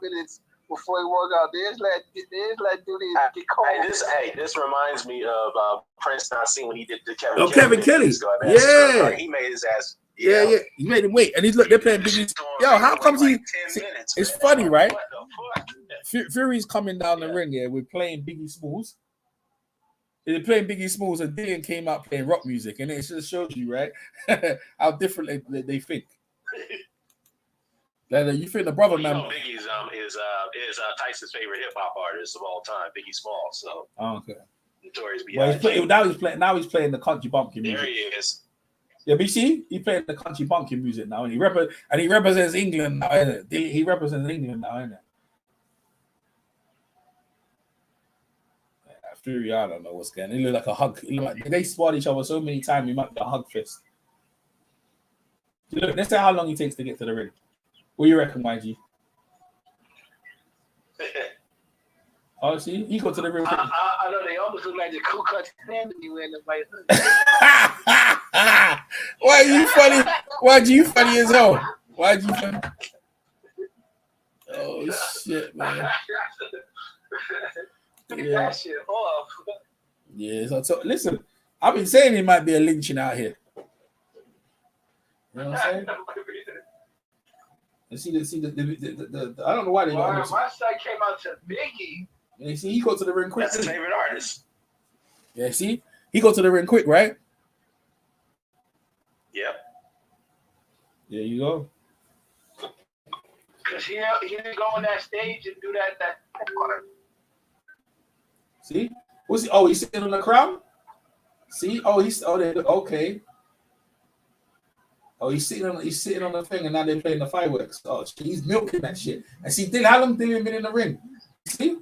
minutes before he walk out. They just let Dillian get cold. This reminds me of Prince not seeing when he did the Kevin Kelly. Yeah. He made his ass. Yeah. He made him wait. And he's they're playing Biggie. Yo, how comes he? It's funny, right? Fury's coming down the ring here. We're playing Biggie Smalls. They're playing Biggie Smalls, and Dillian came out playing rock music, and it just shows you, right, how different they think. You think the brother man? Biggie's is Tyson's favorite hip hop artist of all time, Biggie Smalls. So okay. Notorious B.I.G. Well, now he's playing the country bumpkin music. There he is. Yeah, but you see, he's playing the country bumpkin music now, and he represents England now. Isn't it? He represents England now, isn't it? Fury, I don't know what's going on. He look like a hug. They sparred each other so many times, he might be a hug fist. Look, let's say how long he takes to get to the ring. What do you reckon, YG? Oh, see, he got to the ring. I know they almost look like the Ku Klux Klan when you wear the white hood. Why are you funny? YG, you funny as hell. YG funny. Oh shit, man. Get that shit off. Yeah, so listen, I've been saying it might be a lynching out here. You know what I'm saying? And see the I don't know why they got my son came out to Biggie. Yeah, see, he go to the ring quick. That's his favorite artist. Yeah, see, he go to the ring quick, right? Yep. There you go. Cause he didn't go on that stage and do that part. See? What's he? Oh, he's sitting on the crown? See? Oh, okay. Oh, he's sitting on the thing, and now they're playing the fireworks. Oh, he's milking that shit. And see, how long Dillian been in the ring? See?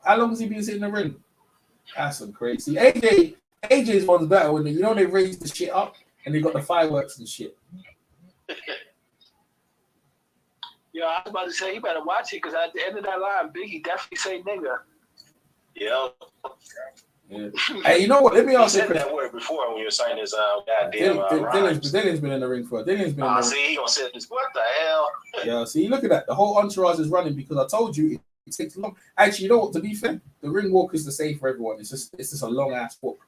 How long has he been sitting in the ring? That's some crazy. AJ's one's better when they raise the shit up and they got the fireworks and shit. Yo, I was about to say, you better watch it because at the end of that line, Biggie definitely say nigga. Yeah. Hey, you know what? Let me ask you. He said that word before when you were signing his goddamn Dillian's been in the ring for. Dillian's been in the ring. See, he gonna say this. What the hell? Yeah, see, look at that. The whole entourage is running because I told you it takes long. Actually, you know what? To be fair, the ring walk is the same for everyone. It's just a long ass walk.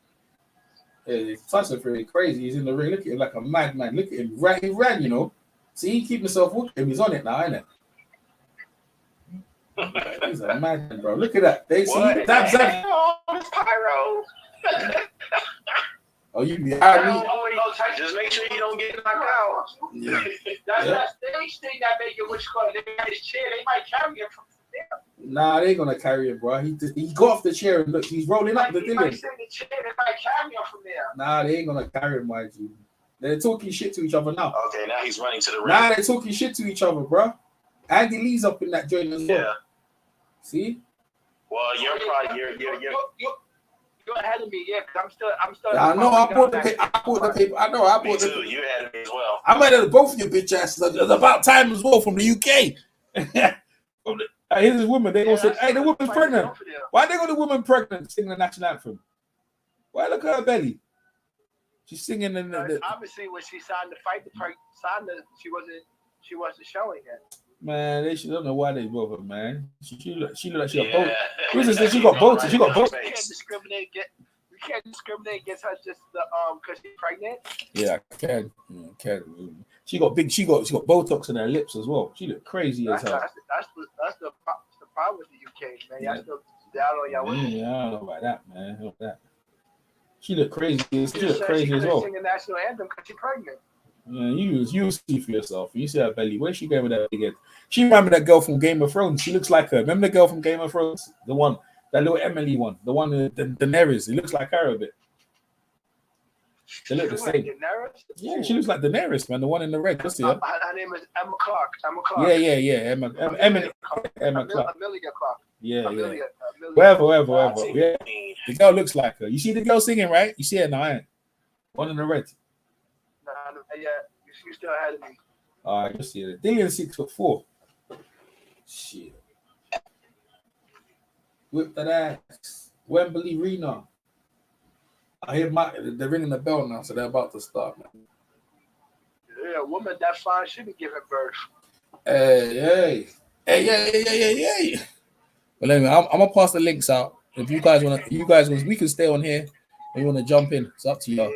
It's Tyson Fury crazy. He's in the ring. Look at him like a madman. Look at him. He ran, you know. See, he keep himself walking. He's on it now, isn't it? He's a madman, bro. Look at that. They see that's pyro. Oh, you be just make sure you don't get knocked out. Yeah. That's that stage thing that make it which color. They got his chair. They might carry him from there. Nah, they ain't gonna carry him, bro. He got off the chair and look, he's rolling up the thing. They might carry him from there. Nah, they ain't gonna carry him, YG. They're talking shit to each other now. Okay, now he's running to the ring. Nah, they're talking shit to each other, bro. Andy Lee's up in that joint as well. Yeah. See? Well, you're ahead of me, yeah. Cause I'm still. I know. I bought the paper. I know. I bought me too. You're ahead of me as well. I'm ahead of both of you bitch asses. It's about time as well from the UK. Here's this woman. They gonna say, "Hey, the woman's pregnant." Why they got the woman pregnant singing the national anthem? Why look at her belly? She's singing in the obviously when she signed the fight, she wasn't showing it. Man, they don't know why they bother, man. She look like she got both. Who's this? She got both. She got both. We can't discriminate against her just because she's pregnant. Yeah, I can. She got Botox in her lips as well. She look crazy as hell. That's the problem with the UK, man. Y'all still down on y'all women. Yeah, I don't know about that, man. She look crazy. She look crazy as well. Sing the national anthem because she's pregnant. Yeah, you see for yourself. You see her belly. Where's she going with that big head? She remember that girl from Game of Thrones. She looks like her. Remember the girl from Game of Thrones? The one, that little Emily one. The one, the Daenerys. It looks like her a bit. They look the same. Yeah, she looks like Daenerys, man. The one in the red. What's her? Her name is Emma Clark. Yeah. Emma Clark. Amelia Clark. Yeah. Whatever. Yeah. The girl looks like her. You see the girl singing, right? You see her now, ain't? One in the red. Yeah, you're still ahead of me. All right, just see it. Dillian 6'4". Shit. Whip that ass. Wembley Arena. I hear they're ringing the bell now, so they're about to start, man. Yeah, a woman that fine should be giving birth. Hey. But anyway, I'm gonna pass the links out. If you guys want, we can stay on here. If you want to jump in, it's up to you. Yeah.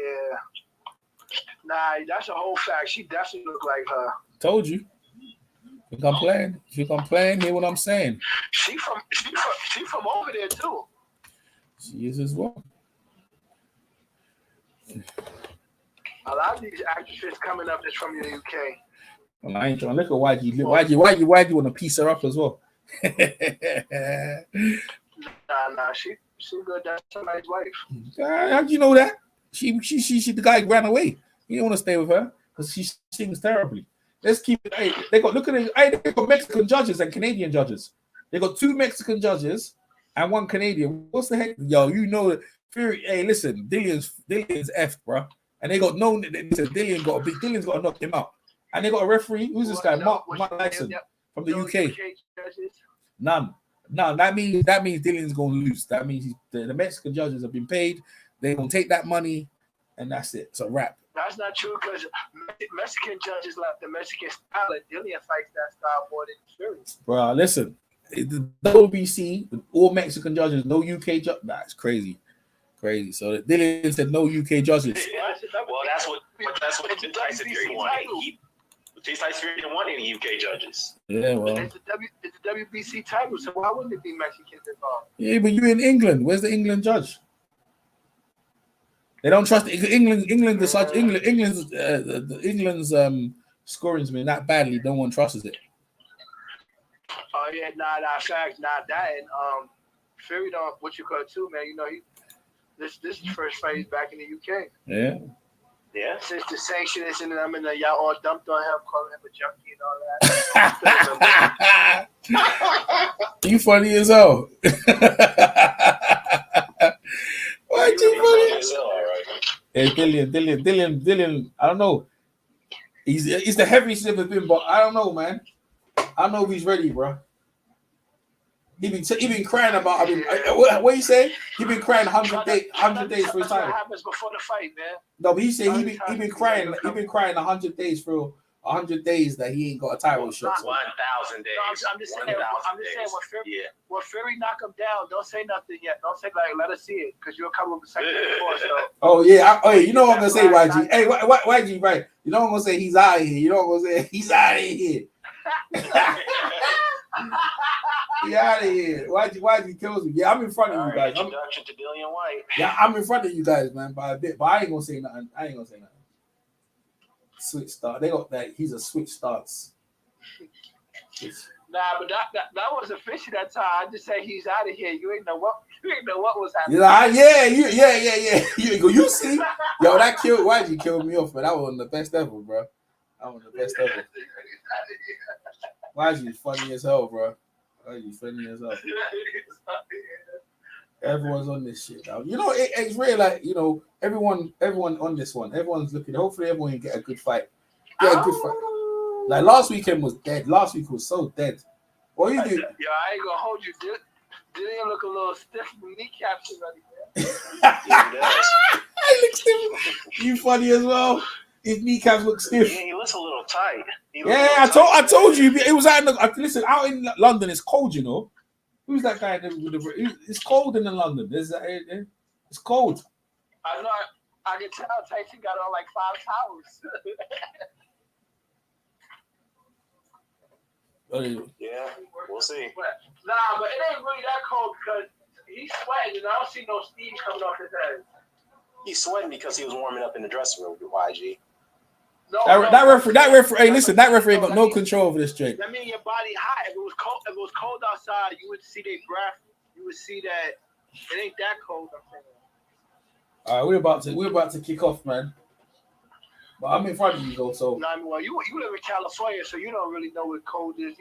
Nah, that's a whole fact. She definitely look like her. Told you. If you complain, hear what I'm saying. She from over there too. She is as well. A lot of these actresses coming up is from the UK. Well, I ain't trying to look at YG. Why'd you want to piece her up as well? Nah, she good. That's somebody's wife. How'd you know that? She the guy ran away. You don't want to stay with her because she sings terribly. Let's keep it. Hey, they got Mexican judges and Canadian judges. They got 2 Mexican judges and 1 Canadian. What's the heck, yo? You know that Fury. Hey, listen, Dillian's F, bro. And they got no. Dillian's got to knock him out. And they got a referee. Who's this guy? Mark Lyson from the UK. None. That means Dillian's going to lose. That means the Mexican judges have been paid. They're going to take that money, and that's it. It's a wrap. That's not true because Mexican judges like the Mexican style, and Dillian fights that style more than Fury. Bro, listen. The WBC, all Mexican judges, no UK judges. That's crazy. So Dillian said no UK judges. Well, that's what Tyson Fury wanted. Tyson Fury didn't want any UK judges. Yeah, well. It's the WBC title, so why wouldn't it be Mexicans involved? Yeah, but you're in England. Where's the England judge? They don't trust England. England's scoring's been that badly. No one trusts it. Oh yeah, fact, that and Fury don't what you call it too, man. You know this is first fight he's back in the UK. Yeah. Yeah. Since the sanction is in them and y'all all dumped on him, calling him a junkie and all that. You funny as hell. Why you funny? Hey, Dillian. I don't know. He's the heaviest he's ever been, but I don't know, man. I don't know if he's ready, bro. He been crying about. What you say? He been crying 100 days for his time. What happens before the fight, man? No, but he said he been crying. He been crying 100 days for 100 days that he ain't got a title shot. 1,000 days. No, I'm just saying. When Fury knock him down, don't say nothing yet. Don't say like, let us see it, because you'll come with a second before. So. Oh yeah. You know what I'm gonna say, YG. Hey, YG, right? You know what I'm gonna say? He's out of here. You know what I'm gonna say? He's out of here. He out of here. YG kills me. Yeah, I'm in front of you guys. Introduction to Dillian Whyte. Yeah, I'm in front of you guys, man, by a bit. But I ain't gonna say nothing. Switch start. They got that. He's a switch starts. Nah, but that wasn't fishy that time. I just say he's out of here. You ain't know what was happening. Yeah. You see, yo, that killed YG killed me off, man. That was one of the best ever, bro. That was the best ever. YG funny as hell, bro. YG funny as hell. Everyone's on this shit now. You know, it's really like, you know, everyone on this one. Everyone's looking. Hopefully, everyone can get a good fight. Like last weekend was dead. Last week was so dead. What you do? Yo, I ain't gonna hold you. Dillian look a little stiff from kneecaps already, man. He looks stiff. You funny as well. His kneecaps look stiff. Yeah, he looks a little tight. I told you. It was out in London. It's cold, you know. Who's that guy? It's cold in London. It's cold. I know. I can tell Tyson got on like 5 towels. Yeah, we'll see. Nah, but it ain't really that cold because he's sweating and I don't see no steam coming off his head. He's sweating because he was warming up in the dressing room with YG. That referee. Hey, listen, that referee got no control over this Jake. That means your body hot. If it was cold outside, you would see their breath. You would see that it ain't that cold. I'm saying. All right, we're about to kick off, man. But I'm in front of you, though. So. No, I mean, well, you live in California, so you don't really know what cold is.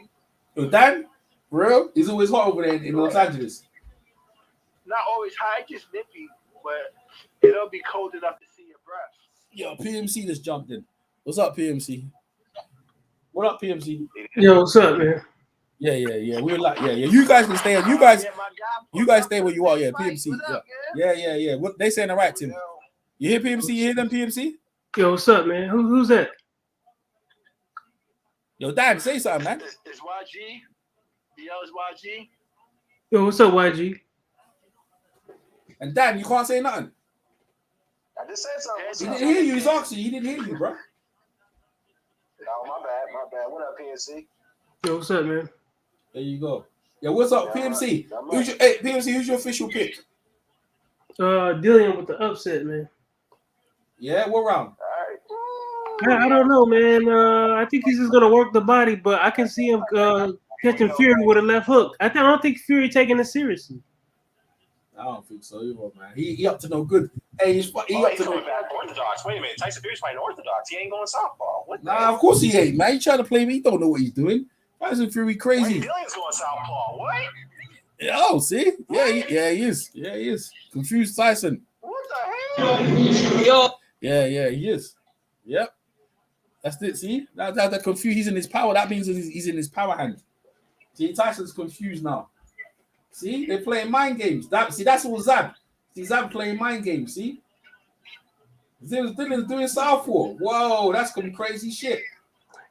Dan, real? It's always hot over there in Los Angeles. Not always hot, it's just nippy, but it'll be cold enough to see your breath. Yo, PMC just jumped in. What's up, PMC? What up, PMC? Yo, what's up, man? Yeah. We're like, yeah. You guys can stay. You guys stay where you are. Yeah, PMC. Yeah. What they saying? All right, Tim. You hear PMC? You hear them, PMC? Yo, what's up, man? Who's that? Yo, Dan, say something, man. It's YG. Yo, it's YG. Yo, what's up, YG? And Dan, you can't say nothing. I just said something. He didn't hear you. He's asking you. He didn't hear you, bro. No, my bad. What up, PNC? Yo, what's up, man? There you go. Yeah, what's up, PMC? PMC, who's your official pick? Dillian with the upset, man. Yeah, what round? All right. I don't know, man. I think he's just gonna work the body, but I can see him catching Fury with a left hook. I don't think Fury taking it seriously. I don't think so either, man. He up to no good. Hey, he's up to He's no coming back orthodox. Wait a minute. Tyson Fury's fighting orthodox. He ain't going southpaw. What the Nah, hell? of course he ain't, man. He trying to play me. He don't know what he's doing. Tyson Fury crazy. Wait, Dillian's going southpaw. What? Oh, see? Yeah, he is. Yeah, he is. Confused Tyson. What the hell? Yeah, he is. Yep. That's it, see? That confused. He's in his power. That means he's in his power hand. See, Tyson's confused now. See? They're playing mind games. That's all Zab. See, Zab playing mind games, see? Dillian's doing southpaw. Whoa, that's some crazy shit.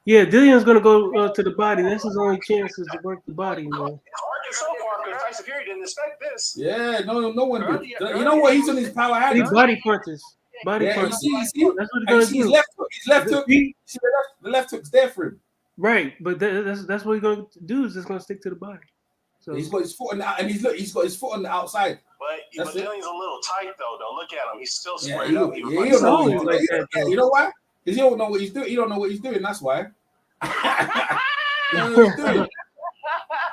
Yeah, Dillian's gonna go to the body. That's his only chance is to work the body, man. It's hard so far because Tyson Fury didn't expect this. Yeah, no one did. You know what? He's in his power hand. He body punches. Body Yeah, punches. you see? That's what he's And gonna you see do. his left hook. See, the left hook's there for him. Right, but that's what he's gonna do. Is just gonna stick to the body. So He's got his foot on the, and he's got his foot on the outside. But Dillian's a little tight though. Look at him. He's still Yeah, squared he up. don't, He yeah, was he don't know always what like he's that, doing. though. You know why? Because he don't know what he's doing. He don't know what he's doing. That's why. He don't know what he's doing.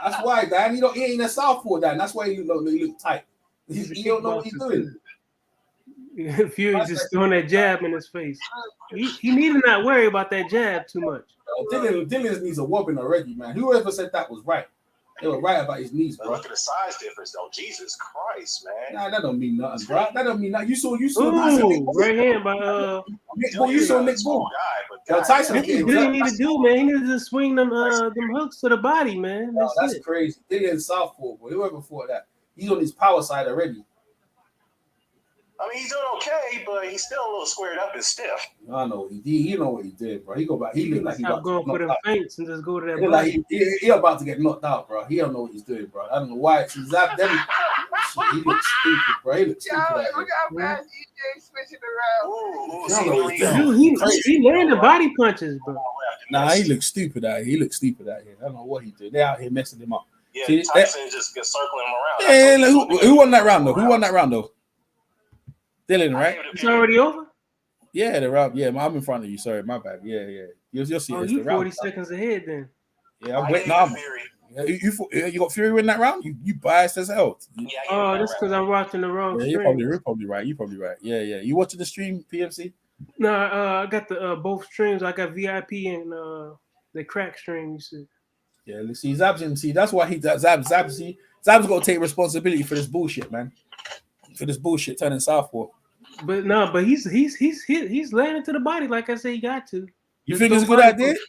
That's why, Dan. He ain't a southpaw, Dan. That's why he look tight. He don't know what he's doing. Fury's just throwing that jab in his face. He need to not worry about that jab too much. Dillian's knees are wobbling already, man. Whoever said that was right. They were right about his knees, But bro. look at the size difference though. Jesus Christ, man. Nah, that don't mean nothing, bro. That don't mean nothing. You saw Ooh, right hand by Nick Bull. You saw Nick Bull. Guy, Tyson That's what Yeah, Dillian need to do, man. He needs to swing them hooks to the body, man. No, that's it. crazy. Dillian's southpaw, boy. Whoever thought that? He's on his power side already. I mean, he's doing okay, but he's still a little squared up and stiff. I know what he did. He know what he did, bro. He go back. He look like he Stop about going to for get them knocked out. feints and just go to that He look body. like he about to get knocked out, bro. He don't know what he's doing, bro. I don't know why. He's that them. Shit, he looks stupid, bro. He looks Yo, stupid. look Out here. how fast EJ switching around. Ooh, I don't know what he's doing. Dude, he landing body punches, bro. Nah, he looks stupid out here. He looks stupid out here. I don't know what he's doing. They're out here messing him up. Yeah, See, Tyson just circling him around. Hey, look, who won that round though? Who won that round though? Dylan, right? It's already over? Yeah, the round. Yeah, I'm in front of you. Sorry, my bad. Yeah. You'll see. Oh, It's you the round. 40 seconds ahead then. Yeah, I'm waiting. You got Fury win that round? You biased as hell. Oh, that's because I'm watching the wrong Yeah, stream. you're probably right. Yeah. You watching the stream, PMC? No, I got the both streams. I got VIP and the crack stream. You see. Yeah, let's see. Zab's in. See, that's why he does. Zab's got to take responsibility for this bullshit, man. For this bullshit turning southpaw. But he's landing to the body like I say he got to. You Just think it's a throw good body idea? punches.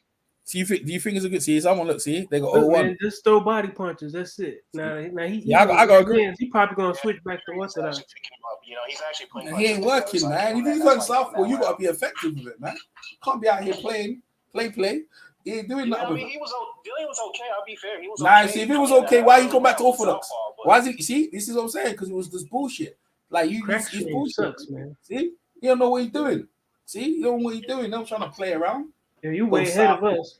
Do you think it's a good? See, someone look. See, they got Look, 0-1. man, just throw body punches. That's it. Now he. Yeah, I gotta agree. He probably gonna switch back to orthodox. You know, he's actually playing. He ain't working, man. If you got southpaw, you gotta be effective with it, man. Can't be out here playing, play. He ain't doing Yeah, nothing. I with mean, it. Dillian was okay. I'll be fair. He was Nah, okay. see, if it was okay, why he come back to orthodox? Why is it? See, this is what I'm saying because it was this bullshit. Like Crack it's stream bullshit. sucks, man. See, you don't know what he's doing. See, you don't know what he's doing. I'm trying to play around. Yeah, you way ahead of us.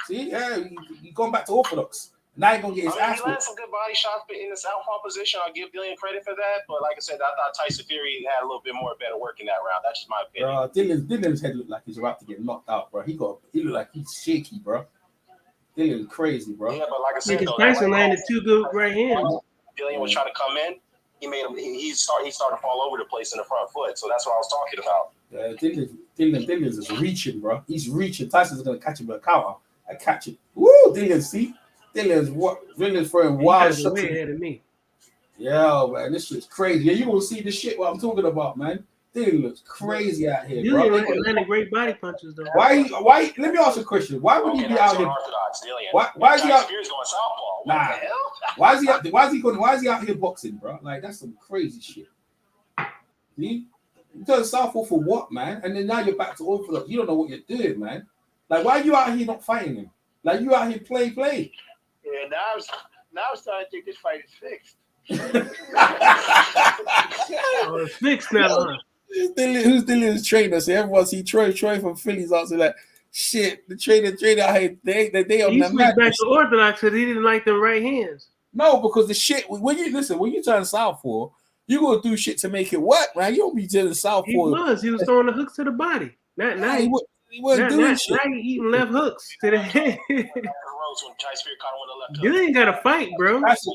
See, yeah, he going back to orthodox. Now he's gonna get his He ass landed whipped. some good body shots in the southpaw position. I'll give Dillian credit for that. But like I said, I thought Tyson Fury had a little bit more better work in that round. That's just my opinion. Dillian's head looked like he's about to get knocked out, bro. He looked like he's shaky, bro. Dillian's crazy, bro. Yeah, but like I said, Because though, Tyson landed two good right hands. Dillian was trying to come in. He made him. He started to fall over the place in the front foot. So that's what I was talking about. Dillian's is reaching, bro. He's reaching. Tyson's gonna catch him with a counter. I catch it. Woo, Dillian, see? Dillian's throwing wild He shots. way ahead of me. Yeah, man, this shit's crazy. Yeah, you gonna see the shit what I'm talking about, man. Dillian looks crazy out here, bro. Dillian landing great body punches though. Why? Let me ask you a question. Why would he be out here? Why is he out? Fury's going southpaw. What Nah. the hell? Why is he out here boxing, bro? Like that's some crazy shit. See? You turn southpaw for what, man? And then now you're back to orthodox. You don't know what you're doing, man. Like, why are you out here not fighting him? Like you out here play. Yeah, now I'm starting to think this fight is fixed. Oh, it's fixed now. Huh? Who's Dillian's trainer? So everyone see Troy from Phillies also like shit. The trainer out here they on He the switched back madness. to orthodox because he didn't like them right hands. No, because the shit when you turn southpaw, you gonna do shit to make it work, man. You don't be doing southpaw. He was throwing the hooks to the body. Now he wasn't doing shit. Now he eating left hooks to the head. When Tyson Fury caught him on the left hook. You ain't got to fight, bro. Tyson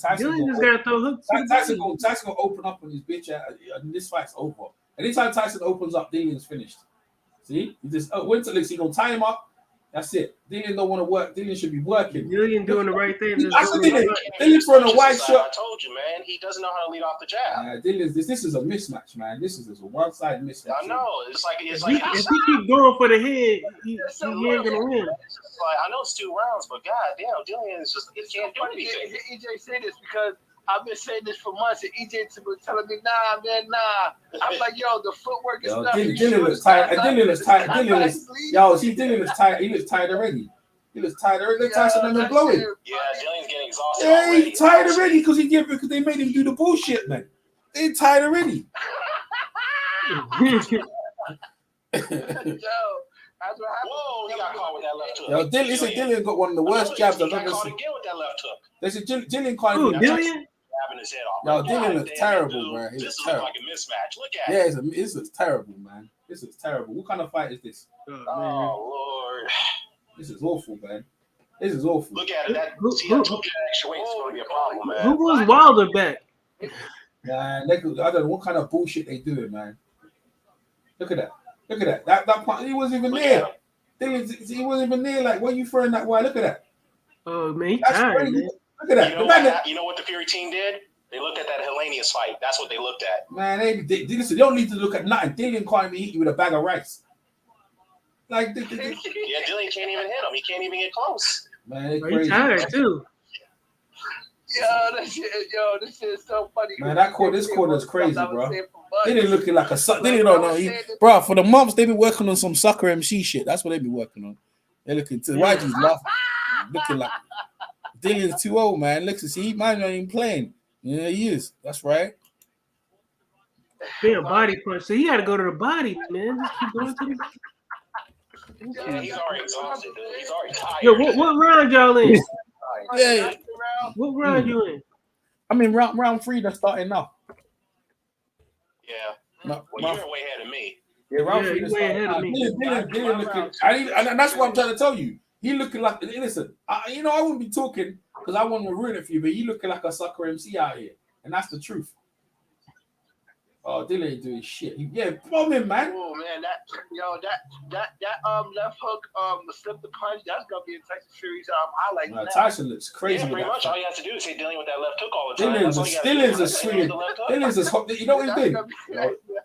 Dylan just got to throw hooks. Tyson gonna open up on his bitch, and this fight's over. Anytime Tyson opens up, Dillian's finished. See, he just Winterlicks, he gonna tie him up. That's it. Dillian don't want to work. Dillian should be working. Dillian doing the right thing. Dillian's throwing a wide shot. I told you, man. He doesn't know how to lead off the jab. Dillian's this is a mismatch, man. This is a one-side mismatch. I know. It's like if he keep going for the head, he ain't gonna win. I know it's 2 rounds, but goddamn, Dillian is just he can't do anything. EJ say this because I've been saying this for months, and EJ was telling me, nah, man, nah. I'm like, yo, the footwork is not. Dillian looks tired. Dillian is tired. Dillian is tired. He looks tired already. He was tired already. Look, Tyson and them blowing. Yeah, Dillian's getting exhausted. Yeah, he's tired already because they made him do the bullshit, man. They tired already. Whoa, he got caught with that left hook. Yo, Dillian got one of the worst jabs I've ever seen. Again with that left hook. They said Dillian caught him. Dillian? His head off. Yo, Dillian looks terrible, man. This looks like a mismatch. Look at it. Yeah, this is terrible, man. This is terrible. What kind of fight is this? Oh, Lord. This is awful, man. This is awful. Look at it. I told you that extra weight is going to be a problem, man. Who was Wilder back? Man, I don't know what kind of bullshit they doing, man. Look at that. Look at that. That part, he wasn't even there. He wasn't even there. Like, why are you throwing that wide? Look at that. Oh, man, he's tired, man. Look at that. You know what the Fury team did? They looked at that Hellenius fight. That's what they looked at. Man, they don't need to look at nothing. Dillian can't even hit you with a bag of rice. Like, yeah, Dillian can't even hit him. He can't even get close. Man, they're crazy. He's tired, too. This shit is so funny. Man, this quarter is crazy, bro. They didn't looking like a sucker. They didn't know. Bro, for the months, they've been working on some sucker MC shit. That's what they've been working on. They're looking to YG's laughing. Looking like Dillian's too old, man. Look to see, he might not even playing. Yeah, he is. That's right. Being body punch. So he got to go to the body, man. Just keep going to the body. Yeah, he's already exhausted, dude. He's already tired. Yo, what round y'all in? Yeah. What round you in? I mean, round 3 that's starting now. Yeah. No, well, you're way ahead of me. Yeah, round 3 that's starting now. Dillian looking, and that's what I'm trying to tell you. He looking like, listen, I wouldn't be talking because I want to ruin it for you, but he looking like a sucker MC out here. And that's the truth. Oh, Dillian ain't doing shit. Bomb him, man. Oh man, that left hook slip the punch. That's gonna be a Tyson Fury's highlight. No, Tyson looks crazy. Yeah, pretty much. All you have to do is hit Dillian with that left hook all the time. Dillian's a swinging. Dillian's a you know what he did?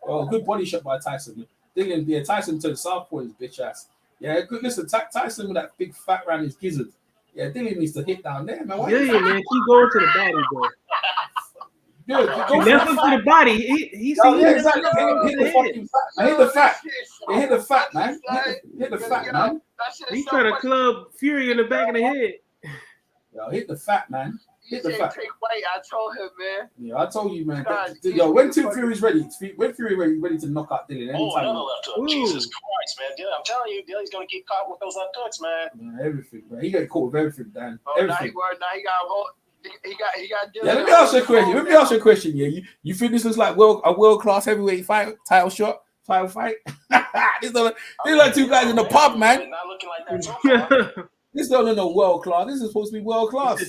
Oh, good body shot by Tyson. Tyson to the southpaw his bitch ass. Yeah, good. Listen, Tyson with that big fat round his gizzard. Yeah, Dillian needs to hit down there, man. Yeah, man, keep going to the body, bro. Good. Left him to the body. He's exactly. Hit the fat. Hit the fat, man. Hit the fat, man. He trying to club Fury in the back of the head. Yo, hit the fat, man. Hit the fat. Take weight. I told him, man. Yeah, I told you, man. Yo, when Fury's ready to knock out Dillian. Oh, another left hook. Jesus Christ, man. Dillian, I'm telling you, Dillian's gonna get caught with those left hooks, man. Yeah, everything, man. He got caught with everything, Dan. Everything. Now he got a whole. He got. Yeah, let me ask you a question. Yeah, you feel this is like a world-class heavyweight title fight? These are like 2 guys in the pub, man. Not looking like that so far. This don't know world-class. This is supposed to be world-class.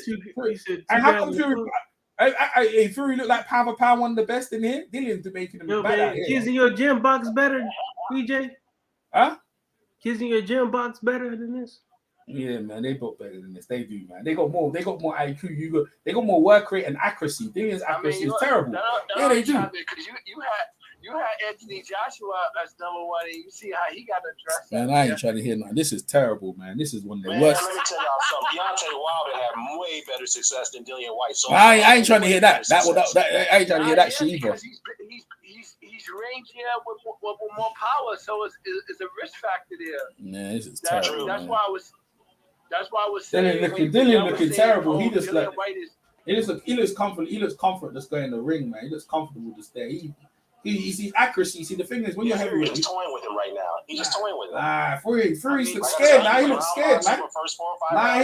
And how come Fury look like pound for pound one of the best in here? Dillian's making him better. Kids in your gym box better, PJ? Huh? Kids in your gym box better than this? Yeah, man, they both better than this. They do, man. They got more IQ. They got more work rate and accuracy. Dillian's accuracy is terrible. Yeah, they do. Because you had Anthony Joshua as number 1, and you see how he got addressed. Man, I ain't trying to hear nothing. This is terrible, man. This is one of the worst. Let me tell y'all something. Deontay Wilder had way better success than Dillian Whyte. So I ain't trying to hear that. I ain't trying to hear that shit either. He's rangier with more power, so it's a risk factor there. Man, this is terrible. That's why I was. That's why I was saying. Dillian looking terrible. He just Dillian like Whyte is. he looks comfortable. He looks comfort just going in the ring, man. He looks comfortable just there. He's accuracy. See, the thing is when you're heavyweight, he's just toying with him right now. He's just toying with him. Fury looks scared now. He looks scared, man.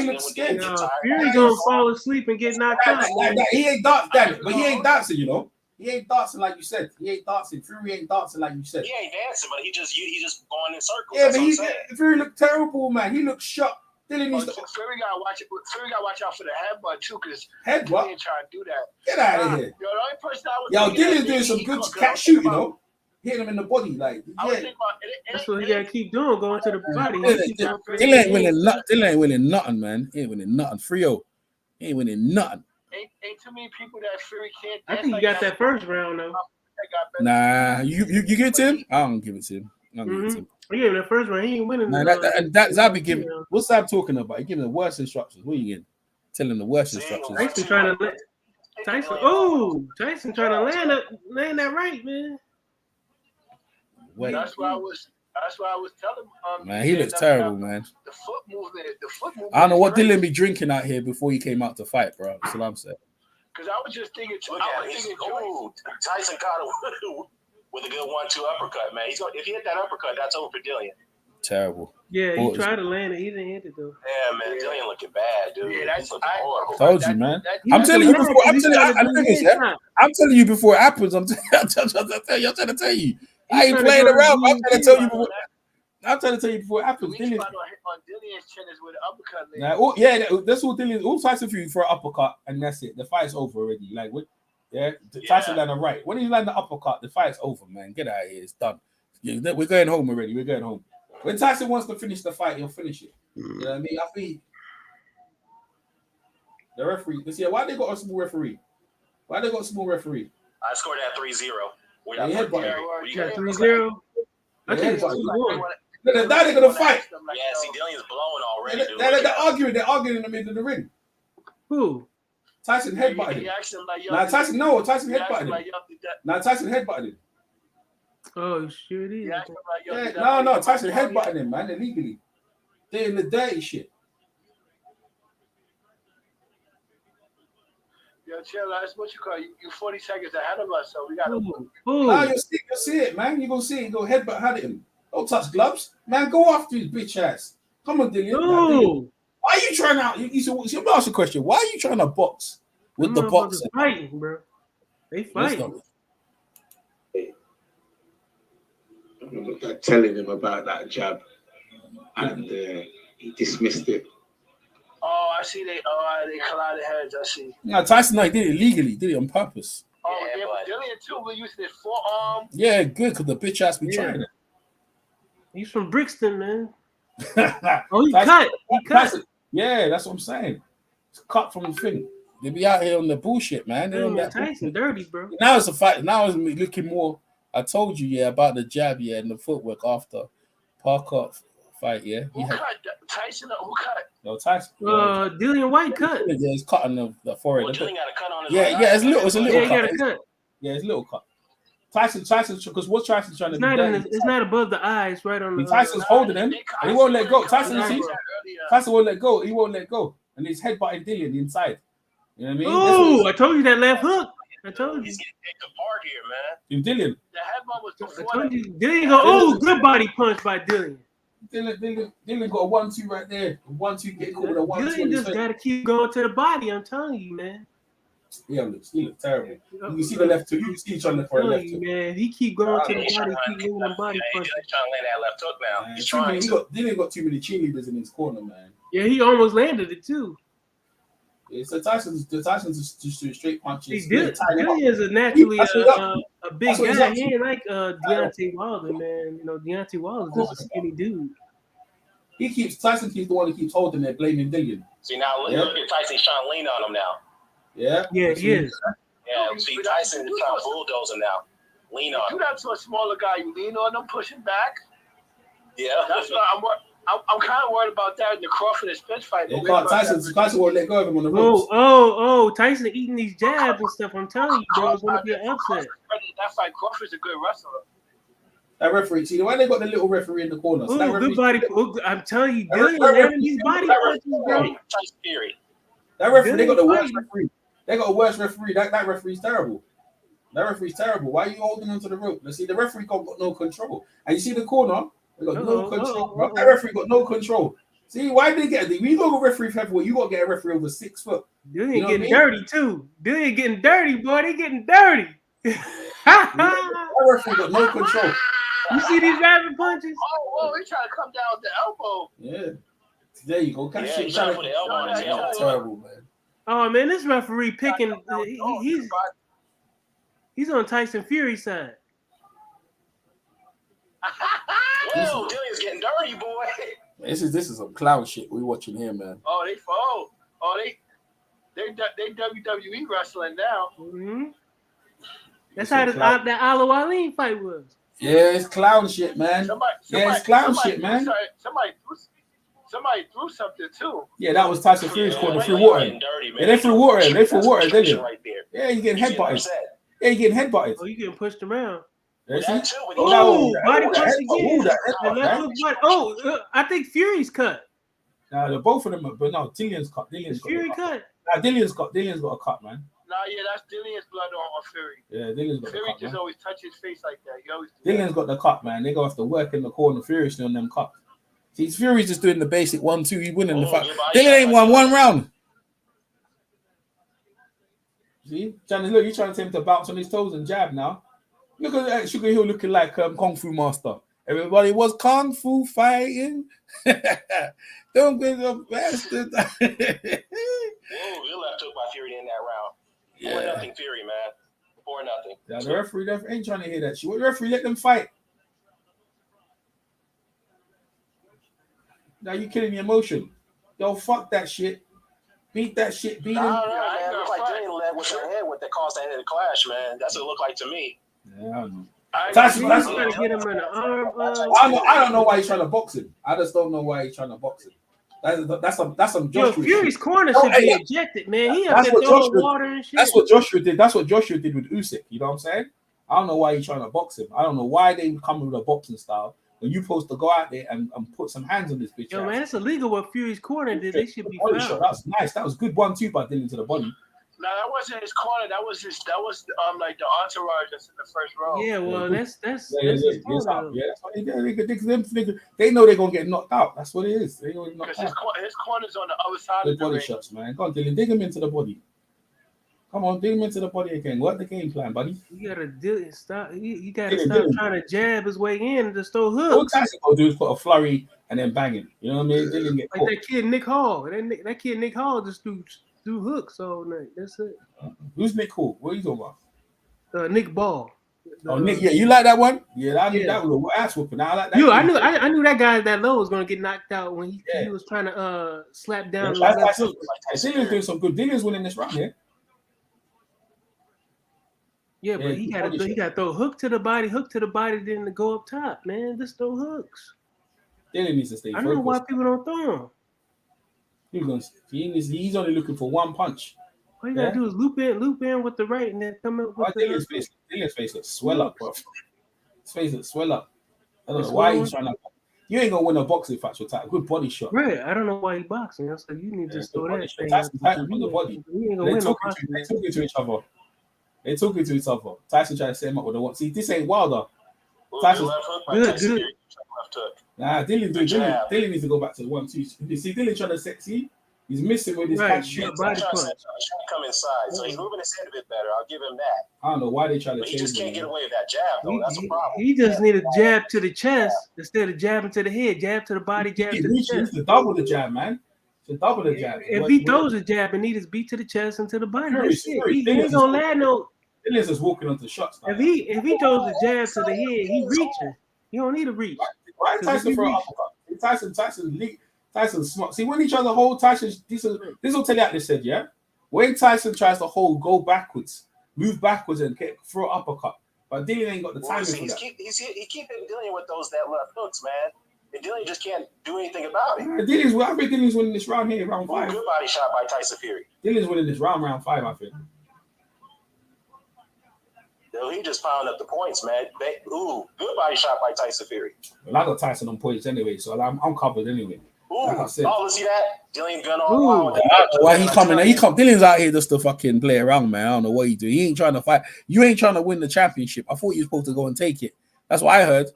He looks scared. Fury gonna fall asleep and get knocked out. He ain't dancing, but he ain't dancing, you know. He ain't dancing like you said. He ain't dancing. Fury ain't dancing like you said. He ain't dancing, but he just going in circles. Yeah, but Fury looked terrible, man. He looked shocked. Fury gotta watch out for the headbutt too, because headbutt. He ain't trying to do that. Get out of here. Yo, the only person I was Dillian's doing some good cat shoot, you know. Hitting him in the body, like that's what he gotta keep doing, going to the body. Dillian ain't winning nothing. Dillian ain't winning nothing, man. He ain't winning nothing. 3-0. He ain't winning nothing. Ain't too many people that Fury can't. I think you got that first round though. Nah, you give it to him? I don't give it to him. I don't give it to him. Yeah, in the first round, he ain't winning. Nah, that Zab be giving. What's Zab talking about? He giving the worst instructions. What are you getting? Telling the worst instructions. Tyson trying to Tyson trying to land that right, man. Wait. That's why I was telling man, he looks terrible, man. The foot movement. I don't know what Dillian be drinking out here before he came out to fight, bro. That's what I'm saying. Because I was just thinking, Tyson caught him with a good 1-2 uppercut, man. If he hit that uppercut, that's over for Dillian. Terrible. Yeah, he tried to land it. He didn't hit it though. Yeah, man, Dillian looking bad, dude. Yeah, that's horrible. Told you, man. I'm telling you before. I'm telling you before it happens. I'm trying to tell you. I ain't playing around. I'm trying to tell you before. I'm trying to tell you before it happens. On Dillian's chin is with the uppercut. That's all Dillian. All Tyson Fury for an uppercut, and that's it. The fight's over already. Like, Tyson landed right. When he landed the uppercut, the fight's over, man. Get out of here. It's done. We're going home already. We're going home. When Tyson wants to finish the fight, he'll finish it. You know what I mean? I think the referee. Why they got a small referee? I scored that 3-0. Yeah, 3-0. I think it's 2-1. Now they're gonna fight. Yeah, see, Dillian's blowing already. They're arguing. They're arguing in the middle of the ring. Who? Tyson headbutted him. Tyson headbutted him. Tyson headbutted him. Oh, sure it is. No, Tyson headbutted him, man, illegally. They're in the dirty shit. Yo, chill, that's what you call you 40 seconds ahead of us, so we got to. Nah, you'll see it, man. You're going to see it. You go headbutt at him. Don't touch gloves. Man, go after his bitch ass. Come on, Dillian. No. Why are you trying to... I'm going to ask you a question. Why are you trying to box with the boxer? Fighting, bro. They fighting. Telling him about that jab, and he dismissed it. Oh, I see. They collided heads. I see. No, Tyson, he did it illegally. Did it on purpose. Oh, yeah, but Dillian too. We're using his forearm. Yeah, good, because the bitch ass be trying it. He's from Brixton, man. Oh, he cut. Tyson, yeah, that's what I'm saying. It's cut from the thing. They be out here on the bullshit, man. Tyson dirty, bro. Now it's a fight. Now it's looking more. I told you, about the jab, and the footwork after Parker fight, Who cut? Tyson? Who cut? No, Tyson. Dillian Whyte cut. Yeah, he's cutting the forehead. Well, Dillian got a cut on his it's a little cut. He got a cut. Yeah, it's a little cut. Tyson, because what Tyson's trying to do? It's not above the eyes, right on the. Tyson's holding him, and he won't let go. Tyson won't let go. He won't let go, and he's headbutting Dillian inside. You know what I mean? Oh, I told you that left hook. I told you. He's getting picked apart here, man. You Dillian. The headbutt was before. I told you. Dillian go. Oh, good body punch by Dillian. Dillian got a 1-2 right there. 1-2 get caught with a 1-2. Dillian just gotta keep going to the body. I'm telling you, man. Yeah, he looks terrible. You can see the left hook. You can see each other for the left hook. Man, he keep going to the body. Keep moving the body punch. He's trying to land that left hook now. He's trying to. Dillian got too many cheerleaders in his corner, man. Yeah, he almost landed it too. Yeah, so Tyson's just doing straight punches. Dillian is naturally a big guy. He ain't like Deontay Wilder, man. You know, Deontay Wilder's just a skinny dude. Tyson keeps the one that keeps holding it, blaming Dillian. See, now look at Tyson trying to lean on him now. Yeah, he is. Yeah, see, Tyson is trying to bulldoze him now. Lean on him. Do that to a smaller guy. You lean on him, push him back. Yeah. That's what I'm kind of worried about that in the Crawford and Spence fight. Tyson won't let go of him on the ropes. Tyson eating these jabs and stuff. I'm telling you, bro, it's going to be an upset. That fight, Crawford's a good wrestler. That referee, see why they got the little referee in the corner. So that Ooh, good referee, body. Ooh, I'm telling you, That Dillian referee- landing these body punches, bro. Tyson Fury. that referee, they got the worst Dillian referee. They got a worse referee. That referee's terrible. That referee's terrible. Why are you holding onto the rope? Let's see, the referee got no control. And you see the corner, they got no control. Bro. That referee got no control. See, why did they get it? When you go to referee heavyweight, you got to get a referee over 6 foot. Dillian You know what I getting mean? dirty too. Dillian getting dirty, boy. They getting dirty. That referee got no control. You see these rapid punches? Oh, he trying to come down with the elbow. Yeah. There you go. Catch Yeah, shit. he's trying to put the elbow on his Yeah. elbow. Terrible, man. Oh man, this referee picking. He's on Tyson Fury's side. Whoa, Dillian's getting dirty, boy. This is some clown shit we watching here, man. Oh, they fall. Oh, they WWE wrestling now. Mm-hmm. That's how that Alo Ali fight was. Yeah, it's clown shit, man. It's clown shit, man. Somebody threw something too. Yeah, that was Tyson Fury's corner through water. Yeah, they threw water in. They threw water, didn't you? Right there. Yeah, you getting headbutted. Yeah, you getting headbutted. Oh, you getting pushed around. That too, but Oh, body punch Oh, again. I think Fury's cut. Nah, both of them, but no, Dillian's cut. Fury cut. Nah, Dillian's got a cut, man. Nah, yeah, that's Dillian's blood on Fury. Yeah, Dillian's got Fury the cut, just man. always touch his face like that. He always do Dillian's got the cut, man. They go have to work in the corner furiously on them cuts. See, Fury's just doing the basic 1-2. He's winning the fight. Dillian ain't won one round. See, look, you're trying to tell him to bounce on his toes and jab now. Look at that Sugar Hill looking like Kung Fu Master. Everybody was Kung Fu fighting. Don't be the bastard. Whoa, you left took by Fury in that round. 4-0 Fury, man. 4-0. Yeah, the referee ain't trying to hear that shit. What referee let them fight? Now you killing the emotion. Yo, fuck that shit. Beat that shit. Beat him. I don't know, man. It looks like Dillian led with her head with the cause that ended the clash, man. That's what it looked like to me. Yeah, I don't know. Tyson trying to get him in the arm. I don't know why he's trying to box him. I just don't know why he's trying to box him. That's some Joshua. Yo, Fury's corner should be ejected, man. He up there throwing water and shit. That's what Joshua did. That's what Joshua did with Usyk. You know what I'm saying? I don't know why he's trying to box him. I don't know why they come with a boxing style when you're supposed to go out there and put some hands on this bitch. Yo, man, it's illegal what Fury's corner did. They should be fouled. That was nice. That was good 1-2 by Dillian to the body. No, that wasn't his corner. That was like the entourage that's in the first row. Yeah, well, that's his corner. Yeah, that's what they do. They know they're gonna get knocked out. That's what it is. They know because his corner's on the other side of the body ring. shots, man. Go on, Dillian, dig him into the body. Come on, dig him into the body again. Work the game plan, buddy. You gotta stop. You gotta stop trying to jab his way in and just throw hooks. All Tyson gonna do is put a flurry and then bang him. You know what I mean? Dillian get like that kid Nick Hall. That kid Nick Hall just do hooks all night. That's it. Who's Nick Hall? What are you talking about? Nick Ball. Nick. Yeah, you like that one? Yeah, that was a ass whooping. I like that. I knew that guy that low was gonna get knocked out when he was trying to slap down. Dillian's doing some good. Dillian's winning this round here. Yeah, but he got to throw hook to the body, then to go up top, man. Just throw hooks. Dillian needs to stay focused. I don't know why people don't throw him. He's only looking for one punch. All you gotta do is loop in with the right, and then come up with Dillian's face looks swell up, bro. His face looks swell up. I don't know why he's trying to. You ain't gonna win a boxing fight with that. Good body shot. Right. I don't know why he's boxing. I said you need to just throw that thing. Tyson on the body. They're talking to each other. They're talking to each other. Tyson trying to set him up with the one. See, this ain't Wilder. Tyson. Good. Nah, Dillian needs to go back to the 1-2. You see, Dillian trying to sexy. He's missing with his catch shot. He's trying to come inside, so he's moving his head a bit better. I'll give him that. I don't know why they try to change. He just can't get away with that jab, though. That's a problem. He just need a jab to the chest instead of jabbing to the head. Jab to the body, jab to the chest. He to double the jab, man. To double the jab. If he throws a jab, it needs his beat to the chest and to the body. That's it. He ain't gonna land no. Dillian's just walking onto shots. If he throws a jab to the head, he reaching. He don't need to reach. Why Tyson for an uppercut? Tyson smart. See, when he tries to hold Tyson, this will tell you what they said, yeah? When Tyson tries to go backwards, move backwards and throw an uppercut. But Dillian ain't got the timing for that. He keep dealing with that left hooks, man. And Dillian just can't do anything about it. I think Dillian's winning this round here, round 5. Good body shot by Tyson Fury. Dillian's winning this round 5, I think. He just piled up the points, man. Good body shot by Tyson Fury. Well, I got Tyson on points anyway, so I'm covered anyway. Ooh, Like I said. let's see that. Dillian gun on. Ooh. I don't know why he's coming. Dillian's out here just to fucking play around, man. I don't know what he do. He ain't trying to fight. You ain't trying to win the championship. I thought you were supposed to go and take it. That's what I heard.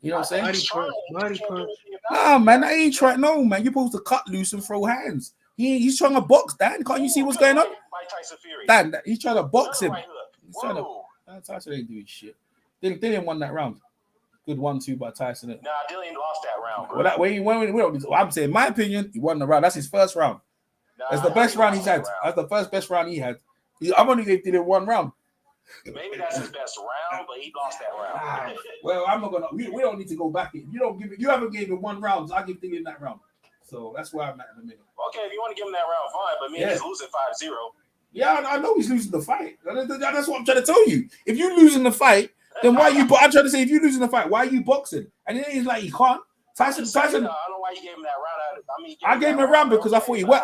You know what I'm saying? Body punch. Nah, man, I ain't trying. No, man, you're supposed to cut loose and throw hands. He's trying to box, Dan. Can't you see what's going on? Dan, he's trying to box him. He's trying to. Tyson ain't doing shit. Dillian won that round. Good 1-2 by Tyson. Nah, Dillian lost that round, bro. I'm saying, in my opinion, he won the round. That's his first round. That's the best round he's had. That's the first best round he had. I've only gave Dillian one round. Maybe that's his best round, but he lost that round. Well, I'm not gonna. We don't need to go back. You don't give it. You haven't given him one round. So I'll give Dillian that round. So that's where I'm at in a minute. Okay, if you want to give him that round, fine. But he's losing 5-0. Yeah, I know he's losing the fight. That's what I'm trying to tell you. If you're losing the fight, then why you? I'm trying to say, if you're losing the fight, why are you boxing? And then he's like, he can't. Tyson. I don't know why you gave him that round. I gave him a round because I thought he won.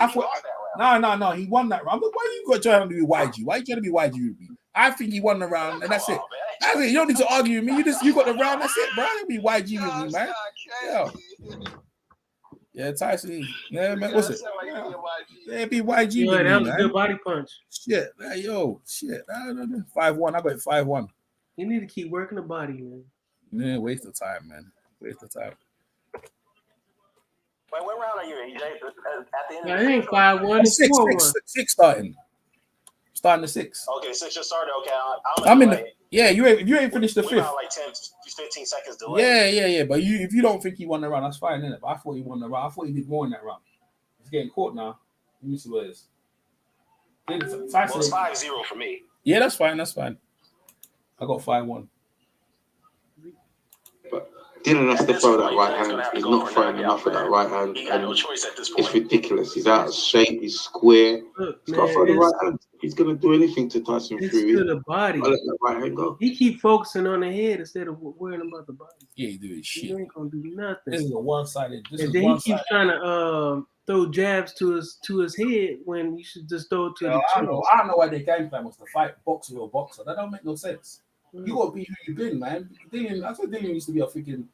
No, he won that round. But why you got trying to be YG? Why are you trying to be YG with me? I think he won the round, and that's it. That's it. You don't need to argue with me. You got the round. That's it, bro. Don't be YG with me, man. Yeah, Tyson. Yeah, man. What's it? Yeah, be YG with me, that was man. a good body punch. Shit, man, shit. 5-1. I got it 5-1. You need to keep working the body, man. Yeah, waste of time, man. Waste of time. Wait, what round are you in? At the end Yeah, it ain't 5-1. It's 4-1. Six starting. Starting the 6. Okay, 6 just started. Okay, I'm in the. Yeah, you ain't finished the 5th. Like 10-15 seconds delay. Yeah. But if you don't think he won the round, that's fine, innit? But I thought he won the round. I thought he did more in that round. He's getting caught now. Let me see what it is. Well, it's 5-0 for me. Yeah, that's fine. I got 5-1. But Dylan has to throw that right hand. He's not throwing enough of that right hand. He got no choice at this point. It's ridiculous. He's out of shape. He's square. He's got to throw the right hand. If he's going to do anything to Tyson Fury, to the body. I'll let that right hand go. He keep focusing on the head instead of worrying about the body. Yeah, he doing shit. He ain't gonna do nothing. This is a one-sided. And then he keeps trying to throw jabs to his head when you should just throw it to the chest. I don't know why their game plan was to fight boxer or boxer. That don't make no sense. You got to be who you been, man. That's what Dillian used to be a freaking.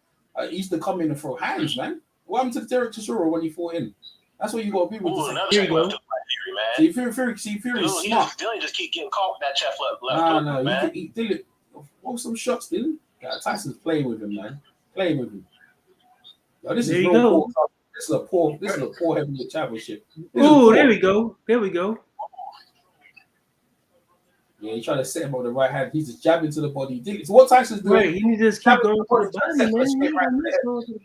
He used to come in and throw hands, man. What happened to Derek Chisora when he fought in? That's what you got to be with. Here you go. Fury smart. Dillian just keep getting caught with that chest left. No, man. Dillian, what some shots, Dillian? Yeah, Tyson's playing with him, man. Playing with him. Yo, this is poor. This is a poor heavyweight championship. Oh, there we go. Yeah, he tried to set him on the right hand. He's just jabbing to the body. So what Tyson's doing? Right, he needs to just keep going to the body,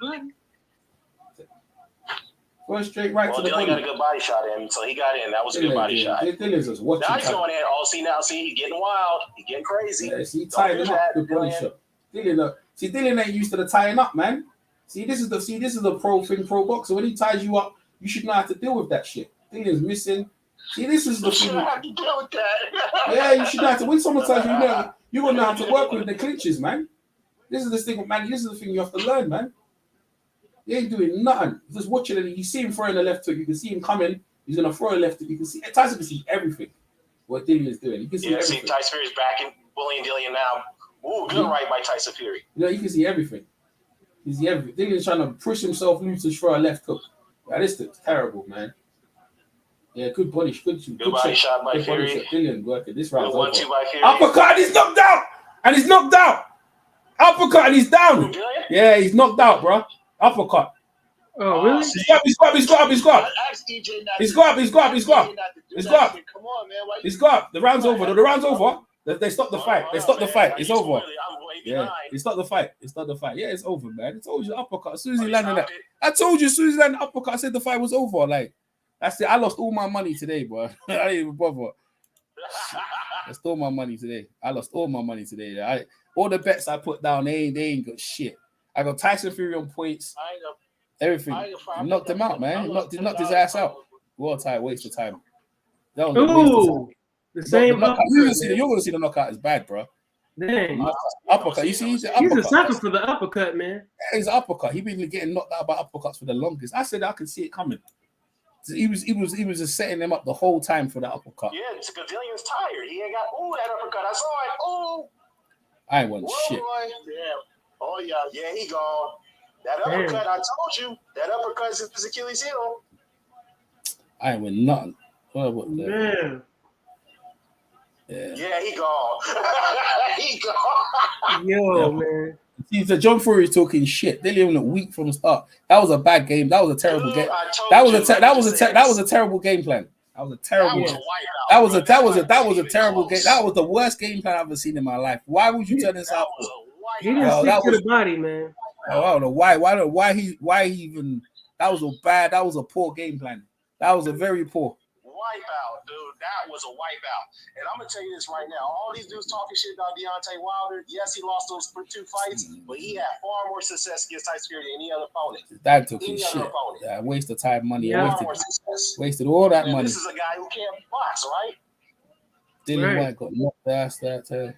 man. Going straight right to the body. Dillian got a good body shot in, so he got in. That was a good body shot. Dillian's just watching. Now he's going in. Now he's getting wild. He's getting crazy. Yeah, see, he tied him up. Good body shot. Dillian ain't used to the tying up, man. This is the pro boxer. When he ties you up, you should know how to deal with that shit. Dillian's missing. See, this is the thing. You have to deal with that. Yeah, you should know how to. When someone ties you're gonna know how to work with the clinches, man. This is the thing, man. This is the thing you have to learn, man. He ain't doing nothing. He's just watching it. You see him throwing the left hook. You can see him coming. He's gonna throw a left hook. You can see Tyson can see everything. What Dillian is doing. You can see everything. See Tyson Fury's backing bullying Dillian now. Ooh, good right by Tyson Fury. You can see everything. You see everything. Dillian's trying to push himself loose to throw a left hook. Yeah, this is terrible, man. Yeah, good body shot by Fury. Dillian working. This round. 1-2 by Fury. Uppercut, he's knocked out. Uppercut, and he's down. Yeah, he's knocked out, bro. Uppercut. Oh, really? He's got up. He's got up. The round's over. They stopped the fight. It's over. Yeah, they stopped the fight. Yeah, it's over, man. I told you uppercut. As soon as he landed that, I told you as soon as he landed uppercut, I said the fight was over. Like, that's it. I lost all my money today, bro. I didn't even bother. I lost all my money today. All the bets I put down, they ain't got shit. I got Tyson Fury on points. Everything. I knocked him out, man. He knocked his ass out. What a time, waste of time. That was a waste of time. The same you're gonna see the knockout is bad, bro. Dang. Uppercut. You see, he's a sucker for the uppercut, man. Yeah, he's an uppercut. He's been getting knocked out by uppercuts for the longest. I said I could see it coming. He was just setting them up the whole time for that uppercut. Yeah, because Dillian's tired. He ain't got that uppercut. I saw it. I ain't won shit. Damn. Oh yeah, he gone. That uppercut, I told you. That uppercut is his Achilles heel. I ain't win nothing. Man. Yeah, he gone. He gone. Yo, man. See, so John Fury talking shit. They didn't even look weak from the start. That was a bad game. That was a terrible game. That was a terrible game plan. That was a terrible. That was a terrible game. That was the worst game plan I've ever seen in my life. Why would you turn this out? He didn't stick to the body, man. I don't know why. Why he even? That was a bad. That was a poor game plan. That was a very poor. Wipeout, dude. That was a wipeout. And I'm gonna tell you this right now. All these dudes talking shit about Deontay Wilder. Yes, he lost those 2 fights, but he had far more success against Tyson Fury than any other opponent. That took his shit. Yeah, wasted time, money. Wasted all that money. This is a guy who can't box, right? Dillian Whyte got knocked ass that time.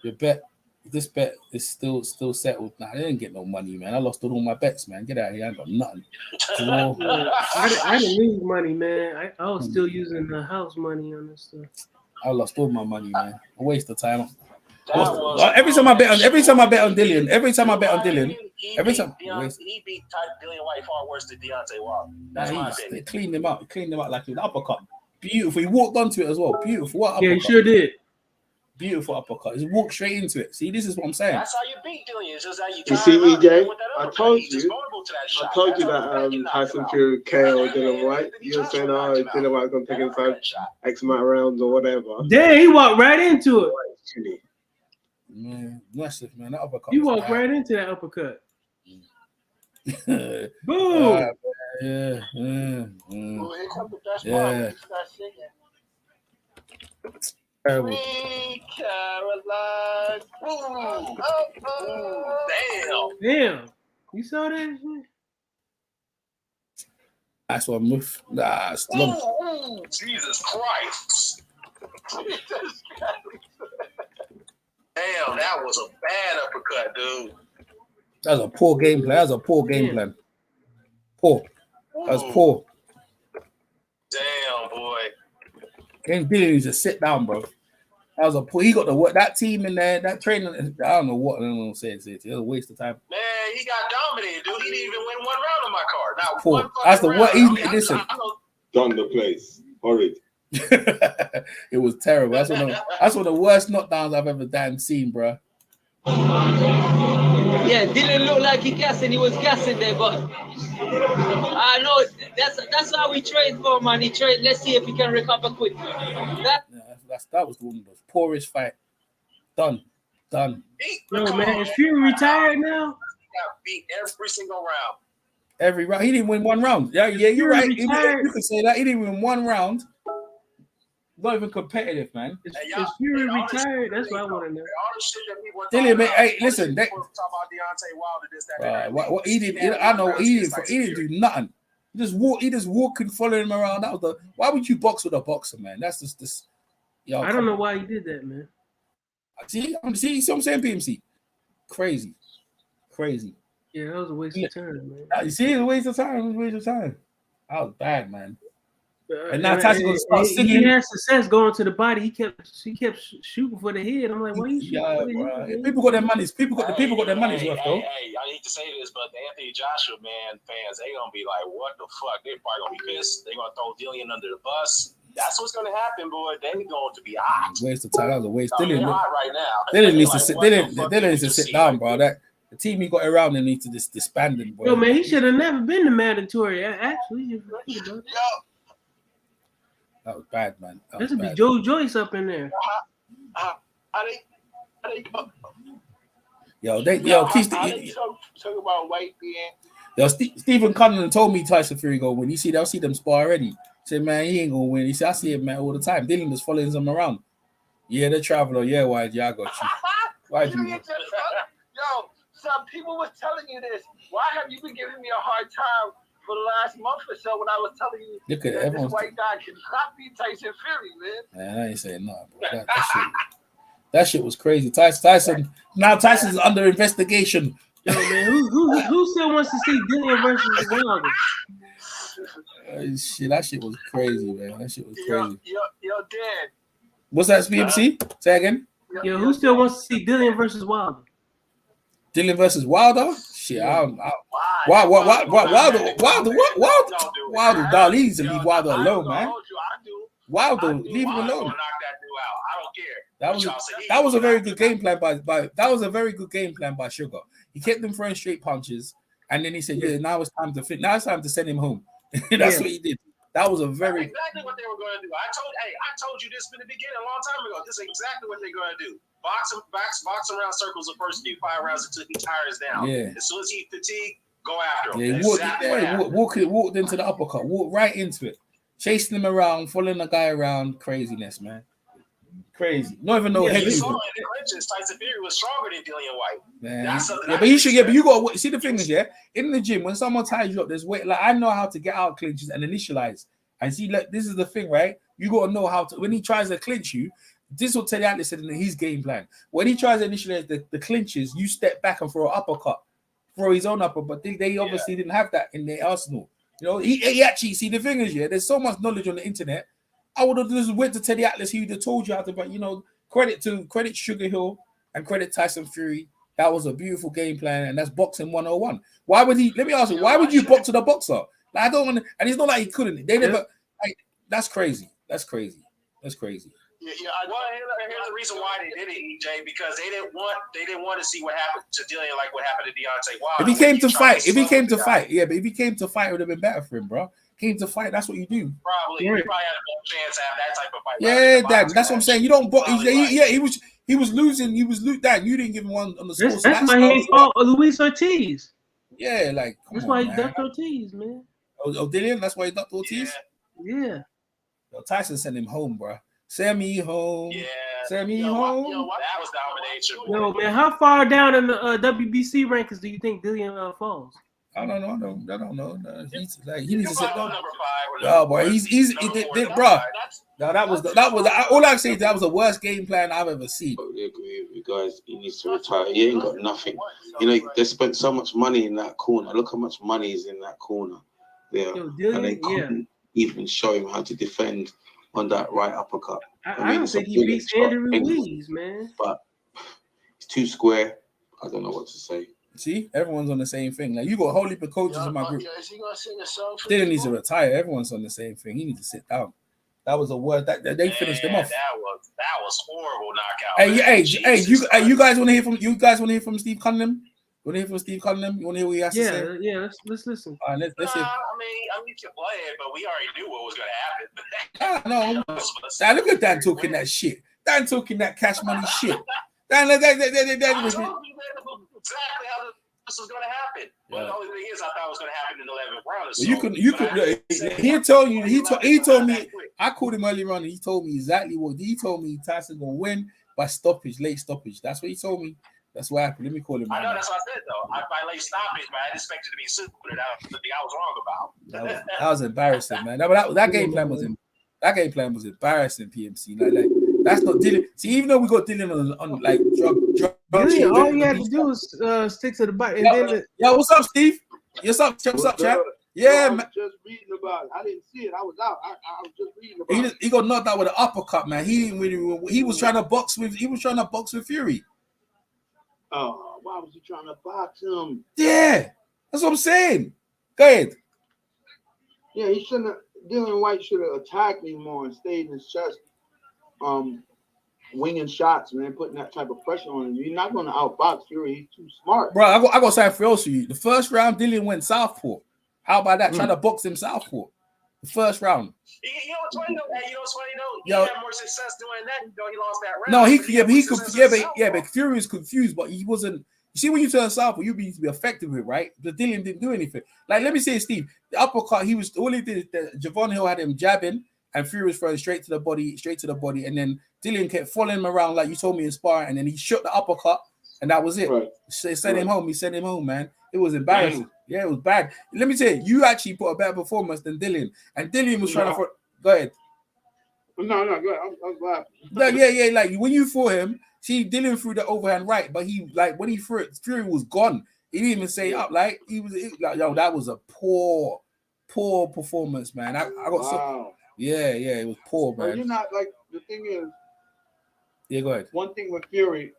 Your bet. This bet is still settled. Nah, I didn't get no money, man. I lost all my bets, man. Get out of here. I ain't got nothing. I didn't lose money, man. I was still using the house money on this stuff. I lost all my money, man. A waste of time. Every time I bet on Dillian, he beat Dillian Whyte far worse than Deontay Wilder. That's my opinion. They cleaned him out like an uppercut. Beautiful. He walked onto it as well. Beautiful. What uppercut? Yeah, he sure did. Beautiful uppercut. He walked straight into it. See, this is what I'm saying. That's how you beat Dillian. It's just that you see, EJ, I told you that Tyson Fury KO Dillian Whyte. You were saying, oh, Dillian Whyte's going to take inside X amount of rounds or whatever. Damn, he walked right into it. Man, massive, man. That uppercut. You walked right into that uppercut. Boom. Yeah. Terrible. Caroline. Damn. You saw that shit? That's what move. Nah, it's long. Jesus Christ. Damn, that was a bad uppercut, dude. That was a poor game plan. Poor. That was poor. Damn, boy. James Dillian needs to sit down, bro. That was a poor. He got the work. That team in there, that training. I don't know what I'm gonna say. It was a waste of time. Man, he got dominated, dude. He didn't even win 1 round on my card. Not poor. One That's the what. Listen. Done the place. Horrid. It was terrible. That's one of the worst knockdowns I've ever seen, bro. Yeah, didn't look like he gassing. He was gassing there, but I know that's how we trade for, man. He trade. Let's see if he can recover quick. That was one of the poorest fight. Done. Yo, man, is Fury retired now? He got beat every single round. Every round. He didn't win 1 round. Yeah, you're right. You can say that. He didn't win 1 round. Not even competitive, man. Is Fury retired? That's what I want to know. Dillian, man, hey, listen. Talk about Deontay Wilder, this, that, what he did, I know he didn't do nothing. He just walking, following him around. That was why would you box with a boxer, man? That's just this. Yo, I don't know why he did that, man. See what I'm saying, PMC? Crazy. Yeah, that was a waste of time, man. You see, it was a waste of time. That was bad, man. And now Tyson gonna start singing. He had success going to the body. He kept shooting for the head. I'm like, why you shooting for the head? People got their money. People got their money's worth, though. Hey, I need to say this, but the Anthony Joshua fans, they gonna be like, what the fuck? They probably gonna be pissed. They gonna throw Dillian under the bus. That's what's gonna happen, boy. They going to be hot. Waste of time. That was a waste. They're hot right now. They didn't need to sit. They didn't need to sit down, bro. The team he got around him needs to just disband him, boy. Yo, man, he should have never been the mandatory. Actually, that was bad, man. This would be Joe Joyce up in there. Keith, talk about White being. Yo, Stephen Cunningham told me Tyson Fury gonna win. I'll see them spar already. He said, man, he ain't gonna win. He said, I see him, man, all the time. Dillian just following him around. Yeah, the traveler. Yeah, YG, I got you. YG. Yo, some people was telling you this. Why have you been giving me a hard time for the last month or so when I was telling you that this white guy cannot beat Tyson Fury, man? Man, I ain't saying nothing, bro. That shit was crazy. Tyson's under investigation. Yo, man, who still wants to see Dillian versus Wilder? Shit, that shit was crazy, man. That shit was crazy. Yo, Dan. What's that, BMC? Say again. Yeah, who still wants to see Dillian versus Wilder? Dillian versus Wilder? Shit, Wilder, dog, he needs to leave Wilder alone, man. Wilder, leave him alone. That was a very good game plan by Sugar. He kept them throwing straight punches, and then he said, "Yeah, now it's time to fit. Now it's time to send him home." That's what he did. That was a very exactly what they were going to do. I told you this in the beginning a long time ago. This is exactly what they're going to do. Box around circles the first few 5 rounds until he tires down. Yeah. As soon as he fatigued, go after him. Yeah, walked into the uppercut, walked right into it, chasing him around, following the guy around. Craziness, man. Crazy. Not even know head. You saw in the clinches, Tyson Fury was stronger than Dillian Whyte. Man. But you should but you got see the thing is, in the gym, when someone ties you up, there's weight. Like I know how to get out clinches and initialize. And see, like this is the thing, right? You gotta know how to when he tries to clinch you. This will tell you Atlas said in his game plan. When he tries to initialize the clinches, you step back and throw an uppercut, throw his own uppercut. But they obviously didn't have that in their arsenal. You know, he actually see the thing is, there's so much knowledge on the internet. I would have just went to Teddy Atlas. He would have told you how to, but credit Sugar Hill and credit Tyson Fury. That was a beautiful game plan, and that's boxing 101. Why would he? Let me ask you. Why would you box with a boxer? Like I don't want to, and it's not like he couldn't. They never. Like, that's crazy. That's crazy. That's crazy. Yeah. Here's the reason why they did it, EJ, because they didn't want to see what happened to Dillian, like what happened to Deontay Wilder. If he came to fight, but if he came to fight, it would have been better for him, bro. Came to fight, that's what you do. Probably, yeah. He probably had a chance to have that type of fight. Yeah, that's what I'm saying. You don't box. He was losing. He was losing. That you didn't give him one on the score. That's why he fought Luis Ortiz. Yeah, like that's why he ducked Ortiz, man. Oh, Dillian, that's why he ducked Ortiz. Yeah. Yo, Tyson sent him home, bro. Send me home. Yeah. Send me home. That was domination. Yo, man, how far down in the WBC rankings do you think Dillian falls? I don't know. No, he's like he needs to sit down. Number 5. No, boy, bro. No, that was all I can say is that was the worst game plan I've ever seen. I agree with you guys. He needs to retire. He ain't got nothing. You know, they spent so much money in that corner. Look how much money is in that corner there, and they couldn't even show him how to defend on that right uppercut. I don't think he beats Andrew Ruiz, man. But he's too square. I don't know what to say. See, everyone's on the same thing. Like you got a whole heap of coaches in my group. Still needs to retire. Everyone's on the same thing. He needs to sit down. That was a word that they finished him off. That was horrible knockout. Hey, you guys want to hear from Steve Cunningham? You want to hear from Steve Cunningham? You want to hear what he has to say? Yeah. Let's listen. All right, let's hear. I mean, you can play it, but we already knew what was going to happen. No. Look at Dan talking that shit. Dan talking that cash money shit. Dan, exactly how this was going to happen. But the only thing is, I thought it was going to happen in the 11th round. He told me. I called him earlier on, and he told me exactly what he told me. Tyson gonna win by late stoppage. That's what he told me. That's what happened. Let me call him. I know that's what I said though. By late stoppage, but I didn't expect it to be super. That was the thing I was wrong about. That was embarrassing, man. That game plan was embarrassing. PMC like. That's not Dillian. See, even though we got Dillian on like drug. Dillian, all you had to do was stick to the bike. What's up, Steve? What's up, chap? Yeah, man. Just reading about it. I didn't see it. I was out. I was just reading about it. He got knocked out with an uppercut, man. He didn't really. He was trying to box with Fury. Oh, why was he trying to box him? Yeah, that's what I'm saying. Go ahead. Yeah, he shouldn't have. Dillian Whyte should have attacked him more and stayed in his chest. Winging shots, man, putting that type of pressure on him. You're not going to outbox Fury. He's too smart. Bro, I got something for you. The first round, Dillian went southpaw. How about that? Trying to box him southpaw. The first round. You know what's funny though? He had more success doing that though he lost that round. No, but Fury was confused, but he wasn't. You see, when you turn southpaw, you need to be effective with it, right? But Dillian didn't do anything. Like, let me say, Steve, the uppercut, all he did, Javon Hill had him jabbing, and Fury was throwing straight to the body, and then Dillian kept following him around like you told me in sparring, and then he shot the uppercut, and that was it. Right. Sent him home. He sent him home, man. It was embarrassing. Dang. Yeah, it was bad. Let me tell you, you actually put a better performance than Dillian, and Dillian was trying to. Go ahead. No, go ahead. I'm glad. No, yeah. Like when you fought him, see, Dillian threw the overhand right, but he when he threw it, Fury was gone. He didn't even say up. Like that was a poor performance, man. I got so. Yeah, it was poor, man. But you're not like the thing is. Yeah, go ahead. One thing with Fury,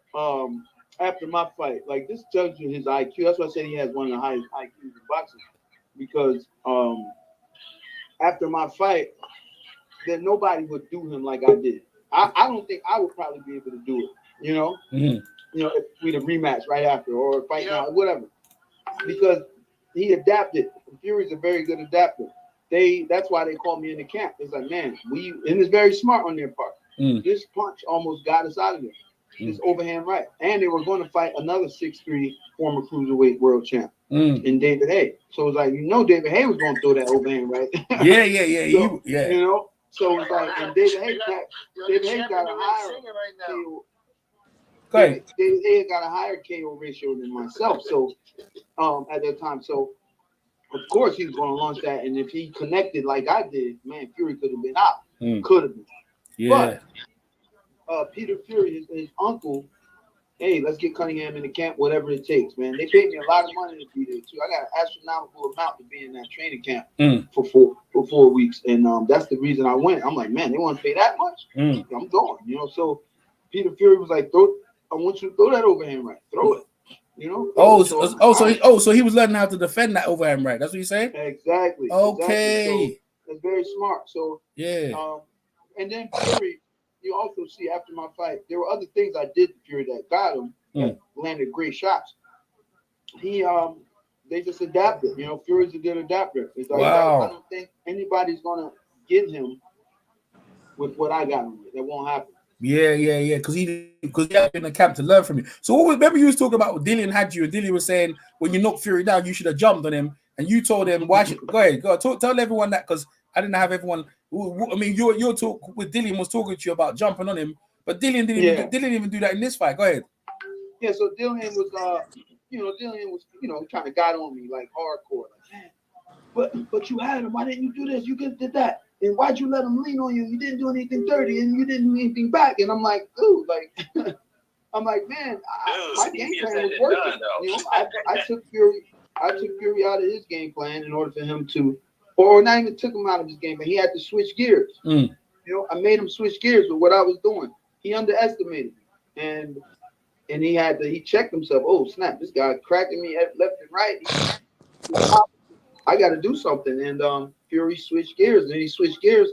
after my fight, like this tells you his IQ. That's why I said he has one of the highest IQs in boxing. Because after my fight, then nobody would do him like I did. I don't think I would probably be able to do it. You know, if we'd have rematched right after or fight now, whatever. Because he adapted. Fury's a very good adapter. That's why they call me in the camp. It's like, man, and it's very smart on their part. This punch almost got us out of there. This overhand right. And they were going to fight another 6'3" former cruiserweight world champ in David Hay. So it's like, David Hay was going to throw that overhand right. Yeah. You know, so it's like, and David Hay got a higher KO. David Hay got a higher KO ratio than myself. So at that time, so of course he was going to launch that, and if he connected like I did, man, Fury could have been out. Could have been. Yeah. But Peter Fury, his uncle, hey, let's get Cunningham in the camp, whatever it takes, man. They paid me a lot of money to be there too. I got an astronomical amount to be in that training camp for 4 weeks, and that's the reason I went. I'm like, man, they want to pay that much? I'm going, So Peter Fury was like, I want you to throw that overhand right, throw it. So he was learning how to defend that overhand right. That's what you say? Exactly. Okay. Exactly. So that's very smart. So and then Fury, you also see after my fight, there were other things I did to Fury that got him, that landed great shots. They just adapted. Fury's a good adapter. It's like, I don't think anybody's gonna get him with what I got him with. That won't happen. Yeah. Because he had been in the camp to learn from you. So remember you was talking about Dillian had you, and Dillian was saying when you knocked Fury down, you should have jumped on him, and you told him why should go ahead, tell everyone that, because I didn't have everyone. I mean, your talk with Dillian was talking to you about jumping on him, but Dillian didn't even do that in this fight. Go ahead. Yeah, so Dillian was trying to guide on me like hardcore, like, man, but you had him. Why didn't you do this? You did that. And why'd you let him lean on you? You didn't do anything dirty, and you didn't do anything back. And I'm like, dude, man, my game plan was working. I took Fury out of his game plan in order for him to, or not even took him out of his game, but he had to switch gears. I made him switch gears with what I was doing. He underestimated me, and he checked himself. Oh snap, this guy cracking me left and right. I got to do something, and Fury switched gears, and he switched gears.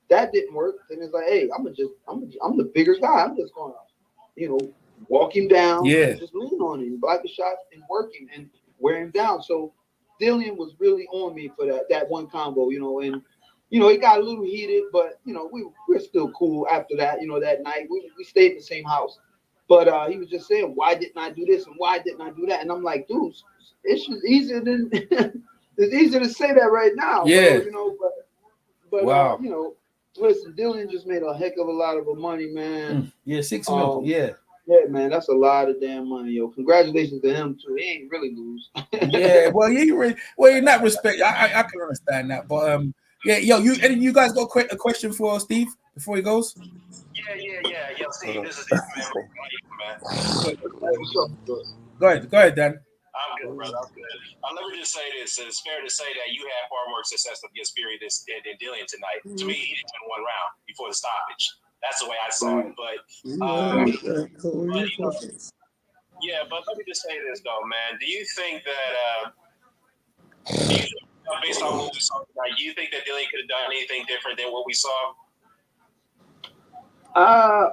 That didn't work. And it's like, hey, I'm the bigger guy. I'm just gonna, walk him down, and just lean on him, block the shots, and working and wear him down. So Dillian was really on me for that one combo, and it got a little heated, but we're still cool after that. That night we stayed in the same house, but he was just saying, why didn't I do this and why didn't I do that? And I'm like, dude, it's just easier than. It's easier to say that right now, but wow. Listen, Dillian just made a heck of a lot of money, man. 6 million. Yeah, man, that's a lot of damn money, yo. Congratulations to him too. He ain't really lose. In that respect, I can understand that, but you guys got a question for Steve before he goes? Yeah. Steve, this is man. Go ahead, Dan. I'm good, brother. I'm good. Let me just say this. It's fair to say that you had far more success against Fury than Dillian tonight. To me, he didn't win 1 round before the stoppage. That's the way I saw it. But let me just say this, though, man. Do you think that, based on what we saw tonight, do you think that Dillian could have done anything different than what we saw? Hell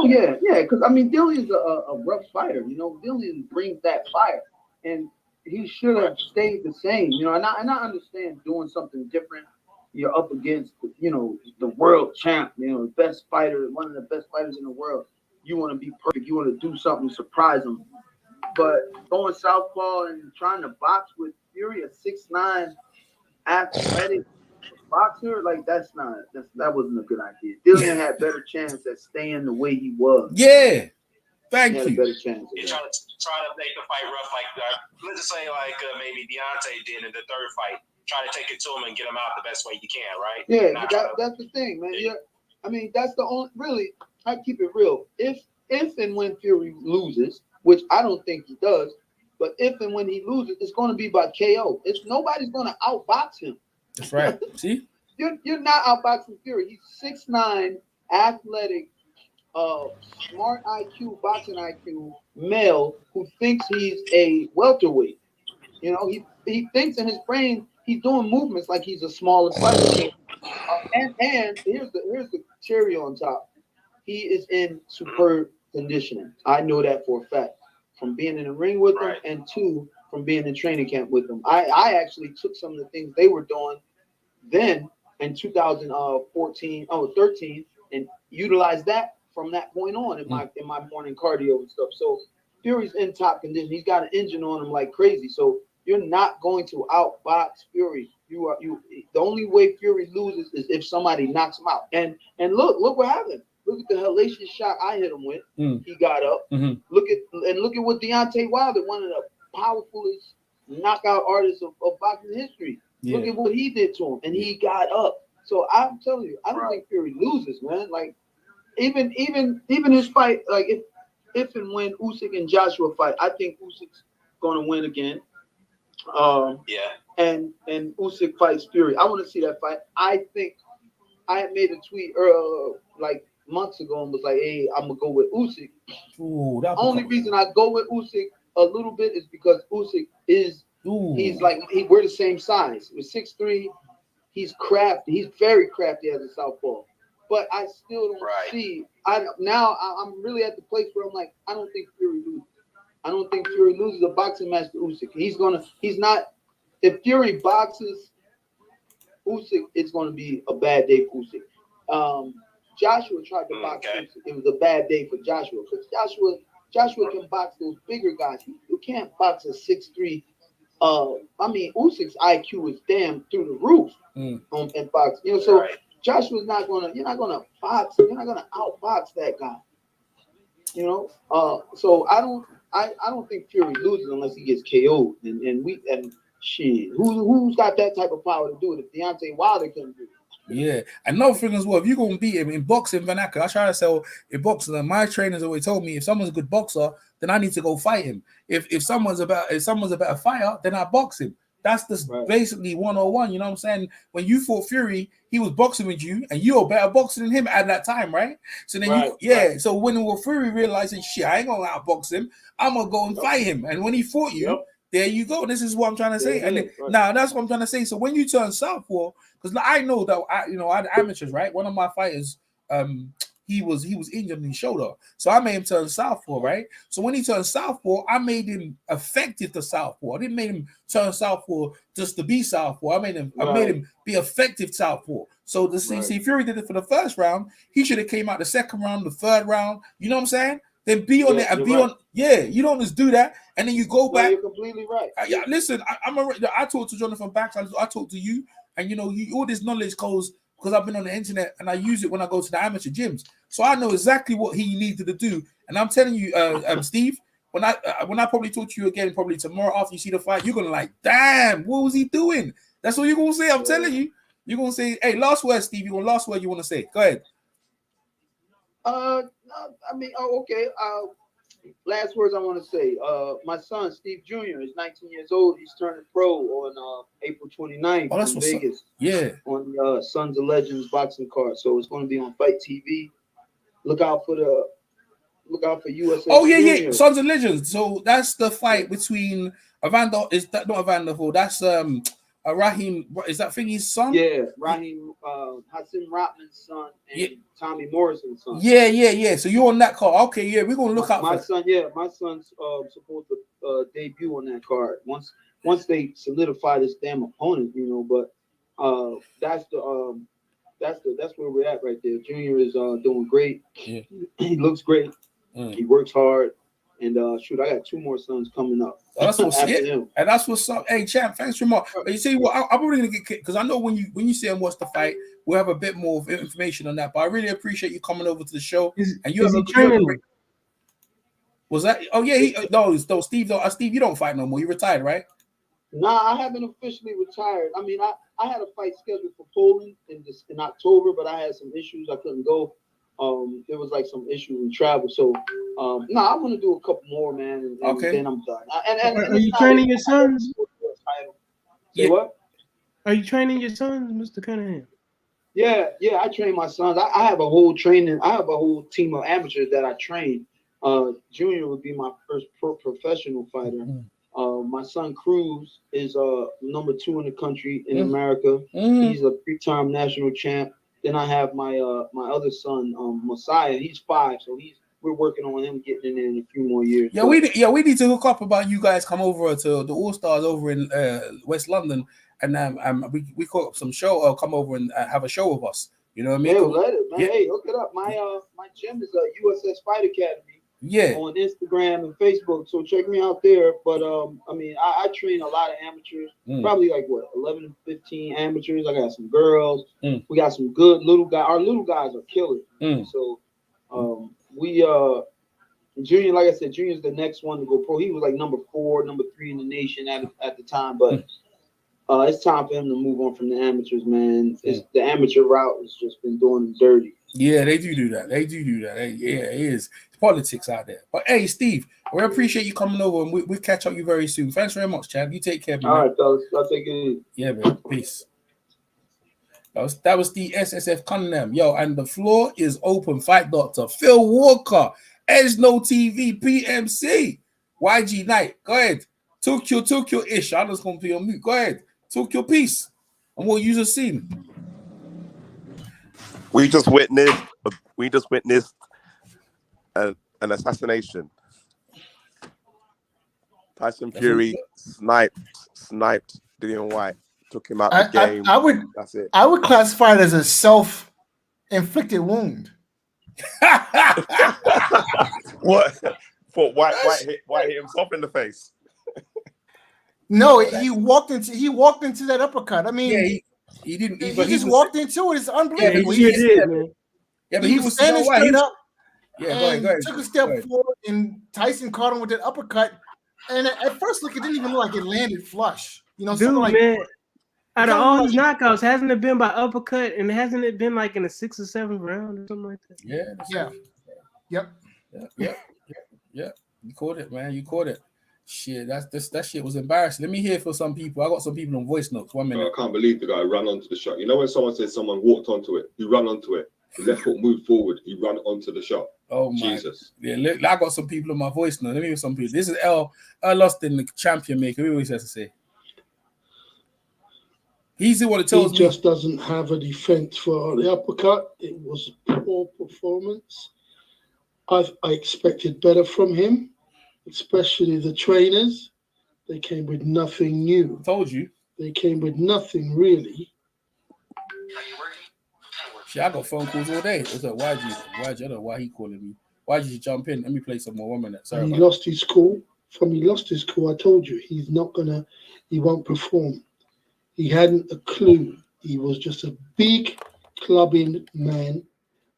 yeah. Because Dillian's a rough fighter. Dillian brings that fire, and he should have stayed the same. And I understand doing something different. You're up against, the world champ. The best fighter, one of the best fighters in the world. You want to be perfect. You want to do something to surprise him. But going southpaw and trying to box with Fury, a 6'9" athletic boxer, like that wasn't a good idea. Dillian had better chance at staying the way he was. Yeah, thank you. Better chance. You're trying to make the fight rough, like let's just say maybe Deontay did in the third fight. Try to take it to him and get him out the best way you can, right? Yeah, that's the thing, man. Yeah, that's the only really. I keep it real. If and when Fury loses, which I don't think he does, but if and when he loses, it's going to be by KO. Nobody's going to outbox him. That's right. See, you're not outboxing Fury. He's 6'9", athletic, smart IQ, boxing IQ male who thinks he's a welterweight. You know, he thinks in his brain he's doing movements like he's a smaller fighter. And here's the cherry on top. He is in superb conditioning. I know that for a fact from being in the ring with him, and two, from being in training camp with him. I actually took some of the things they were doing then in 13 and utilized that from that point on in my morning cardio and stuff. So Fury's in top condition. He's got an engine on him like crazy. So you're not going to outbox Fury. The only way Fury loses is if somebody knocks him out. And look what happened. Look at the hellacious shot I hit him with. He got up. Look at what Deontay Wilder, one of the powerfulest knockout artists of boxing history. Look at what he did to him, and he got up. So I'm telling you, I don't think Fury loses, man. Like even his fight, like if and when Usyk and Joshua fight, I think Usyk's gonna win again. And Usyk fights Fury. I want to see that fight. I think I had made a tweet like months ago and was like, "Hey, I'm gonna go with Usyk." Only reason I go with Usyk a little bit is because Usyk is we're the same size. We're 6'3". He's crafty. He's very crafty as a southpaw. But I still don't see. I'm really at the place where I'm like, I don't think Fury loses. I don't think Fury loses a boxing match to Usyk. He's not. If Fury boxes Usyk, it's gonna be a bad day for Usyk. Joshua tried to box Usyk. It was a bad day for Joshua because Joshua can box those bigger guys. You can't box a 6'3". Usyk's IQ is damn through the roof in boxing. You know, so Joshua's not gonna. You're not gonna box. You're not gonna outbox that guy. You know. So I don't think Fury loses unless he gets KO'd. And shit, who's got that type of power to do it? If Deontay Wilder can do it. Yeah, another thing as well. If you're gonna beat him in boxing vernacular, I try to say in boxing. And my trainers always told me if someone's a good boxer, then I need to go fight him. If someone's a better fighter, then I box him. That's just basically 101. You know what I'm saying? When you fought Fury, he was boxing with you, and you were better boxing than him at that time, right? So then So when Fury realized, shit, I ain't gonna outbox him. I'm gonna go and fight him. And when he fought you. There you go. This is what I'm trying to say. Now that's what I'm trying to say. So when you turn southpaw, because I know that I had amateurs, right? One of my fighters, he was injured in his shoulder, so I made him turn southpaw, right? So when he turned southpaw, I made him effective to southpaw. I didn't make him turn southpaw just to be southpaw. I made him be effective southpaw. So see, Fury did it for the first round. He should have came out the second round, the third round. You know what I'm saying? Then be on it and be on. Yeah, you don't just do that, and then you go back. You're completely right. Listen, I talked to Jonathan Banks. I talked to you, and all this knowledge goes because I've been on the internet and I use it when I go to the amateur gyms. So I know exactly what he needed to do. And I'm telling you, Steve, when I probably talk to you again, probably tomorrow after you see the fight, you're gonna like, damn, what was he doing? That's what you're gonna say. I'm telling you, you're gonna say, hey, last word, Steve. Last word you want to say? Go ahead. Okay. Last words I want to say. My son, Steve Jr., is 19 years old. He's turning pro on April 29th in Vegas. On the Sons of Legends boxing card. So it's going to be on Fight TV. Look out for USA. Oh, yeah. Sons of Legends. So that's the fight between Evander. Is that not Evander? That's Raheem. Is that Thingy's son? Yeah, Raheem Hassan Rotman's son and Tommy Morrison's son. Yeah. So you're on that card. Okay, yeah, we're gonna look out for son. Yeah, my son's supposed to debut on that card once they solidify this damn opponent, But that's where we're at right there. Junior is doing great. Yeah. He looks great. He works hard. And I got 2 more sons coming up. Oh, that's what's and that's what's up. Hey, champ, thanks for more. But you see what I'm really gonna get because I know when you say and watch the fight, we'll have a bit more of information on that. But I really appreciate you coming over to the show. And you have a training. Was that? Oh yeah, Steve. Steve, you don't fight no more. You retired, right? Nah, I haven't officially retired. I mean, I had a fight scheduled for Poland in October, but I had some issues. I couldn't go. There was like some issues in travel, so I want to do a couple more, man, and then I'm done. Are you training your sons? Say what? Are you training your sons, Mr. Cunningham? Yeah, I train my sons. I have a whole training. I have a whole team of amateurs that I train. Junior would be my first professional fighter. My son Cruz is number 2 in the country in America. He's a 3-time national champ. Then I have my my other son, Messiah. He's 5, so we're working on him getting in a few more years. Yeah, we need to hook up about you guys come over to the All Stars over in West London, and we call up some show or come over and have a show with us. You know what I mean? Hey, let it, man. Yeah. Hey, hook it up. My gym is USS Fight Academy. Yeah. On Instagram and Facebook, so check me out there. But I mean, I train a lot of amateurs. Probably like 11 to 15 amateurs. I got some girls. We got some good little guys. Our little guys are killer. So we Junior, like I said, Junior's the next one to go pro. He was like number 4, number 3 in the nation at the time, but it's time for him to move on from the amateurs, man. The amateur route has just been doing him dirty. Yeah, they do that. Yeah, it is. It's politics out there. But hey, Steve, we appreciate you coming over, and we'll catch up with you very soon. Thanks very much, Chad. You take care, man. All right, fellas. I'll take it easy. Yeah, man. Peace. That was the SSF Cunningham. Yo, and the floor is open. Fight Doctor Phil Walker, Edge No TV, PMC, YG Knight. Go ahead. Tokyo-ish. I'm just going to be on mute. Go ahead. Talk your piece. And we'll use a scene. We just witnessed an assassination. Tyson Fury sniped Dillian Whyte, took him out the game. That's it. I would classify it as a self-inflicted wound. What? For White hit himself in the face. No, he walked into that uppercut. I mean, yeah, he didn't. He just walked into it. It's unbelievable. Yeah, he did, man. Yeah, but he was standing straight up. Yeah, go ahead. Took a step forward, and Tyson caught him with that uppercut. And at first look, it didn't even look like it landed flush. You know, dude, like, man. Out of all his knockouts, hasn't it been by uppercut, and hasn't it been like in the 6th or 7th round or something like that? Yeah. Yep. You caught it, man. You caught it. Shit, that shit was embarrassing. Let me hear for some people. I got some people on voice notes. 1 minute. I can't believe the guy ran onto the shot. You know when someone says someone walked onto it, he ran onto it. The left foot moved forward. He ran onto the shot. Oh my Jesus! Yeah, look, I got some people on my voice note. Let me hear some people. This is Earl Austin, the champion maker. He always has to say. He's the one that tells me. He just doesn't have a defense for the uppercut. It was a poor performance. I expected better from him, especially the trainers. They came with nothing new. I told you. They came with nothing really. Shit, I got phone calls all day. What's up? YG? I don't know why he calling me. Why did you jump in? Let me play some more. 1 minute. Sorry. He lost his cool. From he lost his cool, I told you he won't perform. He hadn't a clue. He was just a big clubbing man,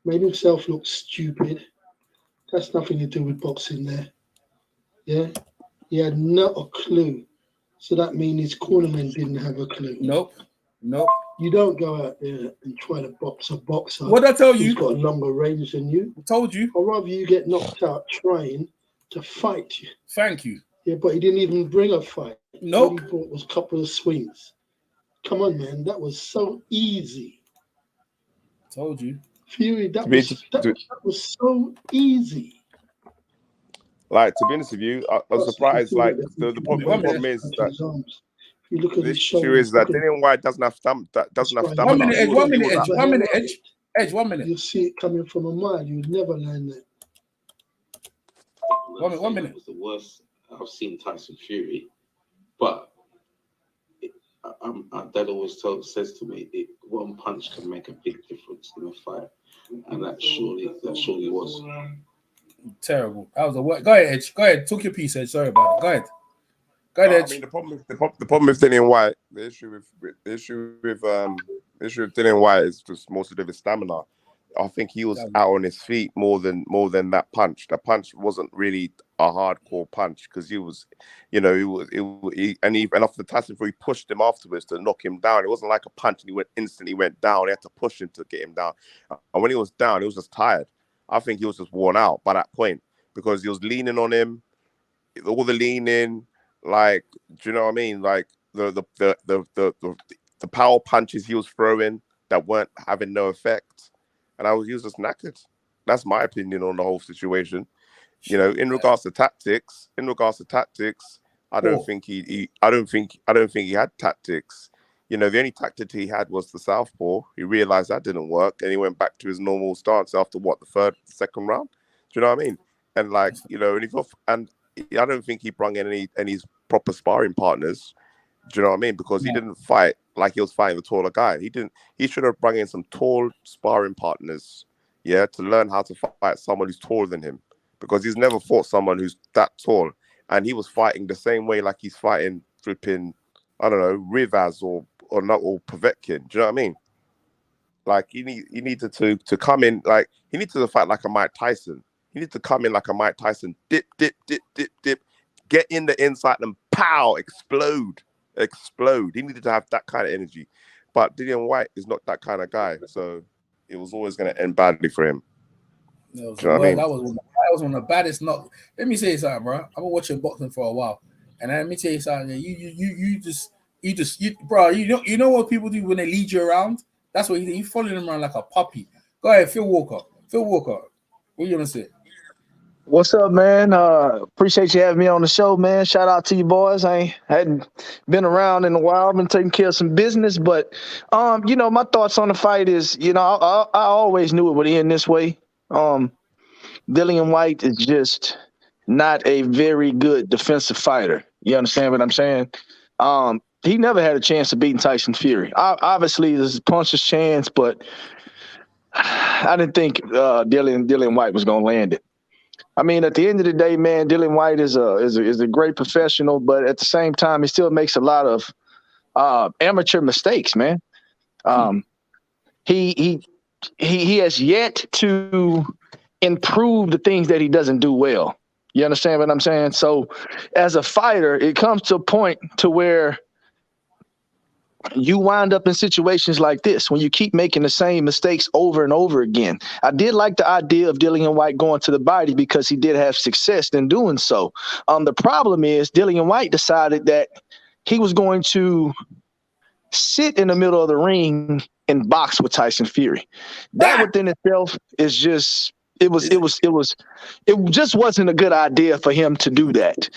made himself look stupid. That's nothing to do with boxing there. Yeah? He had not a clue. So that means his cornermen didn't have a clue. Nope. You don't go out there and try to box a boxer. What did I tell you? He's got a longer range than you. I told you. Or rather you get knocked out trying to fight you. Thank you. Yeah, but he didn't even bring a fight. Nope. All he brought was a couple of swings. Come on, man. That was so easy. Told you. Fury, that was so easy. Like, to be honest with you, I was surprised. Like, the problem is that you look at the issue is that Dillian Whyte doesn't have stamina. 1 minute, Edge. 1 minute. You see it coming from a mile. You would never land that. 1 minute. It was the worst I've seen Tyson Fury, but Dad always says to me, one punch can make a big difference in a fight, and that surely was. Terrible. That was a word. Go ahead, Edge. Go ahead. Talk your piece, Edge. Sorry about it. Go ahead. Go ahead, Edge. I mean, the problem with Dillian Whyte, the issue with Dillian Whyte is just mostly to do with stamina. I think he was out on his feet more than that punch. The punch wasn't really a hardcore punch because he was, and after the Tyson Fury pushed him afterwards to knock him down. It wasn't like a punch and he instantly went down. He had to push him to get him down. And when he was down, he was just tired. I think he was just worn out by that point because he was leaning on him, all the leaning, like, do you know what I mean? Like the power punches he was throwing, that weren't having no effect, and he was just knackered. That's my opinion on the whole situation. You know, in regards to tactics, I don't think he had tactics. You know, the only tactic he had was the southpaw. He realized that didn't work, and he went back to his normal stance after the second round. Do you know what I mean? And like, you know, and I don't think he brought in any proper sparring partners. Do you know what I mean? Because he didn't fight like he was fighting the taller guy. He should have brought in some tall sparring partners, to learn how to fight someone who's taller than him. Because he's never fought someone who's that tall, and he was fighting the same way like he's fighting flipping, I don't know, Rivas or Povetkin. Do you know what I mean? Like he needed to come in, like he needed to fight like a Mike Tyson. He needed to come in like a Mike Tyson, dip, get in the inside and pow, explode. He needed to have that kind of energy. But Dillian Whyte is not that kind of guy, so it was always going to end badly for him. That was one of the baddest knocks. Let me say something, bro. I've been watching boxing for a while, and let me tell you something. You know what people do when they lead you around? That's what you follow them around like a puppy. Go ahead, Phil Walker. What are you gonna say? What's up, man? Appreciate you having me on the show, man. Shout out to you boys. I hadn't been around in a while. I've been taking care of some business, but you know, my thoughts on the fight is, you know, I always knew it would end this way. Dillian Whyte is just not a very good defensive fighter. You understand what I'm saying? He never had a chance of beating Tyson Fury. Obviously, there's a puncher's chance, but I didn't think Dillian Whyte was going to land it. I mean, at the end of the day, man, Dillian Whyte is a great professional, but at the same time, he still makes a lot of amateur mistakes, man. He has yet to improve the things that he doesn't do well. You understand what I'm saying? So as a fighter, it comes to a point to where you wind up in situations like this when you keep making the same mistakes over and over again. I did like the idea of Dillian Whyte going to the body because he did have success in doing so. The problem is Dillian Whyte decided that he was going to sit in the middle of the ring and box with Tyson Fury. That within itself is just it just wasn't a good idea for him to do that.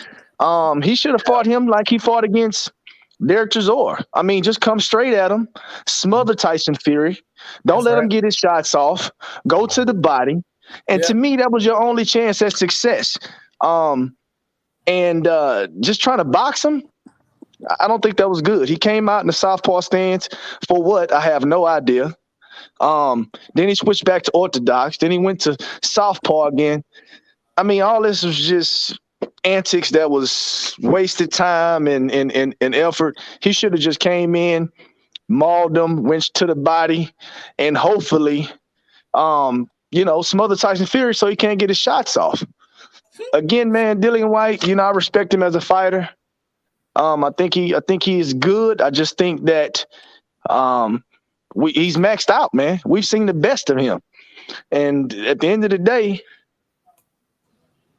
He should have fought him like he fought against Derek Chisora. I mean, just come straight at him, smother Tyson Fury. Don't let him get his shots off. Go to the body. And to me, that was your only chance at success. Just trying to box him, I don't think that was good. He came out in the southpaw stance for what? I have no idea. Then he switched back to orthodox. Then he went to southpaw again. I mean, all this was just antics that was wasted time and effort. He should have just came in, mauled him, went to the body, and hopefully, smother Tyson Fury so he can't get his shots off. Again, man, Dillian Whyte, I respect him as a fighter. I think he is good. I just think that he's maxed out, man. We've seen the best of him. And at the end of the day,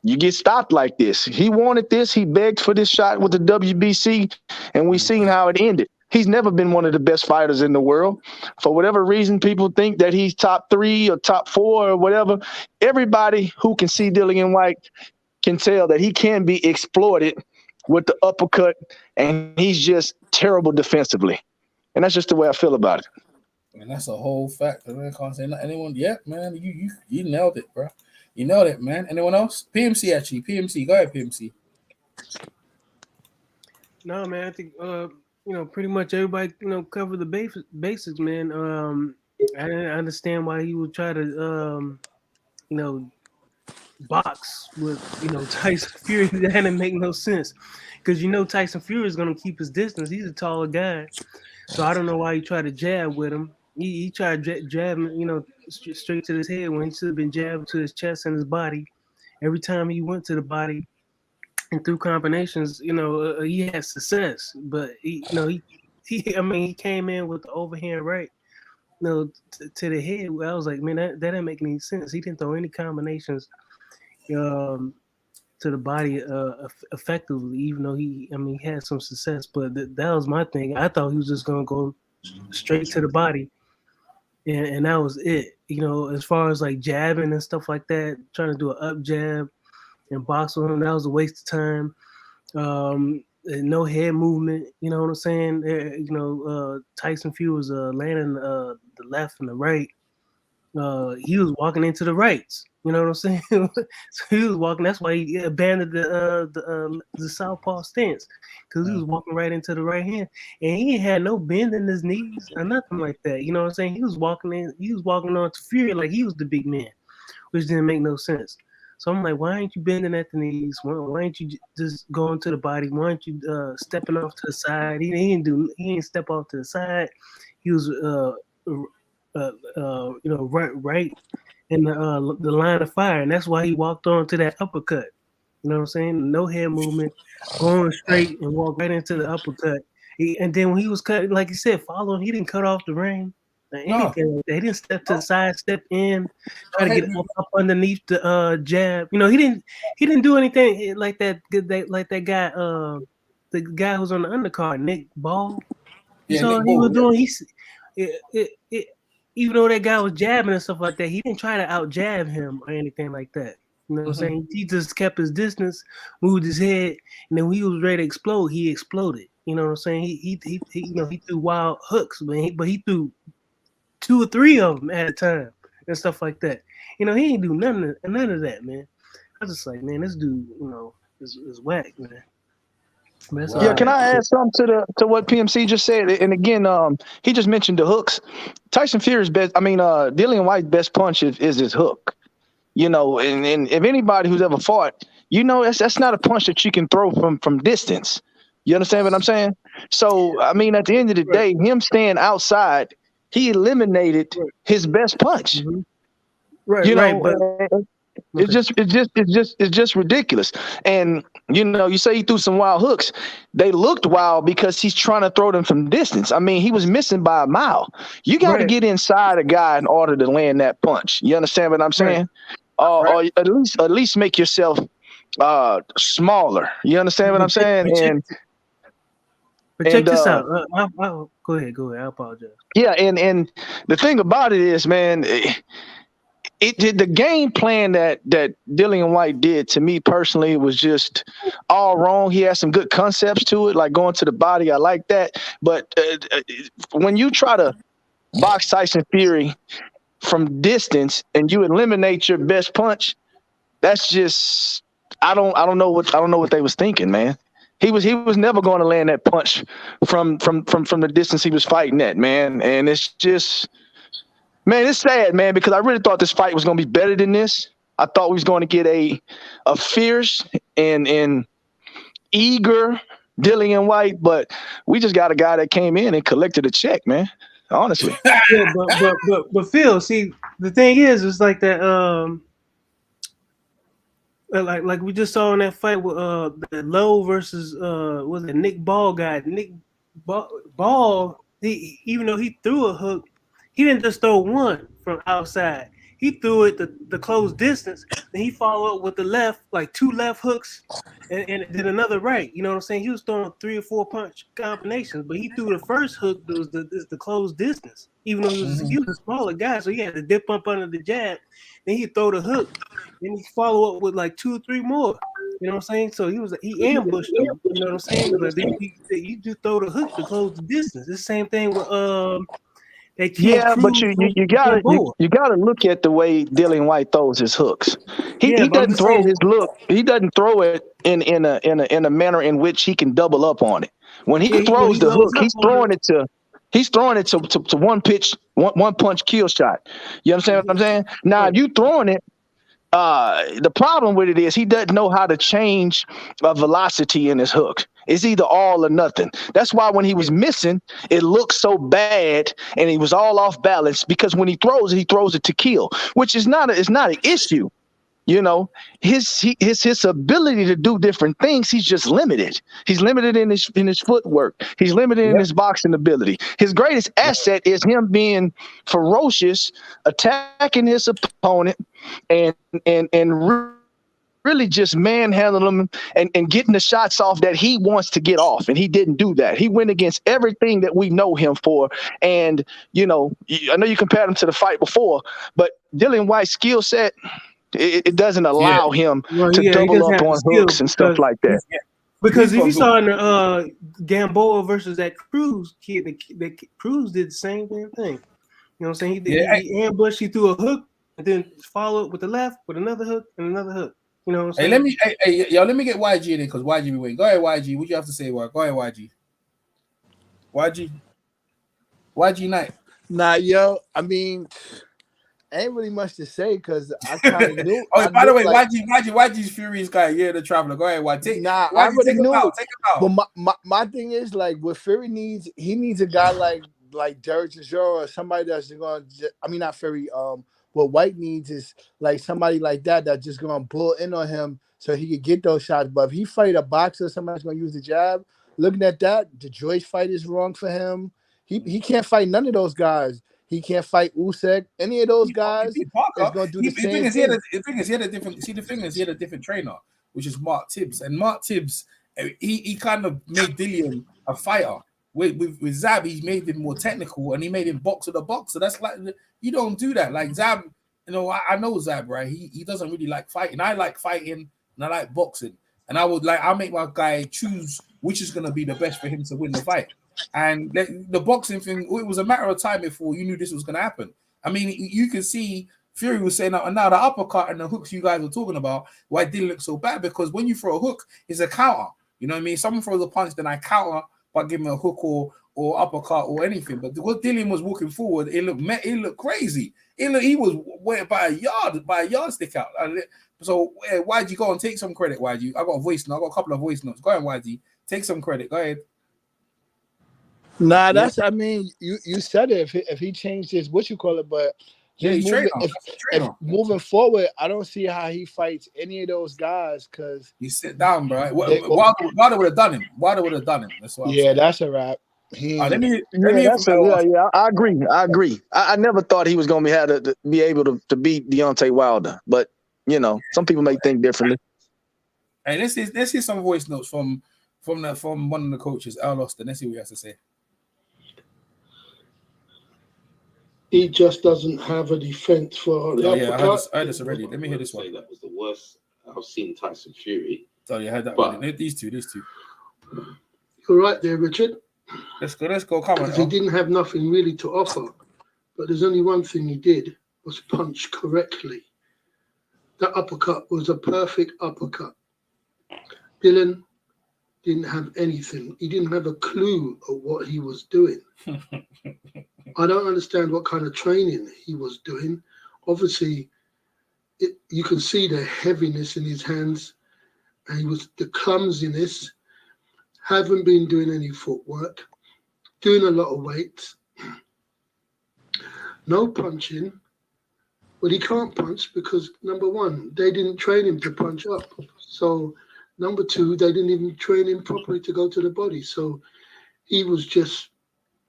you get stopped like this. He wanted this. He begged for this shot with the WBC, and we've seen how it ended. He's never been one of the best fighters in the world. For whatever reason, people think that he's top 3 or top 4 or whatever. Everybody who can see Dillian Whyte can tell that he can be exploited with the uppercut, and he's just terrible defensively. And that's just the way I feel about it. And that's a whole fact. I can't say anyone. Yeah, man, you nailed it, bro. You nailed it, man. Anyone else? PMC, actually. PMC. Go ahead, PMC. No, man, I think pretty much everybody, covered the basics, man. I didn't understand why he would try to box with Tyson Fury. That didn't make no sense. Because Tyson Fury is gonna keep his distance. He's a taller guy. So I don't know why he tried to jab with him. He tried to jab him, straight to his head when he should have been jabbed to his chest and his body. Every time he went to the body and through combinations, he had success. But he came in with the overhand right, to the head. I was like, man, that didn't make any sense. He didn't throw any combinations to the body effectively, even though he had some success. But that was my thing. I thought he was just gonna go straight to the body and that was it. You know, as far as like jabbing and stuff like that, trying to do an up jab and box with him, that was a waste of time. No head movement. You know what I'm saying? Tyson Fury was landing the left and the right. He was walking into the rights. You know what I'm saying? So he was walking. That's why he abandoned the southpaw stance, because he was walking right into the right hand, and he had no bend in his knees or nothing like that. You know what I'm saying? He was walking on to Fury like he was the big man, which didn't make no sense. So I'm like, why ain't you bending at the knees? Why ain't you just going to the body? Why aren't you stepping off to the side? He didn't step off to the side. He was right in the line of fire, and that's why he walked on to that uppercut. You know what I'm saying? No head movement, going straight and walk right into the uppercut. And then when he was cut, like you said, following, he didn't cut off the ring or anything like that. He didn't step to the side, step in, try to get up underneath the jab. You know, he didn't do anything like that. Like that guy, the guy who's on the undercard, Nick Ball. Yeah, so Nick he Ball, was doing. Even though that guy was jabbing and stuff like that, he didn't try to out jab him or anything like that. You know what I'm saying? He just kept his distance, moved his head, and then when he was ready to explode, he exploded. You know what I'm saying? He threw wild hooks, but he threw 2 or 3 of them at a time and stuff like that. You know, he ain't do none of that, man. I was just like, man, this dude, is whack, man. Yeah, can I add something to what PMC just said? And again, he just mentioned the hooks. Tyson Fury's Dillian Whyte's best punch is his hook. You know, and if anybody who's ever fought, you know that's not a punch that you can throw from distance. You understand what I'm saying? So, I mean, at the end of the day, him staying outside, he eliminated his best punch. Mm-hmm. It's just ridiculous. And you say he threw some wild hooks. They looked wild because he's trying to throw them from distance. I mean, he was missing by a mile. You got to get inside a guy in order to land that punch. You understand what I'm saying? Or at least make yourself smaller. You understand what I'm saying? But check this out. Go ahead. I apologize. Yeah, and the thing about it is, man, the game plan that Dillian Whyte did, to me personally, was just all wrong. He had some good concepts to it, like going to the body. I like that. But when you try to box Tyson Fury from distance and you eliminate your best punch, that's just I don't know what they was thinking, man. He was never going to land that punch from the distance he was fighting at, man. And it's just, man, it's sad, man, because I really thought this fight was going to be better than this. I thought we was going to get a fierce and eager Dillian Whyte, but we just got a guy that came in and collected a check, man. Honestly. Yeah, but Phil, see, the thing is, it's like that. Like we just saw in that fight with the Lowe versus was it Nick Ball guy? Nick Ball, even though he threw a hook, he didn't just throw one from outside. He threw it the close distance, and he followed with the left, like 2 left hooks, and did another right. You know what I'm saying? He was throwing 3 or 4 punch combinations, but he threw the first hook that was the close distance, even though he was a smaller guy, so he had to dip up under the jab. Then he throw the hook, then he follow up with like 2 or 3 more. You know what I'm saying? So he ambushed him. You know what I'm saying? But then you just throw the hook to close the distance. It's the same thing with Yeah, but you gotta look at the way Dillian Whyte throws his hooks. He doesn't throw his look. He doesn't throw it in a manner in which he can double up on it. When he throws the hook, he's throwing it to one punch kill shot. You understand what I'm saying? Now, if you throwing it, the problem with it is he doesn't know how to change velocity in his hook. It's either all or nothing. That's why when he was missing, it looked so bad and he was all off balance, because when he throws it to kill, which is not an issue. You know, his ability to do different things, he's just limited. He's limited in his footwork. He's limited in his boxing ability. His greatest asset is him being ferocious, attacking his opponent, and really just manhandling him and getting the shots off that he wants to get off. And he didn't do that. He went against everything that we know him for. And, I know you compared him to the fight before, but Dillian Whyte's skill set, it doesn't allow him to double up on hooks and stuff like that. Because if you saw in the Gamboa versus that Cruz kid, that Cruz did the same damn thing. You know what I'm saying? He ambushed, he threw a hook, and then followed with the left, with another hook, and another hook. You know what I'm saying? Let me get YG in because YG be waiting. Go ahead, YG. What you have to say, Go ahead, YG. YG Knight. Nah, yo, I mean, ain't really much to say because I kind of knew. By the way, YG's Fury's guy. Yeah, the traveler. Go ahead, YG. I already knew. Take him out. But my thing is, like, what Fury needs, he needs a guy like Derek Chisora or somebody that's going to, I mean, not Fury. What White needs is like somebody like that that's just going to bull in on him so he could get those shots. But if he fight a boxer, somebody's going to use the jab. Looking at that, the Joyce fight is wrong for him. He can't fight none of those guys. He can't fight Usyk. Any of those guys is going to do the same thing. The thing is, he had a different trainer, which is Mark Tibbs. And Mark Tibbs, he kind of made Dillian a fighter. With Zab, he made him more technical, and he made him boxer to boxer. That's like, you don't do that. Like Zab, I know Zab, right? He doesn't really like fighting. I like fighting, and I like boxing. And I'll make my guy choose which is going to be the best for him to win the fight. And the boxing thing, it was a matter of time before you knew this was going to happen. I mean, you can see Fury was saying now the uppercut and the hooks you guys were talking about, why it didn't look so bad, because when you throw a hook, it's a counter. You know what I mean? Someone throws a punch, then I counter by giving a hook or uppercut or anything. But what Dillian was walking forward, it looked crazy. He was way by a yardstick out. So YG, go and take some credit, YG. I got a voice note. I got a couple of voice notes. Go ahead, YG. Take some credit. Go ahead. Nah, that's. I mean, you said it. If he changed his what you call it, but if moving forward, I don't see how he fights any of those guys because he sit down, bro. Wilder would have done him. That's what. That's a wrap. I agree. I never thought he was going to be able to beat Deontay Wilder, but some people may think differently. Hey, let's hear some voice notes from one of the coaches, Al Austin. Let's see what he has to say. He just doesn't have a defense for. I heard this already. Let me hear this one. That was the worst I've seen Tyson Fury. Oh, you heard that one. These two. You're right there, Richard. Let's go. Come on. He didn't have nothing really to offer, but there's only one thing he did was punch correctly. That uppercut was a perfect uppercut. Dillian didn't have anything. He didn't have a clue of what he was doing. I don't understand what kind of training he was doing. Obviously, you can see the heaviness in his hands, and the clumsiness. Haven't been doing any footwork, doing a lot of weights, no punching. Well, he can't punch because, number one, they didn't train him to punch up. So, number two, they didn't even train him properly to go to the body. So, he was just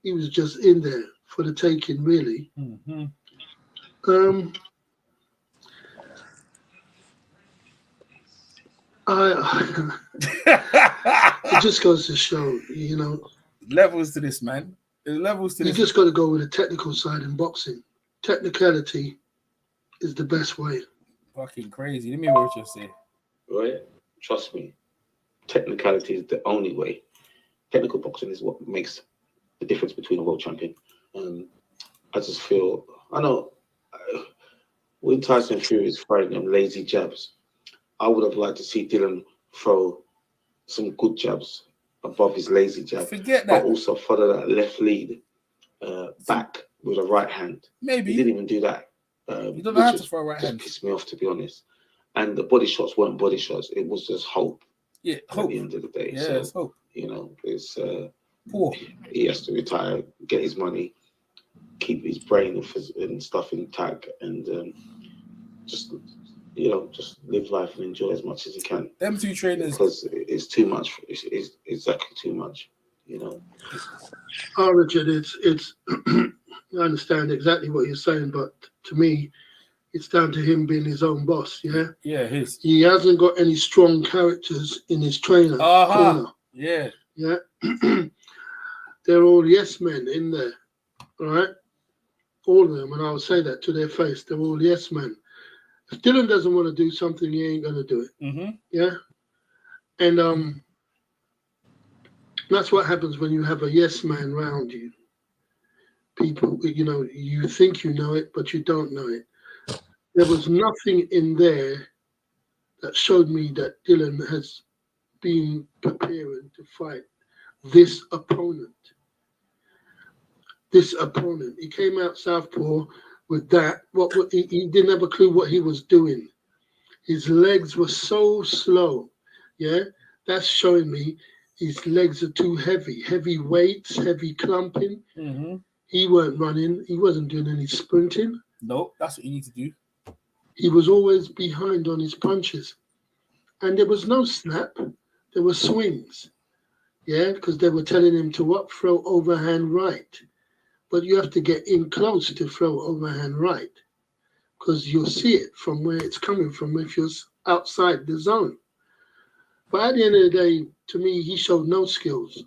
in there for the taking, really. Mm-hmm. It just goes to show, levels to this, man. Levels to this. You just got to go with the technical side in boxing. Technicality is the best way. Fucking crazy. Let me hear what you say. Right? Trust me. Technicality is the only way. Technical boxing is what makes the difference between a world champion. I just feel, when Tyson Fury is fighting them lazy jabs, I would have liked to see Dillian throw some good jabs above his lazy jab. Forget that. But also follow that left lead back with a right hand. Maybe. He didn't even do that. You don't have to throw a right hand. Pissed me off, to be honest. And the body shots weren't body shots. It was just hope. Yeah, hope. At the end of the day. Yeah, so, it's hope. It's poor. He has to retire, get his money, keep his brain and stuff intact, and just live life and enjoy as much as he can. Them two trainers, because it's too much. It's exactly too much. Richard, it's I understand exactly what you're saying, but to me, It's down to him being his own boss. Yeah. Yeah, he hasn't got any strong characters in his trainer corner. Yeah. Yeah. They're all yes men in there. All right. All of them, and I'll say that to their face. They're all yes men. If Dillian doesn't want to do something, he ain't gonna do it. Mm-hmm. Yeah. And that's what happens when you have a yes man round you. People, you think you know it, but you don't know it. There was nothing in there that showed me that Dillian has been preparing to fight this opponent. He came out southpaw with that. He didn't have a clue what he was doing. His legs were so slow. Yeah, that's showing me his legs are too heavy. Heavy weights, heavy clumping. Mm-hmm. He weren't running. He wasn't doing any sprinting. No, that's what you need to do. He was always behind on his punches. And there was no snap. There were swings. Yeah, because they were telling him to throw overhand right. But you have to get in close to throw overhand right. Because you'll see it from where it's coming from if you're outside the zone. But at the end of the day, to me, he showed no skills.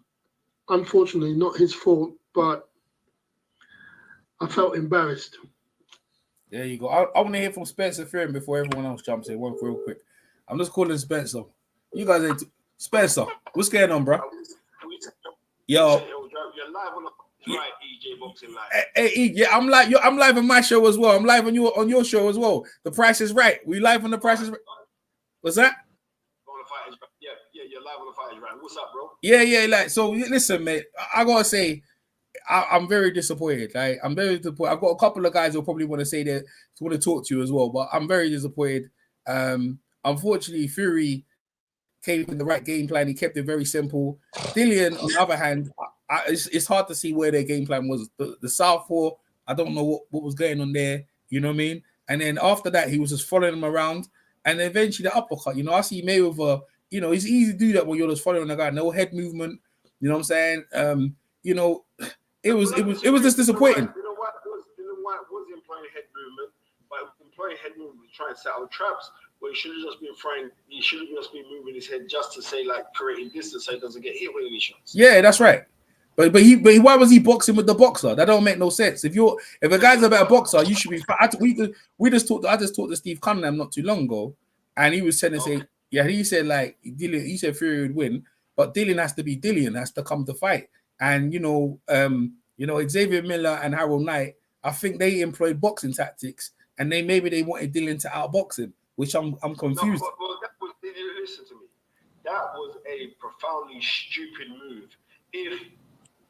Unfortunately, not his fault, but I felt embarrassed. There you go. I want to hear from Spencer Fearn before everyone else jumps in. One real quick. I'm just calling Spencer. You guys ain't Spencer. What's going on, bro? Yo. You're live on the right, EJ Boxing Live. Hey, yeah, I'm live on my show as well. I'm live on your show as well. The Price is Right. We live on The Price is Right. What's that? Yeah, you're live on The Fight is Right. What's up, bro? Yeah. Like, so listen, mate. I gotta say, I'm very disappointed. Like, I'm very disappointed. I've got a couple of guys who probably want to say that, want to talk to you as well, but I'm very disappointed. Unfortunately, Fury came with the right game plan. He kept it very simple. Dillian, on the other hand, it's hard to see where their game plan was. The southpaw, I don't know what was going on there. You know what I mean? And then after that, he was just following him around. And eventually the uppercut. I see Mayweather. It's easy to do that when you're just following a guy. No head movement. You know what I'm saying? It was just disappointing. Dillian Whyte was employing head movement, but employing head movement trying to set out traps. Where he should have just been trying. He should have just been moving his head just to say like creating distance so he doesn't get hit with any shots. Yeah, that's right. But why was he boxing with the boxer? That don't make no sense. If a guy's a better boxer, you should be. I just talked to Steve Cunningham not too long ago, and he was saying, he said like Dillian, he said Fury would win, but Dillian has to be Dillian, has to come to fight. And Xavier Miller and Harold Knight, I think they employed boxing tactics, and maybe they wanted Dillian to outbox him, which I'm confused. No, listen to me. That was a profoundly stupid move. If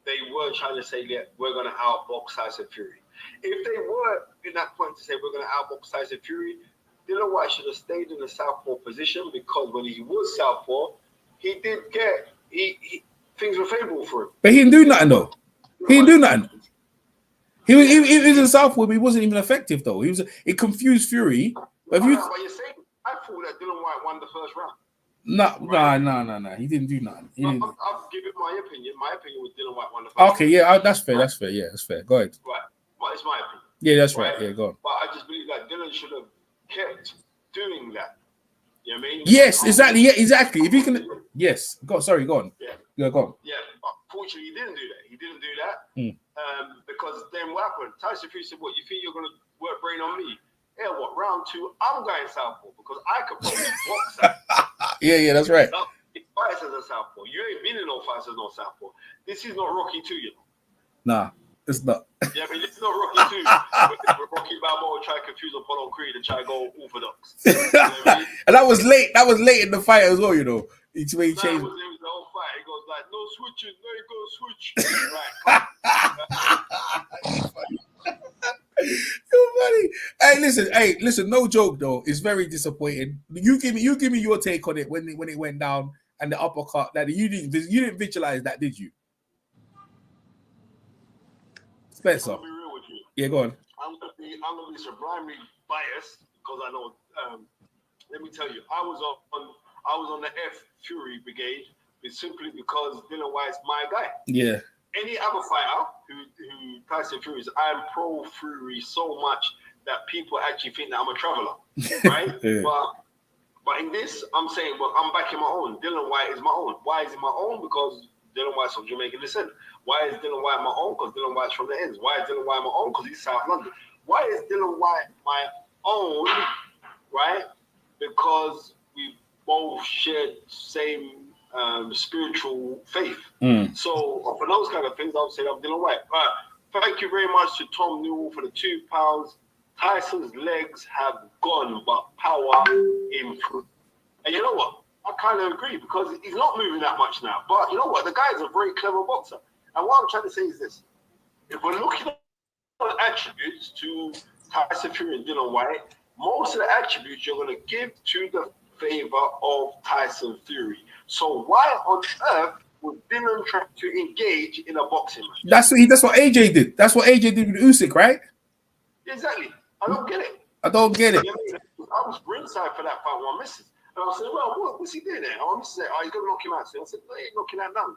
they were trying to say that we're going to outbox Tyson Fury, if they were in that point to say we're going to outbox Tyson Fury, Dillian Whyte should have stayed in the southpaw position, because when he was southpaw, he did get things were favorable for him. But he didn't do nothing though. He didn't do nothing. He was in southpaw, but he wasn't even effective though. It confused Fury. But you're saying, I thought that Dillian Whyte won the first round. No. He didn't do nothing. I'll give it my opinion. My opinion was Dillian Whyte won the first round. Okay, yeah, that's fair. That's fair. Yeah, that's fair. Go ahead. Right, but it's my opinion. Yeah, that's right. Yeah, go on. But I just believe that Dillian should have kept doing that. You know what I mean? Yes, exactly. Yeah, exactly. If he can, yes. Go on. Yeah, go on. Yeah, unfortunately, he didn't do that. Because then what happened? Tyson Fury said, "What, you think you're going to work brain on me? Yeah, what, round 2, I'm going southpaw because I could probably box that." Yeah, that's right. Fights as a southpaw. You ain't been in no fights as no southpaw. This is not Rocky 2, Nah, it's not. Yeah, but it's not Rocky 2. Rocky Balboa tried to confuse Apollo Creed and try to go orthodox. And that was late. That was late in the fight as well, Each way he changed. It was the whole fight. He goes like, "No switching. No, you go switch." Right. Too funny. Hey, listen. No joke though. It's very disappointing. You give me your take on it when it went down and the uppercut. That you didn't visualize that, did you, Spencer? I'm gonna be real with you. Yeah, go on. I'm gonna be sublimely biased because I know. Let me tell you, I was on the F Fury brigade, simply because Dillian Whyte's my guy. Yeah. Any other fighter who Tyson Fury is, I'm pro Fury so much that people actually think that I'm a traveler, right? But in this, I'm saying, well, I'm backing my own. Dillian Whyte is my own. Why is he my own? Because Dillian Whyte's from Jamaican descent. Why is Dillian Whyte my own? Because Dillian Whyte's from the ends. Why is Dillian Whyte my own? Because he's South London. Why is Dillian Whyte my own? Right? Because we both shared same spiritual faith. So for those kind of things, I would say I'm Dillian Whyte. But thank you very much to Tom Newell for the £2. Tyson's legs have gone, but power improved. And you know what? I kind of agree because he's not moving that much now. But you know what? The guy is a very clever boxer. And what I'm trying to say is this. If we're looking at attributes to Tyson Fury and Dillian Whyte, most of the attributes you're going to give to the favor of Tyson Fury. So why on earth would Dillian try to engage in a boxing match? That's what AJ did. That's what AJ did with Usyk, right? Exactly. I don't get it. I don't get it. I was ringside for that fight when I missed it. And I said, well, what's he doing there? I said, he's going to knock him out. So I said, no, he ain't knocking that down.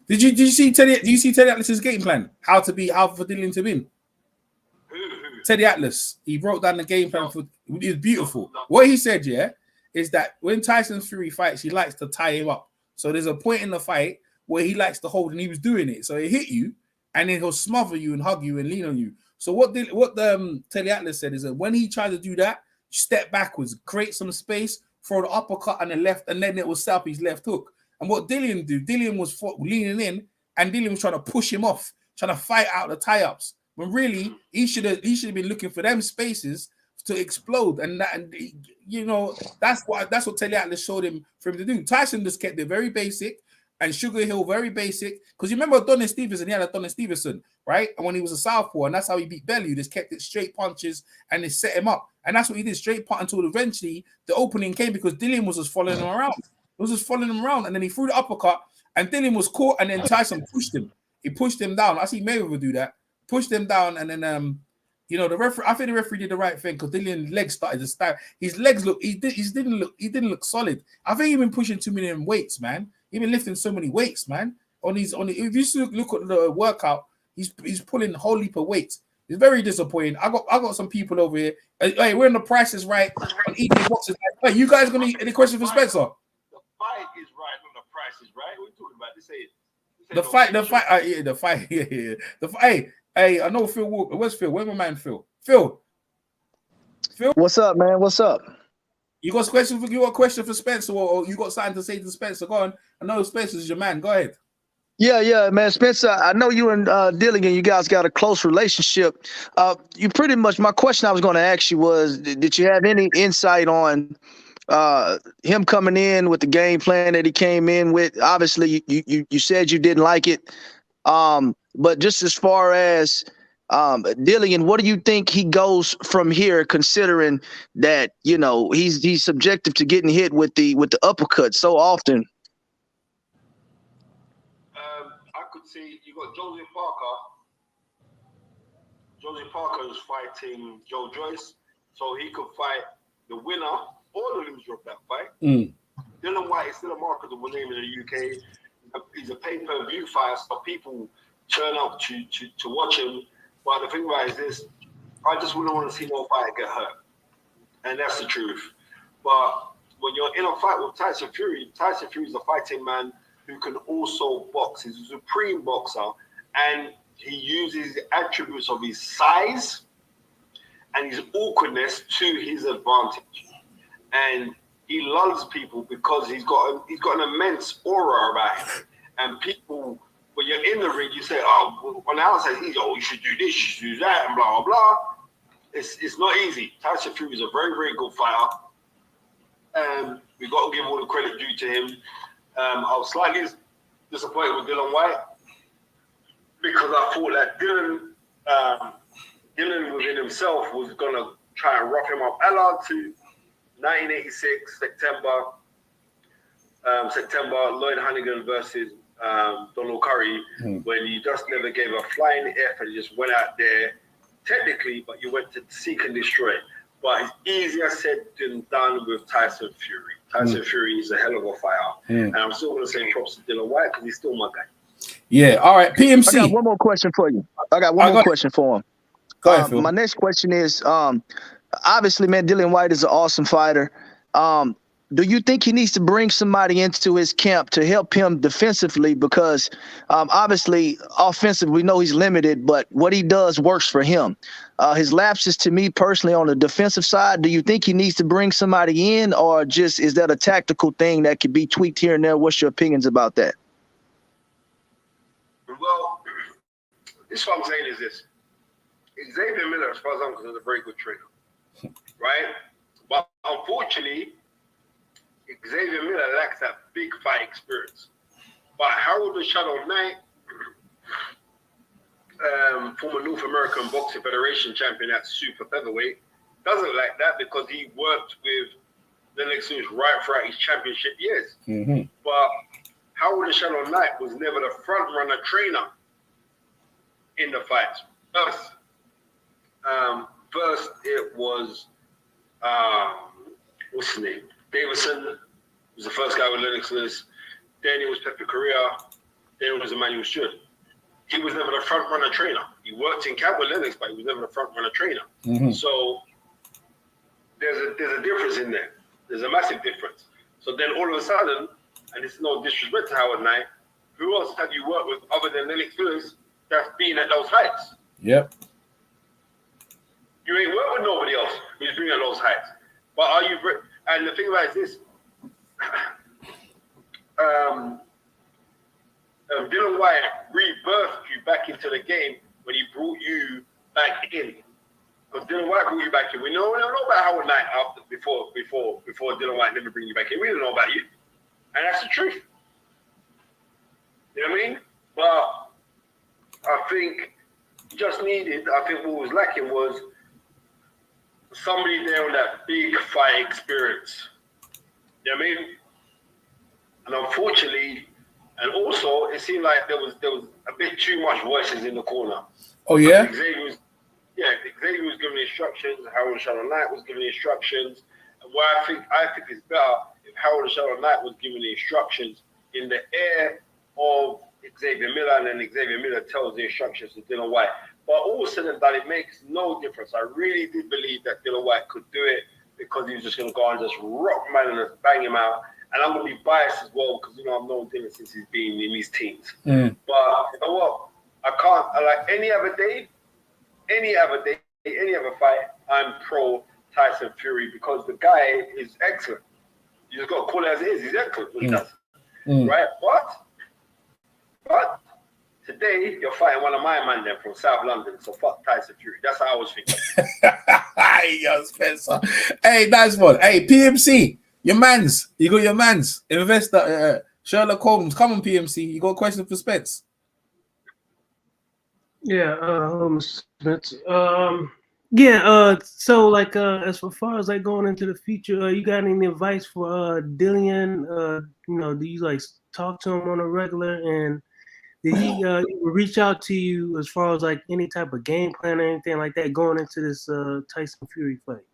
Did you see Teddy Atlas's game plan? How for Dillian to win? Teddy Atlas. He wrote down the game plan for it was beautiful. What he said, is that when Tyson Fury fights, he likes to tie him up. So there's a point in the fight where he likes to hold, and he was doing it. So he hit you, and then he'll smother you and hug you and lean on you. So what Teddy Atlas said is that when he tried to do that, step backwards, create some space, throw the uppercut on the left, and then it will set up his left hook. And what Dillian did, Dillian was leaning in, and Dillian was trying to push him off, trying to fight out the tie-ups. When really he should have been looking for them spaces to explode, and that's what Teddy Atlas showed him for him to do. Tyson just kept it very basic, and Sugar Hill very basic. Because you remember Adonis Stevenson, he had Adonis Stevenson, right? And when he was a southpaw, and that's how he beat Bellew, he just kept it straight punches and they set him up. And that's what he did, straight punch until eventually the opening came because Dillian was just following him around. He was just following him around, and then he threw the uppercut, and Dillian was caught, and then Tyson pushed him. He pushed him down. I see Mayweather do that. Pushed him down, and then the referee. I think the referee did the right thing because Dillian's legs started to start. His legs he didn't look solid. I think he's been pushing too many weights, man. He's been lifting so many weights, man. If you look at the workout, he's pulling a whole heap of weights. It's very disappointing. I got some people over here. Hey, we're in the Price is Right on eating boxes. Hey, you guys gonna any questions for Spencer? The fight is right on the Price is Right. What are you talking about? This ain't the fight. Yeah. The fight. Hey, I know Phil Walker. Where's Phil? Where's my man Phil? Phil. What's up, man? What's up? You got a question for Spencer, or you got something to say to Spencer? Go on. I know Spencer's your man. Go ahead. Yeah, man. Spencer, I know you and Dillian, you guys got a close relationship. You pretty much, my question I was going to ask you was, did you have any insight on him coming in with the game plan that he came in with? Obviously, you said you didn't like it. But just as far as Dillian, what do you think he goes from here, considering that, he's subjective to getting hit with the uppercut so often? I could see you got Joseph Parker. Joseph Parker is fighting Joe Joyce, so he could fight the winner or the loser of that fight. Dillian Whyte is still a marketable name in the UK. He's a pay-per-view fight, so people turn up to watch him. But the thing about it is this, I just wouldn't want to see no fighter get hurt. And that's the truth. But when you're in a fight with Tyson Fury is a fighting man who can also box. He's a supreme boxer. And he uses the attributes of his size and his awkwardness to his advantage. And he loves people because he's got an immense aura about him. And people, when you're in the ring, you say, on the outside, you should do this, you should do that, and blah, blah, blah. It's not easy. Tyson Fury is a very, very good fighter. And we've got to give all the credit due to him. I was slightly disappointed with Dillian Whyte because I thought that Dillian within himself was going to try and rough him up. LR2, 1986, September, Lloyd Hannigan versus Donald Curry, when you just never gave a flying F and you just went out there, technically, but you went to seek and destroy. But it's easier said than done with Tyson Fury. Tyson Fury is a hell of a fighter. And I'm still going to say props to Dillian Whyte because he's still my guy. Yeah, all right. PMC. I got one more question for you. I got one more question for him. Go ahead, Phil. My next question is, obviously, man, Dillian Whyte is an awesome fighter. Do you think he needs to bring somebody into his camp to help him defensively? Because obviously, offensive, we know he's limited, but what he does works for him. His lapses, to me personally, on the defensive side, do you think he needs to bring somebody in, or just is that a tactical thing that could be tweaked here and there? What's your opinions about that? Well, this is what I'm saying is this. Xavier Miller, as far as I'm concerned, is a very good trainer, right? But unfortunately, Xavier Miller lacks that big fight experience. But Harold the Shadow Knight, former North American Boxing Federation champion at super featherweight, doesn't like that because he worked with Lennox Lewis right throughout his championship years. Mm-hmm. But Harold the Shadow Knight was never the front runner trainer in the fights. First it was what's his name? Davison was the first guy with Lennox Lewis. Then it was Pepe Correa. Then it was Emmanuel Stewart. He was never the front runner trainer. He worked in camp with Lennox, but he was never the front runner trainer. Mm-hmm. So there's a difference in there. There's a massive difference. So then all of a sudden, and it's no disrespect to Howard Knight, who else have you worked with other than Lennox Lewis that's been at those heights? Yep. You ain't worked with nobody else who's been at those heights. But are you? And the thing about it is this: Dillian Whyte rebirthed you back into the game when he brought you back in. Because Dillian Whyte brought you back in. We don't know about Howard Knight after before Dillian Whyte never bring you back in. We don't know about you, and that's the truth. You know what I mean? But I think you just needed. I think what was lacking was somebody there with that big fight experience. You know what I mean? And unfortunately, and also it seemed like there was a bit too much voices in the corner. Oh yeah? Xavier was giving instructions, Harold Shadow Knight was giving instructions. And where I think it's better if Harold Shadow Knight was giving the instructions in the air of Xavier Miller, and then Xavier Miller tells the instructions to Dillian Whyte. But all said and done, it makes no difference. I really did believe that Dillian Whyte could do it because he was just going to go and just rock man and just bang him out. And I'm going to be biased as well because, I've known Dillian since he's been in his teens. Mm. But you know what? I can't, like any other fight, I'm pro Tyson Fury because the guy is excellent. You just got to call it as it is. He's excellent. What he does. Right? But today, you're fighting one of my man there from South London, so fuck Tyson Fury. That's how I was thinking. Yo, Spencer. Hey, nice one. Hey, PMC, your mans. You got your mans. Investor, Sherlock Holmes. Come on, PMC. You got a question for Spence? Yeah, Spence. So like as far as like going into the future, you got any advice for Dillian? Do you like talk to him on a regular, and did he reach out to you as far as like any type of game plan or anything like that going into this Tyson Fury fight?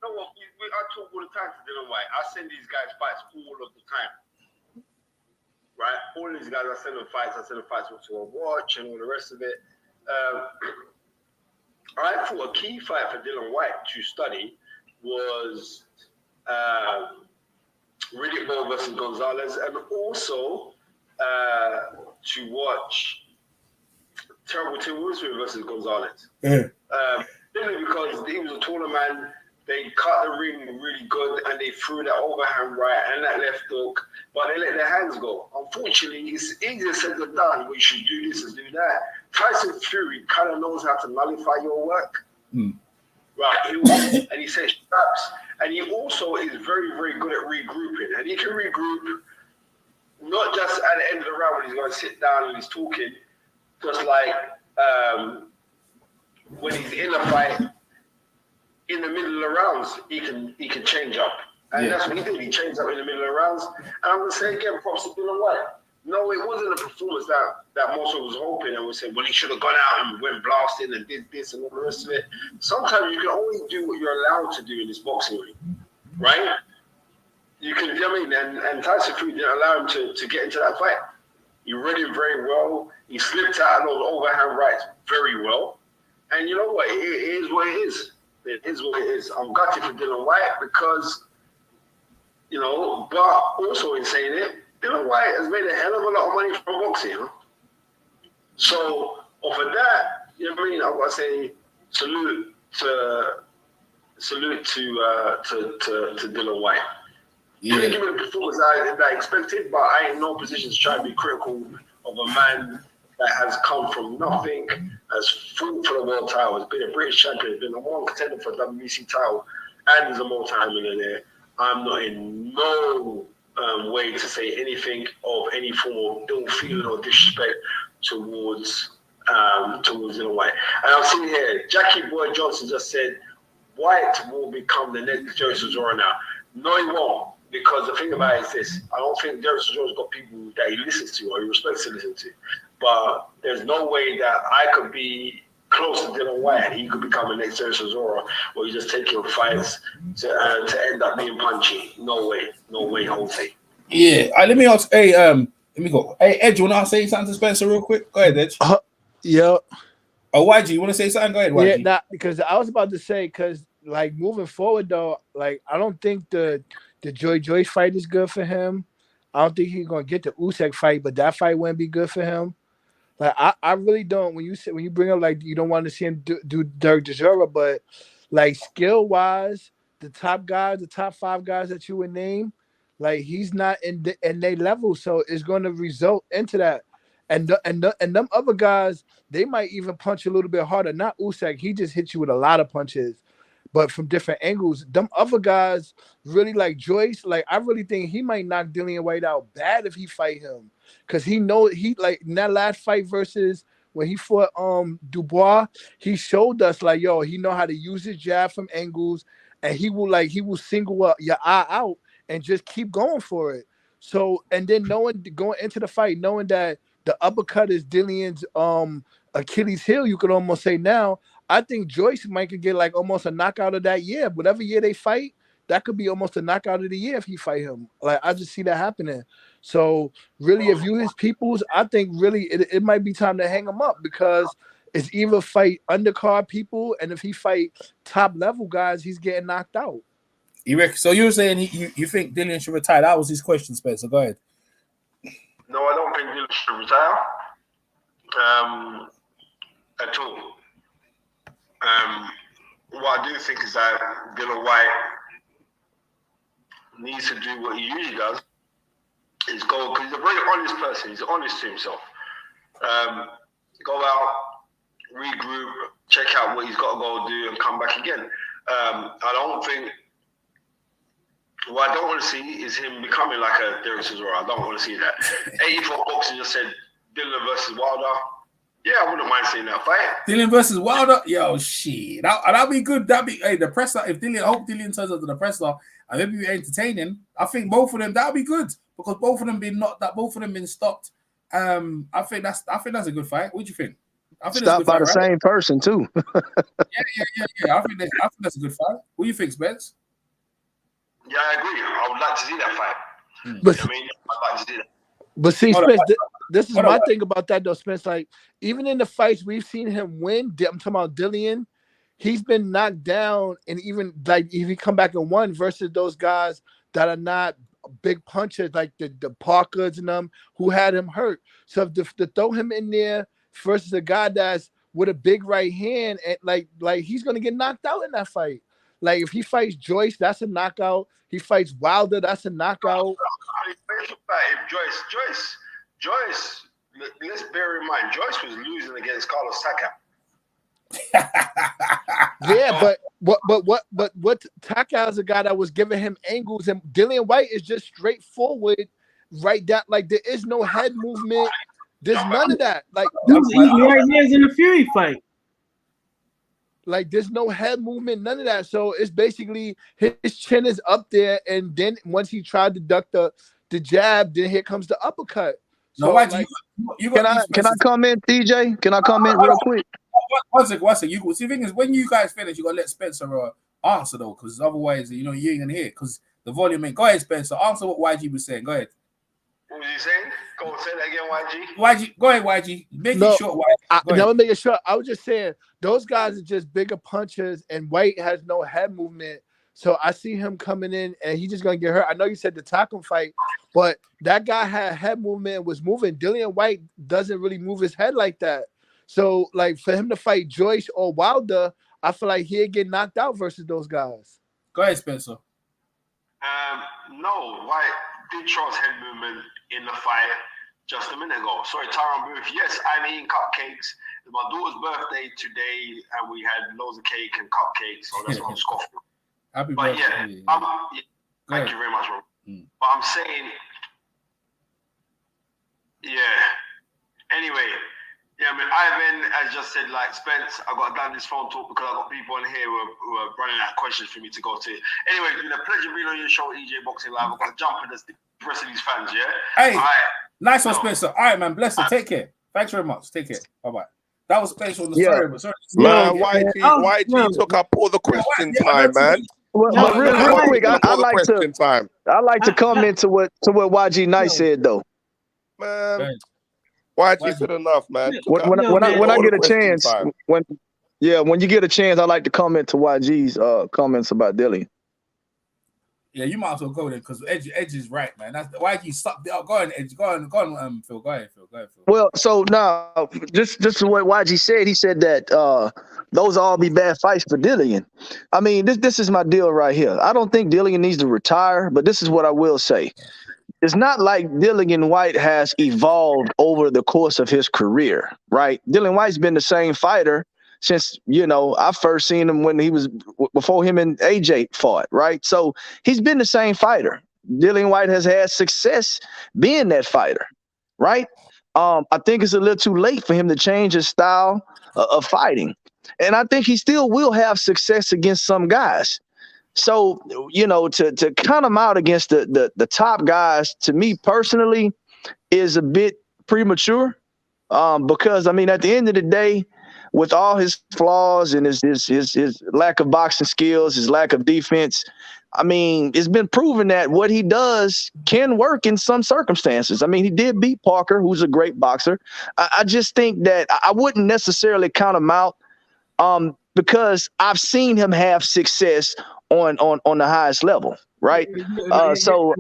No, I talk all the time to Dillian Whyte. I send these guys fights all of the time. Right? All these guys, I send them fights to watch and all the rest of it. I thought a key fight for Dillian Whyte to study was Riddick Bowe versus Gonzalez, and also to watch Terrible Tim Wilson versus Gonzalez. Simply because he was a taller man, they cut the ring really good, and they threw that overhand right and that left hook, but they let their hands go. Unfortunately, it's easier said than done. We should do this and do that. Tyson Fury kind of knows how to nullify your work. Right? And he says traps. And he also is very, very good at regrouping. And he can regroup not just at the end of the round when he's going to sit down and he's talking, just like when he's in a fight, in the middle of the rounds, he can change up. And that's what he did. He changed up in the middle of the rounds. And I'm going to say again, props to Dillian Whyte. No, it wasn't a performance that most of us was hoping, and we said, well, he should have gone out and went blasting and did this and all the rest of it. Sometimes you can only do what you're allowed to do in this boxing ring, right? You can, and Tyson Fury didn't allow him to get into that fight. He read him very well. He slipped out of those overhand rights very well. And you know what? It is what it is. It is what it is. I'm gutted for Dillian Whyte because, you know, but also in saying it, Dillian Whyte has made a hell of a lot of money from boxing, you know? So, off of that, you know what I mean? I've got to say salute to Dillian Whyte. He didn't give me the performance that I expected, but I ain't in no position to try to be critical of a man that has come from nothing, has fought for the world title, has been a British champion, has been a one contender for the WBC title, and is a multi-millionaire. I'm not in no way to say anything of any form of ill feeling or disrespect towards Dillian Whyte. And I'm seeing here, Jackie Boy Johnson just said, Whyte will become the next Jerry Cesaro now. No, he won't. Because the thing about it is this, I don't think Derek Cesaro's got people that he listens to or he respects to listen to. But there's no way that I could be close to Dillian Whyte and he could become the next Derek Cesaro, or he's just taking fights to end up being punchy. No way, Jose. Yeah, let me ask. Hey, let me go. Hey, Ed, you want to say something to Spencer real quick? Go ahead, Ed. Yeah. Oh, YG, you want to say something? Go ahead, YG. Yeah, nah, because I was about to say, because like moving forward though, like I don't think the Joyce fight is good for him. I don't think he's gonna get the Usyk fight, but that fight wouldn't be good for him. Like I really don't. When you bring up like you don't want to see him do Derek Cesaro, but like skill wise, the top guys, the top 5 guys that you would name, like he's not in their level, so it's going to result into that. And them other guys, they might even punch a little bit harder. Not Usyk, he just hits you with a lot of punches, but from different angles. Them other guys really like Joyce. Like I really think he might knock Dillian Whyte out bad if he fight him, because he like in that last fight versus when he fought Dubois, he showed us like he know how to use his jab from angles, and he will single up your eye out and just keep going for it. So and then going into the fight, knowing that the uppercut is Dillian's Achilles heel, you could almost say now. I think Joyce might could get like almost a knockout of that year. Whatever year they fight, that could be almost a knockout of the year if he fight him. Like I just see that happening. So really, if you his peoples, I think really it might be time to hang him up, because it's either fight undercard people, and if he fight top level guys, he's getting knocked out. So you were saying you think Dillian should retire? That was his question, Spencer. Go ahead. No, I don't think Dillian should retire at all. What I do think is that Dillian Whyte needs to do what he usually does, is go, because he's a very honest person, he's honest to himself. Go out, regroup, check out what he's got to go do, and come back again. What I don't want to see is him becoming like a Derek Cesaro. I don't want to see that. 84 Boxing just said Dillian versus Wilder. Yeah, I wouldn't mind seeing that fight. Dillian versus Wilder? Yo, shit. That'd be good. The presser, if Dillian turns up to the presser and maybe be entertaining, I think both of them, that'd be good. Because both of them been stopped. I think that's a good fight. What do you think? I think stopped by the same person too. Yeah. I think that's a good fight. What do you think, Spence? Yeah, I agree. I would like to see that fight. But, I'd like to see that. But see, Spence, this is my thing about that though, Spence. Like, even in the fights we've seen him win, I'm talking about Dillian, he's been knocked down, and even like if he come back and won versus those guys that are not big punchers, like the Parkers and them who had him hurt. So to throw him in there versus a guy that's with a big right hand, and like he's gonna get knocked out in that fight. Like if he fights Joyce, that's a knockout. He fights Wilder, that's a knockout. Joyce, let's bear in mind, Joyce was losing against Carlos Takam. Yeah, but Taka is a guy that was giving him angles, and Dillian Whyte is just straightforward, right down. Like there is no head movement. There's none of that. Like he's right there in the Fury fight. Like there's no head movement, none of that. So it's basically his chin is up there, and then once he tried to duck the jab, then here comes the uppercut. So no, like, can I comment, DJ? Can I comment real quick? One second. See, the thing is, when you guys finish, you gotta let Spencer answer though, because otherwise, you ain't gonna hear it because the volume ain't. Go ahead, Spencer. Answer what YG was saying. Go ahead. What was he saying? Go say that again, YG. YG, go ahead, YG. Make it short, YG. Never make it short. I was just saying those guys are just bigger punchers, and Whyte has no head movement. So I see him coming in, and he's just gonna get hurt. I know you said the Takum fight, but that guy had head movement, was moving. Dillian Whyte doesn't really move his head like that. So, like, for him to fight Joyce or Wilder, I feel like he'd get knocked out versus those guys. Go ahead, Spencer. No, Whyte did show his head movement in the fight just a minute ago. Sorry, Tyron Booth. Yes, I'm eating cupcakes. It's my daughter's birthday today, and we had loads of cake and cupcakes, so that's what I'm scoffing. Happy but birthday. Thank you very much, bro. But I'm saying, anyway, I mean, Ivan has just said, like, Spence, I got down this phone talk because I got people in here who are running out of questions for me to go to. Anyway, it's been a pleasure being on your show, EJ Boxing Live. I've got to jump in the rest of these fans, Hey, nice one, Spencer. All right, man. Bless you. Take care. Thanks very much. Take care. Bye-bye. That was Spencer on the sorry. Man, YG took up all the question time, man. Well, real quick, I like to comment to what YG Nice said though. Man, YG said enough, man. When I get a chance, when you get a chance, I like to comment to YG's comments about Dillian. Yeah, you might as well go there because Edge is right, man. That's why you suck. Go on, Edge. Go on, Phil. Go ahead, Phil. Well, so now, just what YG said. He said that those all be bad fights for Dillian. I mean, this is my deal right here. I don't think Dillian needs to retire, but this is what I will say. It's not like Dillian Whyte has evolved over the course of his career, right? Dillian Whyte's been the same fighter since, I first seen him when he was before him and AJ fought, right? So he's been the same fighter. Dillian Whyte has had success being that fighter, right? I think it's a little too late for him to change his style of fighting. And I think he still will have success against some guys. So, to count him out against the top guys, to me personally, is a bit premature. Because, I mean, at the end of the day, with all his flaws and his lack of boxing skills, his lack of defense, I mean, it's been proven that what he does can work in some circumstances. I mean, he did beat Parker, who's a great boxer. I just think that I wouldn't necessarily count him out because I've seen him have success on the highest level, right? So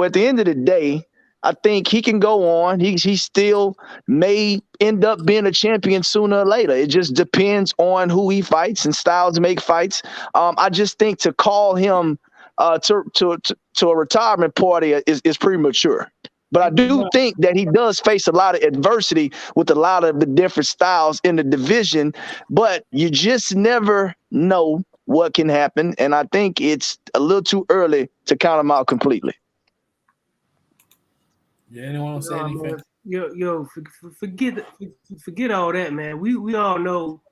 at the end of the day, I think he can go on. He still may end up being a champion sooner or later. It just depends on who he fights and styles make fights. I just think to call him to a retirement party is premature. But I do think that he does face a lot of adversity with a lot of the different styles in the division. But you just never know what can happen. And I think it's a little too early to count him out completely. Yeah, anyone want to say anything? Man. Forget all that, man. We all know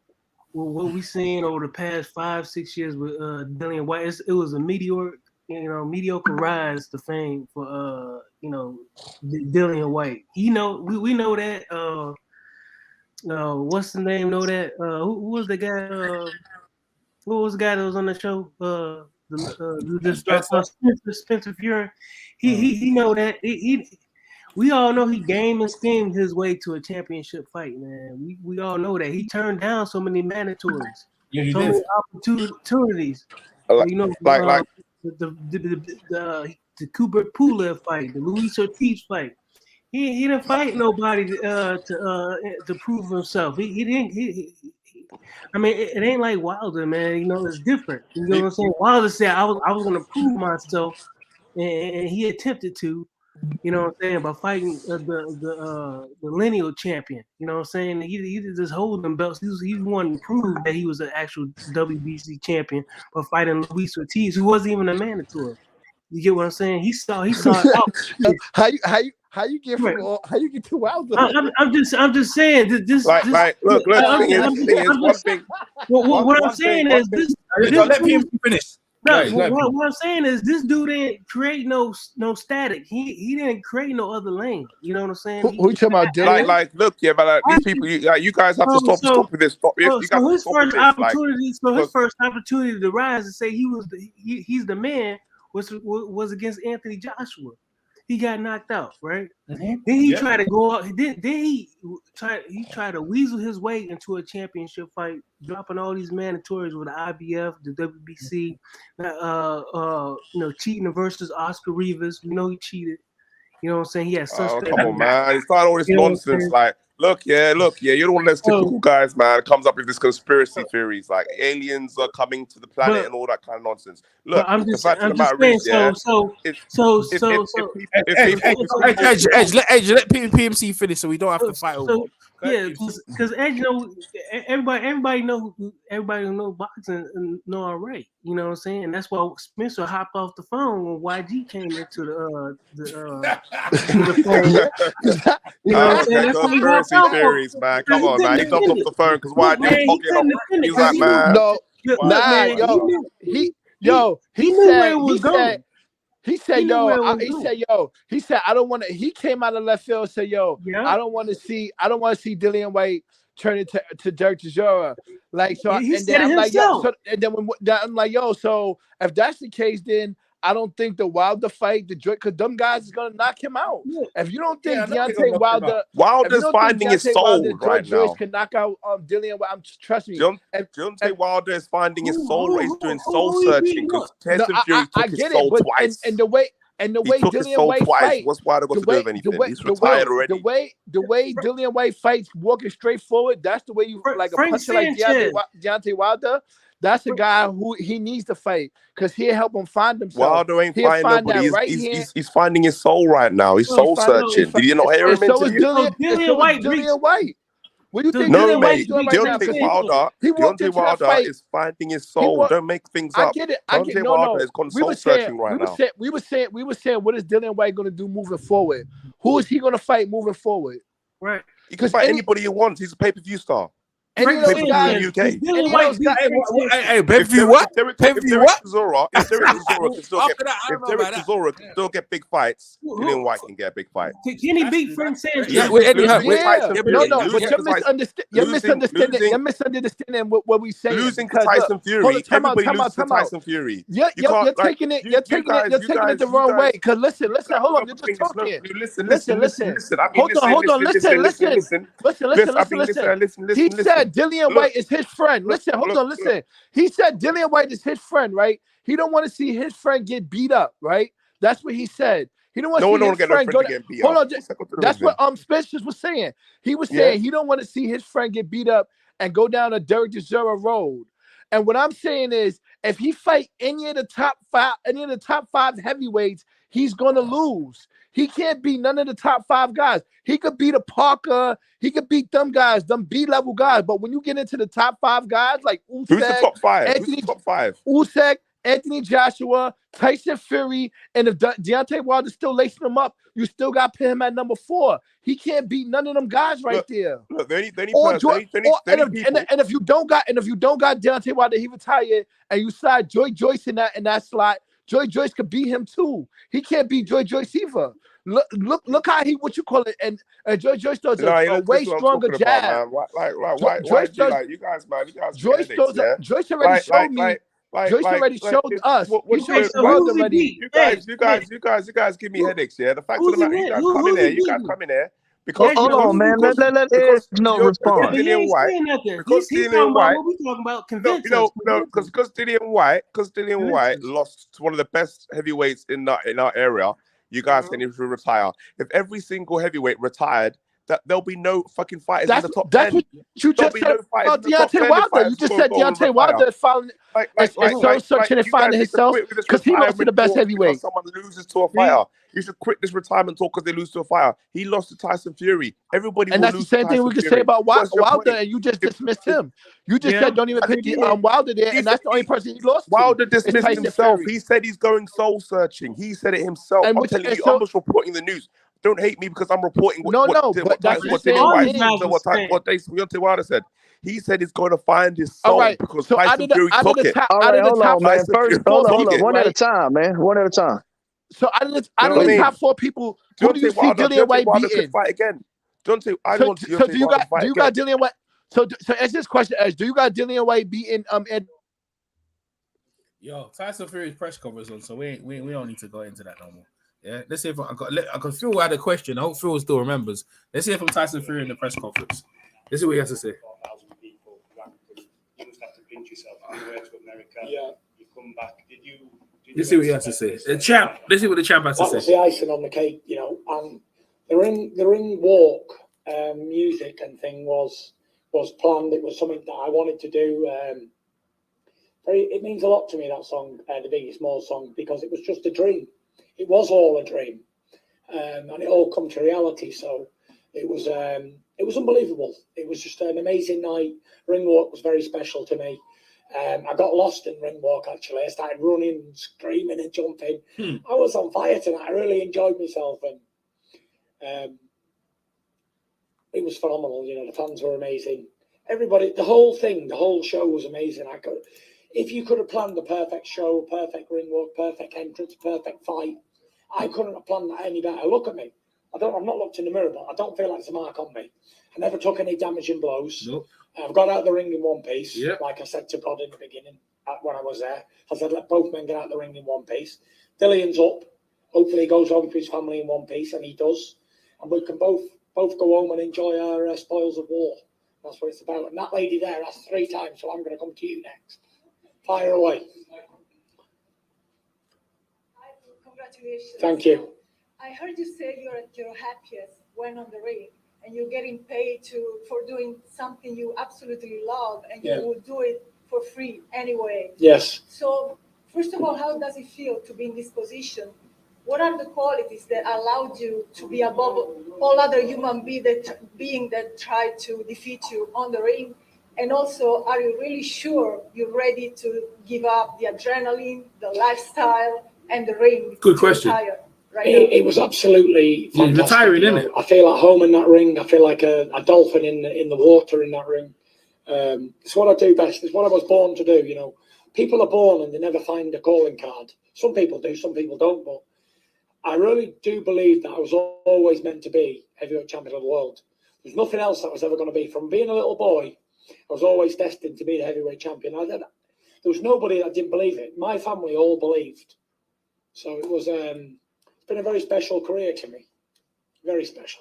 what we seen over the past 5-6 years with Dillian Whyte. It was a mediocre rise to fame for Dillian Whyte. We know that. What's the name? Know that? Who was the guy? Who was the guy that was on the show? Spencer Fearn. He know that. We all know he game and schemed his way to a championship fight, man. We all know that. He turned down so many mandatories, many opportunities. Like the Cooper Pulev fight, the Luis Ortiz fight. He didn't fight nobody to prove himself. He didn't. I mean, it ain't like Wilder, man. It's different. You know what I'm saying? Wilder said I was going to prove myself, and he attempted to. You know what I'm saying? By fighting the lineal champion. You know what I'm saying? He just hold them belts. He wanted to prove that he was an actual WBC champion by fighting Luis Ortiz, who wasn't even a mandatory. You get what I'm saying? He saw it out. How you get to Wilder? I'm just saying this. Look. One thing. What I'm saying is this. Let me finish. No, what I'm saying is this dude didn't create no static. He didn't create no other lane. You know what I'm saying? Who you talking about? Dylan? These people, you guys have to stop with this. His first opportunity to rise and say he's the man was against Anthony Joshua. he got knocked out, right? Mm-hmm. Then he tried to go up. Then he tried to weasel his way into a championship fight, dropping all these mandatories with the IBF, the WBC, cheating versus Oscar Rivas. We know he cheated. You know what I'm saying? He had suspect. Oh, come on, man. He started all this nonsense. Like, look, you're one of those typical guys, man. It comes up with this conspiracy theories, like aliens are coming to the planet and all that kind of nonsense. Look, I'm just saying. Edge, let PMC finish so we don't have to fight over. Because Edge, everybody who know boxing and know already. You know what I'm saying? And that's why Spencer hopped off the phone when YG came into the phone. You know what I'm saying? That's why he hopped off. Theories, man. Come on, man. He jumped off the phone because YG was talking. He was like, man. He said, I don't want to. He came out of left field and said, I don't want to see Dillian Whyte turn into Derek Chisora. Like, so, and then I'm like, I'm like, so if that's the case, then I don't think the Wilder fight, because them guys is gonna knock him out. Yeah. If you don't think Deontay Wilder's finding his soul right now. Joyce can knock out Dillian Whyte. Trust me. Deontay Wilder is finding his soul. He's doing soul searching because Tyson Fury took his soul twice. And the way Dillian Whyte fights, what's Wilder got to do with anything? He's retired already. The way Dillian Whyte fights, walking straight forward, that's the way you like a puncher like Deontay Wilder. That's a guy who he needs to fight because he'll help him find himself. Wilder ain't finding nobody. He's finding his soul right now. He's soul searching. Did you not hear him? So is Dillian Whyte. What do you think? No, mate. Deontay Wilder is finding his soul. Don't make things up. I get it. Deontay Wilder is gone soul searching right now. We were saying, what is Dillian Whyte going to do moving forward? Who is he going to fight moving forward? Right. He can fight anybody he wants. He's a pay-per-view star. Any of those guys in the UK. Pay-per-view what? Pay-per-view what? If Derek Chisora can still get big fights, Dillian Whyte can get a big fight. Can he beat Frank Sanchez? No, but you're misunderstanding what we say. Losing to Tyson Fury. Everybody loses to Tyson Fury. You're taking it the wrong way. Because listen, hold on. You're just talking. Listen. Hold on. Listen. He said Dillian Whyte is his friend. Listen. He said Dillian Whyte is his friend, right? He don't want to see his friend get beat up, right? That's what he said. He don't want to see his friend get beat up. Hold on, that's what Spencer was saying. He was saying he don't want to see his friend get beat up and go down a Derek Chisora road. And what I'm saying is, if he fight any of the top five heavyweights, he's gonna lose. He can't beat none of the top 5 guys. He could beat a Parker. He could beat them guys, them B-level guys. But when you get into the top 5 guys like Usyk, who's the top 5? Who's the top 5? Usyk, Anthony Joshua, Tyson Fury, and if Deontay Wilder's still lacing him up, you still got to put him at number 4. He can't beat none of them guys there. Look, and if you don't got Deontay Wilder, he retired, and you slide Joyce in that slot. Joyce could beat him too. He can't beat Joyce either. Look how he and Joyce does a way stronger jab. Joyce already showed me. Joyce already showed us. You guys give me headaches. Yeah, the fact of the matter, you guys come in here. Because hold on, man. Let Edge respond. Dillian Whyte, because Dillian Whyte lost to one of the best heavyweights in our area. You guys saying he should retire. If every single heavyweight retired, there'll be no fucking fighters in the top 10. That's what you just said about Deontay Wilder. You just said Deontay Wilder is searching and finding himself because he lost to the best heavyweight. Someone loses to a fighter. You should quit this retirement talk because they lose to a fighter. He lost to Tyson Fury. Everybody and that's the same thing we can say about Wilder, and you just dismissed him. You just said don't even put Wilder there, and that's the only person he lost to. Wilder dismissed himself. He said he's going soul searching. He said it himself. I'm telling you, I'm just reporting the news. Don't hate me because I'm reporting what Deontay Wilder said. He said he's going to find his soul because Tyson Fury took it. All right, hold on, man. First, hold on. One at a time, man. One at a time. So out of the top 4 people, who do you see Dillian Whyte beating? Fight again. Do you got Dillian Whyte? So answer this question, Edge. Do you got Dillian Whyte beating Ed? Yo, Tyson Fury's press conference on, so we don't need to go into that no more. Yeah, let's see if I can Phil had a question. I hope Phil still remembers. Let's see if Tyson Fury in the press conference. Let's see what he has to say. You must have to pinch yourself. You went to America. Yeah. You come back. Let's see what he has to say. The champ. Let's see what the champ has to say. That was the icing on the cake, you know. And the ring walk music and thing was planned. It was something that I wanted to do. It means a lot to me, that song, the Biggie Smalls song, because it was just a dream. It was all a dream, and it all come to reality. So it was unbelievable. It was just an amazing night. Ring walk was very special to me. I got lost in ring walk, actually. I started running, screaming and jumping. I was on fire tonight. I really enjoyed myself, and it was phenomenal. You know, the fans were amazing. Everybody, the whole show was amazing. If you could have planned the perfect show, perfect ring walk, perfect entrance, perfect fight, I couldn't have planned that any better. Look at me. I've not looked in the mirror, but I don't feel like it's a mark on me. I never took any damaging blows. Nope. I've got out of the ring in one piece, like I said to God in the beginning when I was there. I said, let both men get out of the ring in one piece. Dillian's up. Hopefully he goes home to his family in one piece, and he does. And we can both go home and enjoy our spoils of war. That's what it's about. And that lady there asked 3 times, so I'm going to come to you next. Fire away. Congratulations. Thank you. I heard you say you're at your happiest when on the ring, and you're getting paid for doing something you absolutely love, and you would do it for free anyway. Yes. So, first of all, how does it feel to be in this position? What are the qualities that allowed you to be above all other human beings that try to defeat you on the ring? And also, are you really sure you're ready to give up the adrenaline, the lifestyle, and the ring? Good question. It was absolutely fantastic. Retiring, isn't it? I feel at home in that ring. I feel like a dolphin in the water in that ring. It's what I do best. It's what I was born to do. You know, people are born and they never find a calling card. Some people do, some people don't. But I really do believe that I was always meant to be heavyweight champion of the world. There's nothing else that was ever going to be. From being a little boy, I was always destined to be the heavyweight champion. There was nobody that didn't believe it. My family all believed. So it was. It's been a very special career to me. Very special.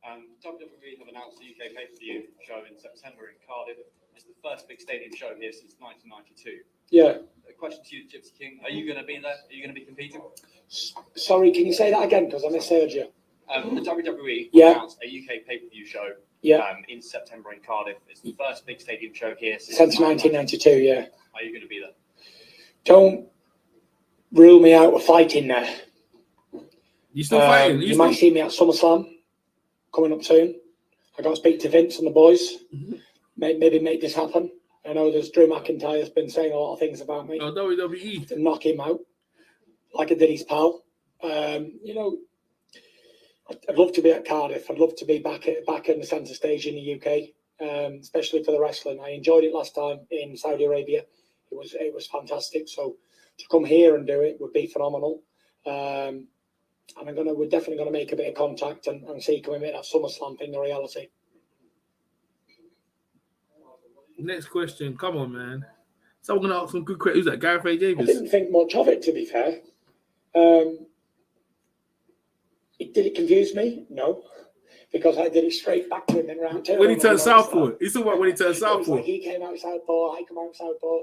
WWE have announced the UK pay-per-view show in September in Cardiff. It's the first big stadium show here since 1992. Yeah. A question to you, Gypsy King. Are you going to be there? Are you going to be competing? Sorry, can you say that again? Because I misheard you. The WWE announced a UK pay-per-view show in September in Cardiff. It's the first big stadium show here since 1992, yeah. Are you going to be there? Don't rule me out of fighting there. You still fighting? You might see me at SummerSlam coming up soon. I got to speak to Vince and the boys. Maybe make this happen. I know there's Drew McIntyre's been saying a lot of things about me. Oh, WWE. To knock him out, like I did his pal. You know, I'd love to be at Cardiff. I'd love to be back in the centre stage in the UK, especially for the wrestling. I enjoyed it last time in Saudi Arabia. It was fantastic. So to come here and do it would be phenomenal. And we're definitely going to make a bit of contact and see can we make that SummerSlam thing a reality. Next question. Come on, man. Someone going to ask some good questions. Who's that? Gareth A. Davis? I didn't think much of it, to be fair. Did it confuse me? No. Because I did it straight back to him in round 2. When he turned southpaw. He's talking about when he turned southpaw. Like he came out southpaw, I come out southpaw.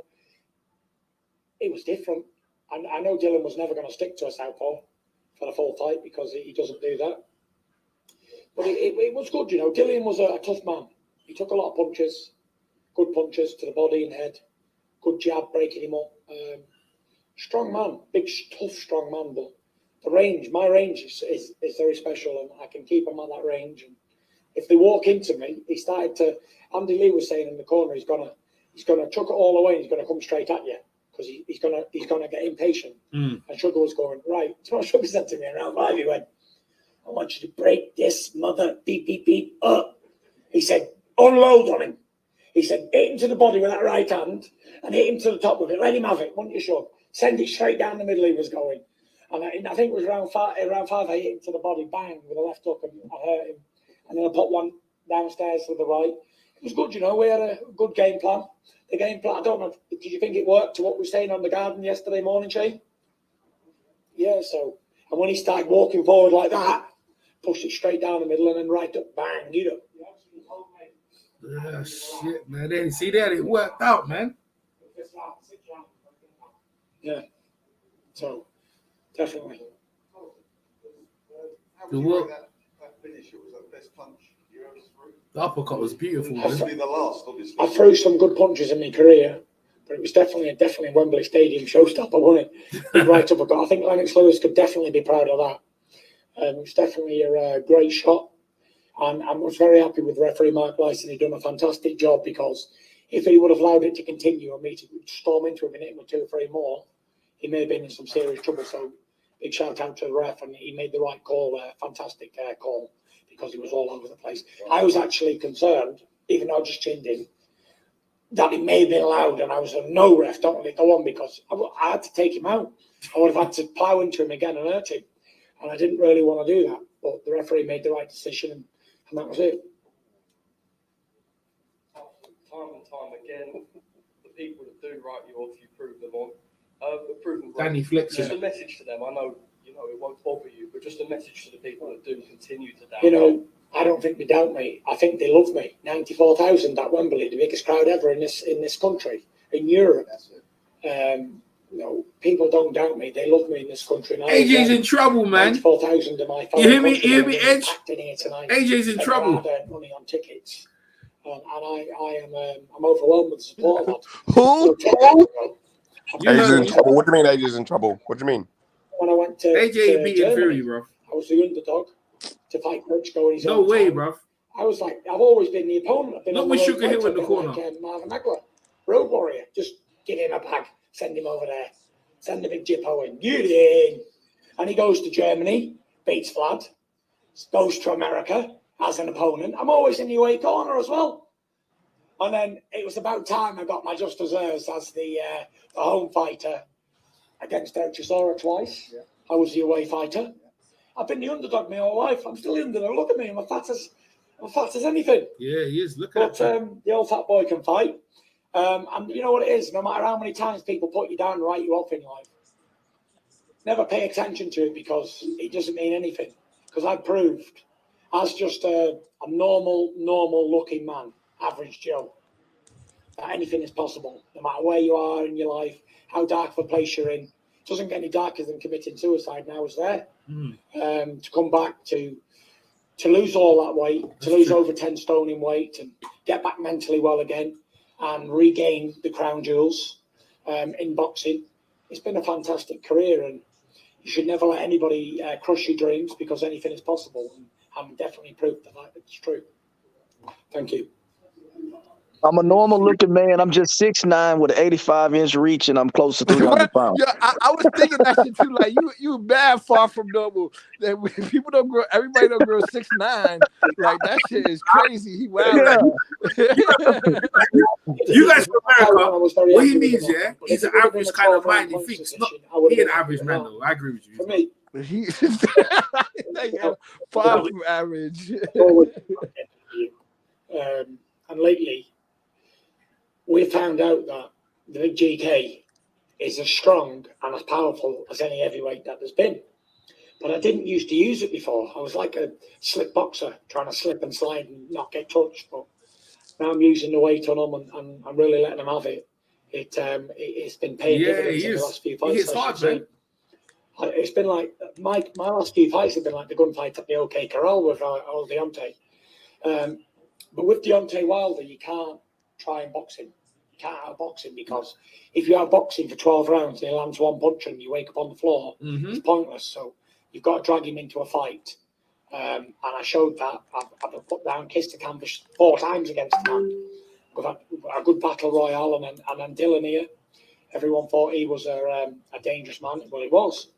It was different. And I know Dillian was never going to stick to a southpaw for the full fight because he doesn't do that. But it was good, you know. Dillian was a tough man. He took a lot of punches, good punches to the body and head, good jab breaking him up. Strong man, big, tough, strong man. But my range is very special, and I can keep him at that range. And if they walk into me, Andy Lee was saying in the corner, he's gonna chuck it all away and he's gonna come straight at you because he's gonna get impatient. And Sugar was going, right. Do you know what Sugar said to me around 5? He went, I want you to break this mother beep beep beep up. He said, unload on him. He said, hit him to the body with that right hand and hit him to the top with it. Let him have it, wouldn't you, Sugar? Send it straight down the middle he was going. And I think it was round 5, I hit him to the body, bang, with a left hook, and I hurt him. And then I put one downstairs to the right. It was good, you know. We had a good game plan. The game plan, I don't know, did you think it worked to what we were saying on the garden yesterday morning, Shane? Yeah, so, and when he started walking forward like that, pushed it straight down the middle and then right up, bang, you know. Shit, man. They didn't see that. It worked out, man. Yeah. So, definitely. The uppercut was beautiful. I threw some good punches in my career, but it was definitely a Wembley Stadium showstopper, wasn't it? Big right uppercut. I think Lennox Lewis could definitely be proud of that. It was definitely a great shot. And I was very happy with referee Mark Lyson. He'd done a fantastic job, because if he would have allowed it to continue and me to storm into him and hit him with 2 or 3 more, he may have been in some serious trouble. So big shout out to the ref, and he made the right call, fantastic call, because he was all over the place. I was actually concerned, even though I just chinned him, that it may have been allowed, and I was like, no, ref, don't let it go on, because I had to take him out. I would have had to plough into him again and hurt him, and I didn't really want to do that. But the referee made the right decision, and that was it. Time and time again, the people that do write you off, you prove them on. Prove them Danny Flicks. Just a message to them. I know, you know, it won't bother you, but just a message to the people that do continue to doubt. You know, I don't think they doubt me. I think they love me. 94,000 at Wembley, the biggest crowd ever in this country, in Europe. You know, people don't doubt me. They love me in this country. AJ's in trouble, man. 94,000 of my You hear me? You hear me, Edge? AJ's in trouble. I earned money on tickets, and I'm overwhelmed with the support of that. Who? AJ's in trouble. What do you mean AJ's in trouble? What do you mean? When I went to AJ beating Germany, Fury, bro. I was the underdog to fight Klitschko in his No own way, time. bro. I was like, I've always been the opponent. I've been Not on with the Sugar Hill in the corner. Like, Marvin Hagler, Road Warrior, just give him a bag, send him over there, send the big Jippo in, get in. And he goes to Germany, beats Vlad, goes to America as an opponent. I'm always in the away corner as well. And then it was about time I got my just desserts as the home fighter against Chisora twice. Yeah. I was the away fighter. Yeah. I've been the underdog my whole life. I'm still the underdog. Look at me. I'm fat as anything. Yeah, he is. Look at that. The old fat boy can fight. And you know what it is? No matter how many times people put you down and write you off in life, never pay attention to it, because it doesn't mean anything. Because I proved, as just a normal looking man, average Joe, that anything is possible. No matter where you are in your life, how dark of a place you're in. It doesn't get any darker than committing suicide. And I was there. To come back to lose all that weight, to lose over 10 stone in weight, and get back mentally well again, and regain the crown jewels in boxing. It's been a fantastic career, and you should never let anybody crush your dreams, because anything is possible. And I'm definitely proof that it's true. Thank you. I'm a normal looking man. I'm just 6'9" with an 85-inch reach, and I'm close to 300 pounds. Yeah, I was thinking that shit too. Like you bad far from normal. That people don't grow. Everybody don't grow 6'9". Like that shit is crazy. He wild. You guys from America, what he means, yeah, he's an average kind of mind. He thinks not. He an average man, though. I agree with you. For me, he's far from average. And lately, we found out that the big GK is as strong and as powerful as any heavyweight that there's been. But I didn't used to use it before. I was like a slip boxer, trying to slip and slide and not get touched. But now I'm using the weight on them, and I'm really letting them have it. It's been paying dividends in the last few fights. It's hard, man. It's been like my last few fights have been like the gunfight at the OK Corral with old Deontay. But with Deontay Wilder, you can't try and box him. You can't outbox him, because if you outbox him for 12 rounds and he lands one punch and you wake up on the floor, it's pointless. So you've got to drag him into a fight. And I showed that. I've been put down, kissed the canvas 4 times against the man. We've had a good battle royale, and then Dillian here. Everyone thought he was a dangerous man. Well, he was.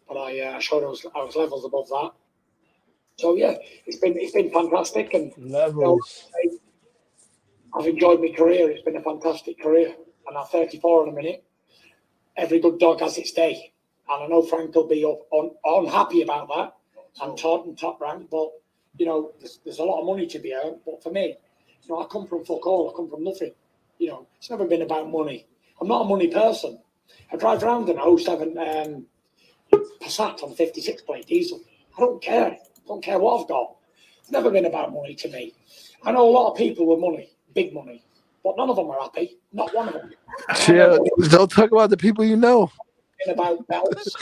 But I showed I was levels above that. So yeah, it's been fantastic, and levels. You know, I've enjoyed my career. It's been a fantastic career, and I'm 34 in a minute. Every good dog has its day, and I know Frank will be unhappy about that. I'm top rank, but you know, there's a lot of money to be earned. But for me, you know, I come from fuck all. I come from nothing. You know, it's never been about money. I'm not a money person. I drive around in a 07 Passat on 56 plate diesel. I don't care. I don't care what I've got. It's never been about money to me. I know a lot of people with money, big money, but none of them are happy. Not one of them. Yeah, don't talk about the people you know. It's been about belts.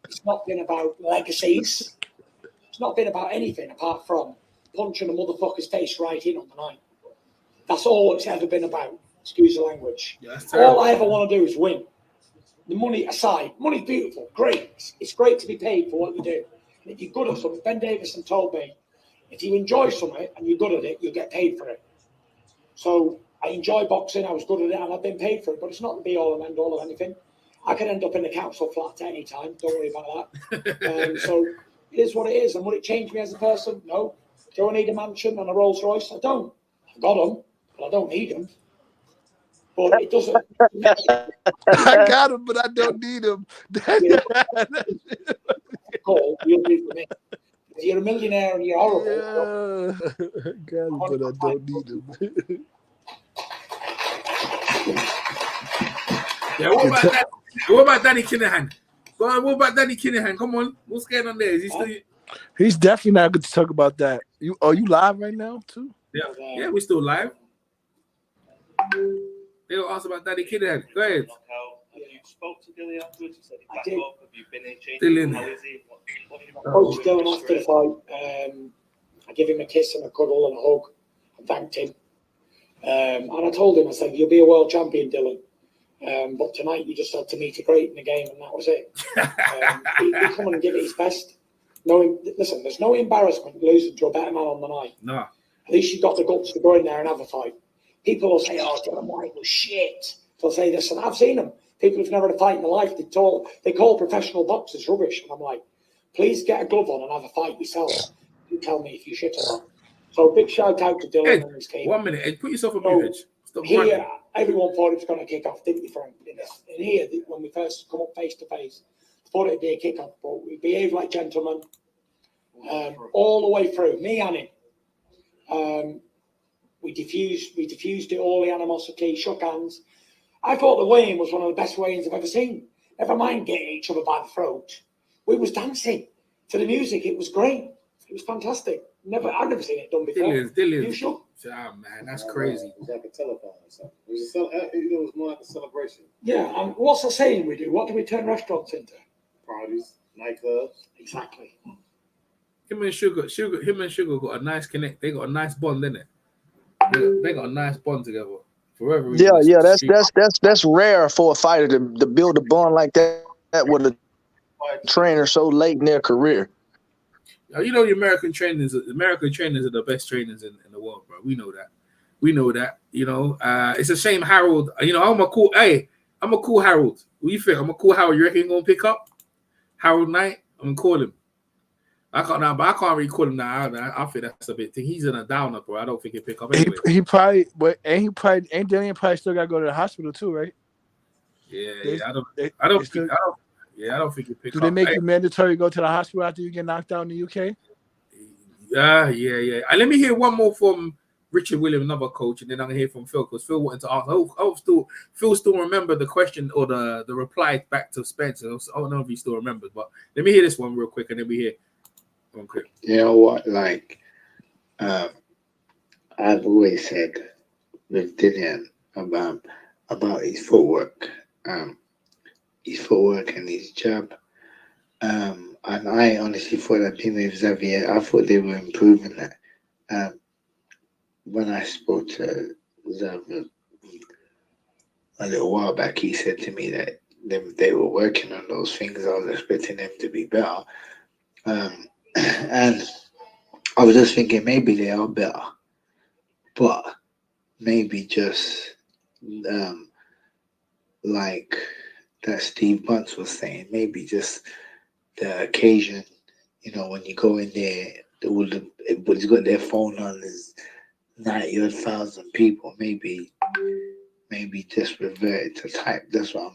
It's not been about legacies. It's not been about anything apart from punching a motherfucker's face right in on the night. That's all it's ever been about. Excuse the language. Yeah, all I ever want to do is win. The money aside, money's beautiful, great. It's great to be paid for what you do. And if you're good at something, Ben Davison told me, if you enjoy something and you're good at it, you'll get paid for it. So I enjoy boxing, I was good at it, and I've been paid for it, but it's not the be-all and end-all of anything. I could end up in the council flat at any time, don't worry about that. So it is what it is. And would it change me as a person? No. Do I need a mansion and a Rolls Royce? I don't. I've got them, but I don't need them. But it doesn't. I got him, but I don't need him. Cool, you'll do for me. If you're a millionaire and you're horrible. I got him, but I don't need him. Yeah, what about Danny Cunningham? Go on, what about Danny Cunningham? Come on, what's going on there? Is he still? He's definitely not good to talk about that. You live right now too? Yeah, we're still live. They don't ask about Danny Cunningham. Go ahead. Have you spoke to Dillian afterwards? You said he's back up. Have you been in change? Dillian. How is he? What do you Coach Dylan after the fight, I give him a kiss and a cuddle and a hug. I thanked him. And I told him, I said, you'll be a world champion, Dylan. But tonight you just had to meet a great in the game, and that was it. He come and give it his best. Listen, there's no embarrassment losing to a better man on the night. No. At least you got the guts to go in there and have a fight. People will say, oh, Dillian Whyte was shit. They'll say this, and I've seen them. People who've never had a fight in their life, they call professional boxers rubbish. And I'm like, please get a glove on and have a fight yourself. You tell me if you shit or not. So big shout out to Dylan and his team. 1 minute, Ed, put yourself on mute. Here, everyone thought it was going to kick off, didn't we, Frank? In here, when we first come up face to face, thought it'd be a kick off, but we behaved like gentlemen all the way through, me and him. We diffused it all, the animosity, shook hands. I thought the weigh-in was one of the best weigh-ins I've ever seen. Never mind getting each other by the throat. We was dancing to the music. It was great. It was fantastic. I've never seen it done before. Dillian. You should. Oh, man, that's crazy. It was like a telethon or something. It was more like a celebration. Yeah, and what's the saying we do? What do we turn restaurants into? Parties, nightclubs. Exactly. Him and Sugar got a nice connect. They got a nice bond, didn't it? They got a nice bond together. Forever. Yeah. That's rare for a fighter to build a bond like that with a trainer so late in their career. You know, the American trainers are the best trainers in the world, bro. We know that. You know, it's a shame Harold. You know, I'm a cool Harold. What do you think? I'm a cool Harold. You reckon he's gonna pick up Harold Knight? I'm gonna call him. I can't really call him now. I think that's a bit thing. He's in a downer, bro. I don't think he'll pick up anyway. He probably, ain't Dillian probably still gotta go to the hospital too, right? Yeah. I don't think he'll pick up. Do they make it mandatory to go to the hospital after you get knocked out in the UK? Yeah. Let me hear one more from Richard Williams, another coach, and then I'm gonna hear from Phil, because Phil wanted to ask. Phil still remember the question or the reply back to Spencer. I don't know if he still remembers, but let me hear this one real quick, and then we hear. Okay. You know what? Like, I've always said with Dillian about his footwork, and his jab. And I honestly thought that being with Xavier, I thought they were improving that. When I spoke to Xavier a little while back, he said to me that they were working on those things. I was expecting them to be better. And I was just thinking maybe they are better, but maybe just like that Steve Bunce was saying, maybe just the occasion, you know, when you go in there, everybody's got their phone on, there's 90,000 people, maybe just revert to type. That's what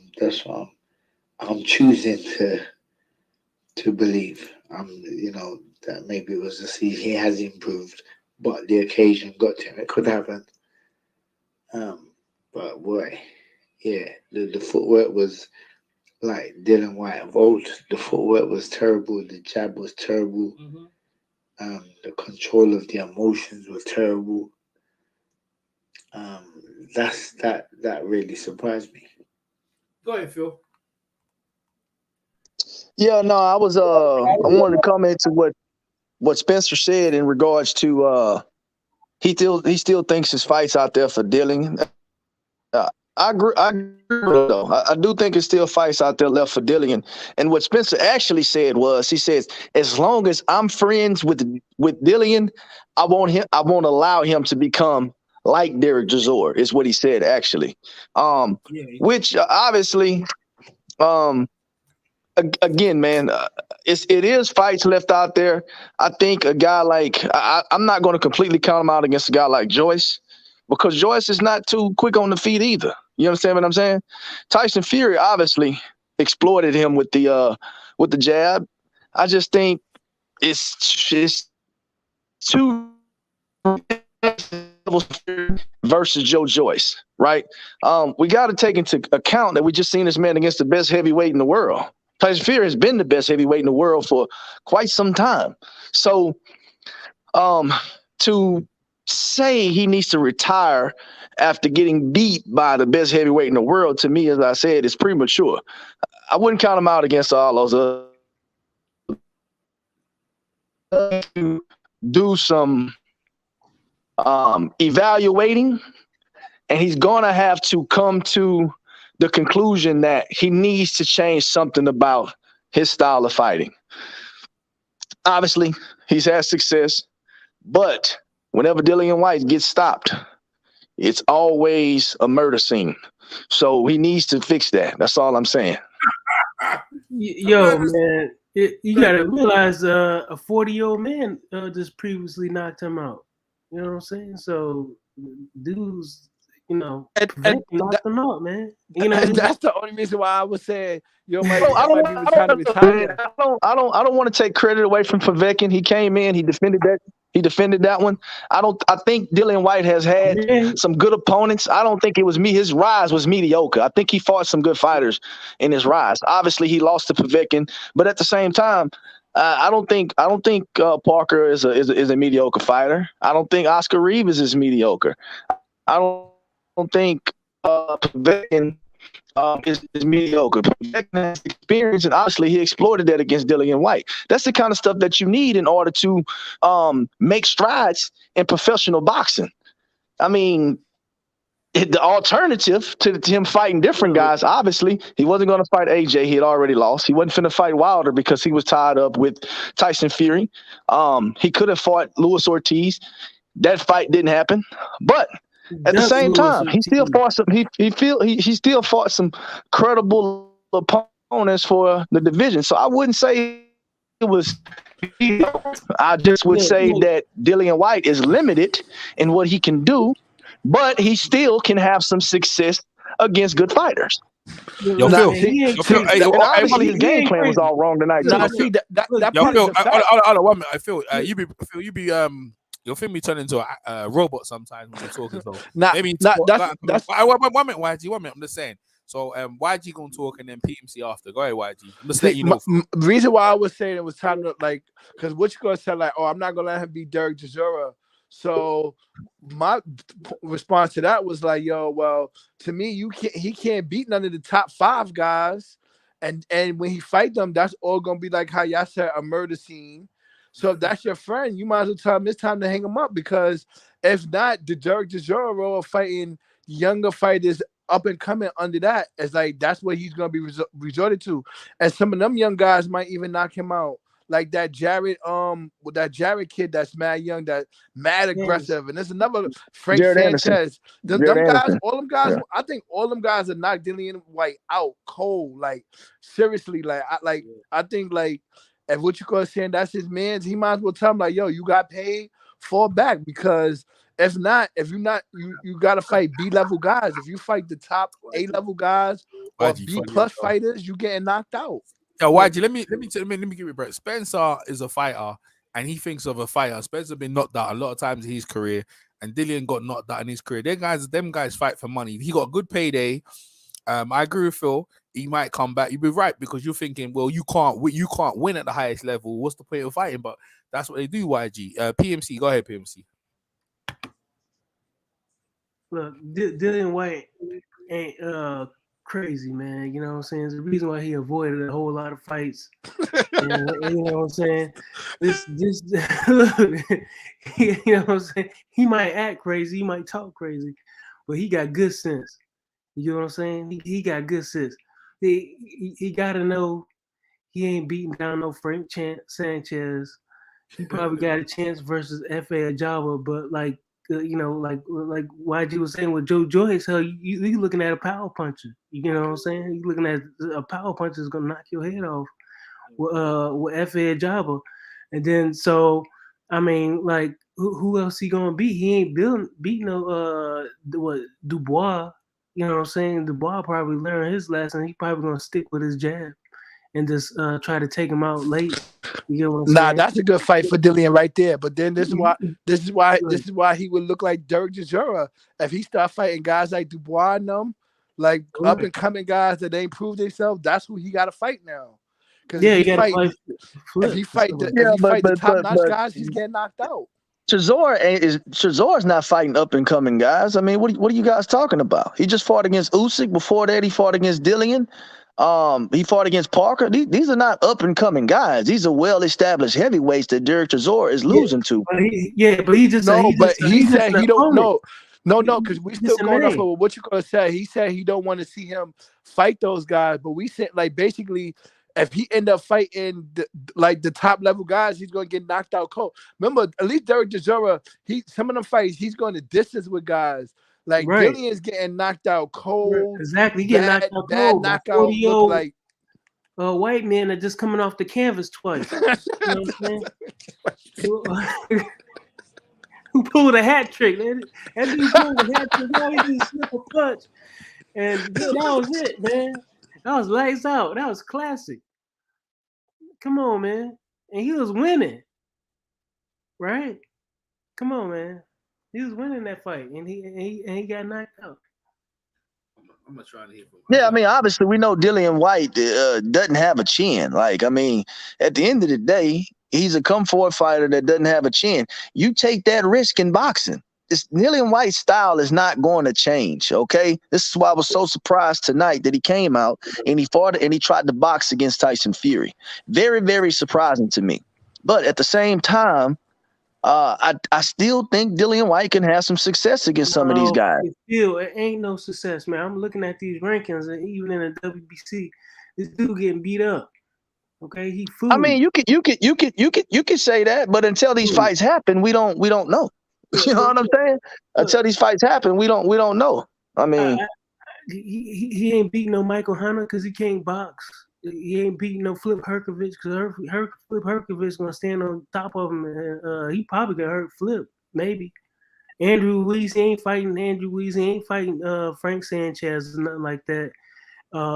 I'm choosing to believe. You know, that maybe it was just he has improved, but the occasion got to him. It could happen. But boy, yeah, the footwork was like Dillian Whyte of old. The footwork was terrible. The jab was terrible. The control of the emotions was terrible. That really surprised me. Go ahead, Phil. Yeah, no, I wanted to comment to what Spencer said in regards to he still thinks his fight's out there for Dillian. I agree though. I do think it's still fights out there left for Dillian. And what Spencer actually said was, he says, as long as I'm friends with Dillian, I won't allow him to become like Derek Chisora, is what he said actually. Which obviously, again, man, it is fights left out there. I think a guy like I'm not going to completely count him out against a guy like Joyce, because Joyce is not too quick on the feet either. You understand what I'm saying? Tyson Fury obviously exploited him with the jab. I just think it's two versus Joe Joyce, right? We got to take into account that we just seen this man against the best heavyweight in the world. Tyson Fury has been the best heavyweight in the world for quite some time. So to say he needs to retire after getting beat by the best heavyweight in the world, to me, as I said, is premature. I wouldn't count him out against all those do some evaluating, and he's going to have to come to the conclusion that he needs to change something about his style of fighting. Obviously, he's had success, but whenever Dillian Whyte gets stopped, it's always a murder scene. So he needs to fix that. That's all I'm saying. Yo, man, you got to realize a 40-year-old man just previously knocked him out. You know what I'm saying? So dudes, knocked him out, man. That's the only reason why I was saying, I don't want to take credit away from Povetkin. He came in, he defended that one. I think Dillian Whyte has had some good opponents. I don't think it was his rise was mediocre. I think he fought some good fighters in his rise. Obviously, he lost to Povetkin, but at the same time, I don't think Parker is a mediocre fighter. I don't think Oscar Rivas is mediocre. I don't think Povetkin is mediocre. Povetkin has experience, and obviously he exploited that against Dillian Whyte. That's the kind of stuff that you need in order to make strides in professional boxing. I mean, the alternative to him fighting different guys, obviously, he wasn't going to fight AJ. He had already lost. He wasn't finna fight Wilder because he was tied up with Tyson Fury. He could have fought Luis Ortiz. That fight didn't happen. But at the same time, he still fought some. He still fought some credible opponents for the division. So I wouldn't say it was. I just would say that Dillian Whyte is limited in what he can do, but he still can have some success against good fighters. Obviously, his game plan was all wrong tonight. You'll feel me turn into a robot sometimes when you're talking. So that's one minute, YG. 1 minute. I'm just saying. So YG gonna talk and then PMC after. Go ahead, YG. I'm just letting you know. The reason why I was saying it was time to because what you gonna say I'm not gonna let him be Derek Chisora. So my response to that was well, to me, he can't beat none of the top 5 guys, and when he fight them, that's all gonna be like how y'all said, a murder scene. So if that's your friend, you might as well tell him it's time to hang him up, because if not, the Derek Chisora role fighting younger fighters up and coming under that is that's what he's gonna be resorted to, and some of them young guys might even knock him out. Like that Jared kid that's mad young, that mad aggressive, and there's another Frank Jared Sanchez. Them Anderson. guys, all them guys, Yeah. I think all them guys are knocked Dillian Whyte out cold. Seriously, I think if what you call saying that's his man's, he might as well tell him yo, you got paid, fall back, because if you're not, you gotta fight B-level guys. If you fight the top A-level guys or B+ fighters, you getting knocked out. Yo, YG, let me give you a break. Spencer is a fighter, and he thinks of a fighter. Spencer been knocked out a lot of times in his career, and Dillian got knocked out in his career. Them guys fight for money. He got a good payday. I agree with Phil. He might come back. You'd be right because you're thinking, well, you can't win at the highest level. What's the point of fighting? But that's what they do. YG, PMC, go ahead, PMC. Look, Dillian Whyte ain't crazy, man. You know what I'm saying? There's a reason why he avoided a whole lot of fights. And, you know what I'm saying? This look, you know what I'm saying? He might act crazy, he might talk crazy, but he got good sense. You know what I'm saying? He got good sense. He got to know he ain't beating down no Frank Sanchez. He probably got a chance versus F.A. Ajava, but like YG was saying with Joe Joyce, you looking at a power puncher. You know what I'm saying? You looking at a power puncher is gonna knock your head off with F.A. Ajava, and then so I mean, like who else he gonna beat? He ain't beat no Dubois. You know what I'm saying? Dubois probably learned his lesson. He probably gonna stick with his jab and just try to take him out late. You know what I'm saying? That's a good fight for Dillian right there. But then this is why he would look like Derek Chisora if he start fighting guys like Dubois and them, like up and coming guys that ain't proved themselves. That's who he got to fight now. Because if he fight the top notch guys, he's getting knocked out. Chizore's not fighting up and coming guys. I mean, what are you guys talking about? He just fought against Usyk. Before that, he fought against Dillian. He fought against Parker. These are not up and coming guys. These are well established heavyweights that Derek Chisora is losing to. But he said he don't know. No, because we still going off of what you gonna say. He said he don't want to see him fight those guys, but we said like basically if he end up fighting the top level guys, he's gonna get knocked out cold. Remember, at least Derek Chisora, some of them fights he's going to distance with guys. Like Dillian's getting knocked out cold. Exactly, he getting knocked out cold. Knockout look like white man that just coming off the canvas twice. You know what I'm saying? Who pulled a hat trick? That dude pulled a hat trick. Now he just slip a punch, and that was it, man. That was lights out. That was classic. Come on, man. And he was winning, right? Come on, man. He was winning that fight, and he got knocked out. I'm gonna try to hit. Yeah, I mean, obviously we know Dillian Whyte doesn't have a chin. Like, I mean, at the end of the day, he's a come forward fighter that doesn't have a chin. You take that risk in boxing. This Dillian Whyte's style is not going to change. Okay, this is why I was so surprised tonight that he came out and he fought and he tried to box against Tyson Fury. Very, very surprising to me. But at the same time, I still think Dillian Whyte can have some success against some of these guys. It ain't no success, man. I'm looking at these rankings, and even in the WBC, this dude getting beat up. Okay, he fooled. I mean, you could say that, but until these fights happen, we don't know. You know what I'm saying? Until these fights happen, we don't know. I mean, he ain't beating no Michael Hunter because he can't box. He ain't beating no Flip Herkovich because Flip Herkovich gonna stand on top of him, and he probably gonna hurt Flip. Maybe Andrew Weiss, he ain't fighting Andrew Weiss. He ain't fighting Frank Sanchez or nothing like that.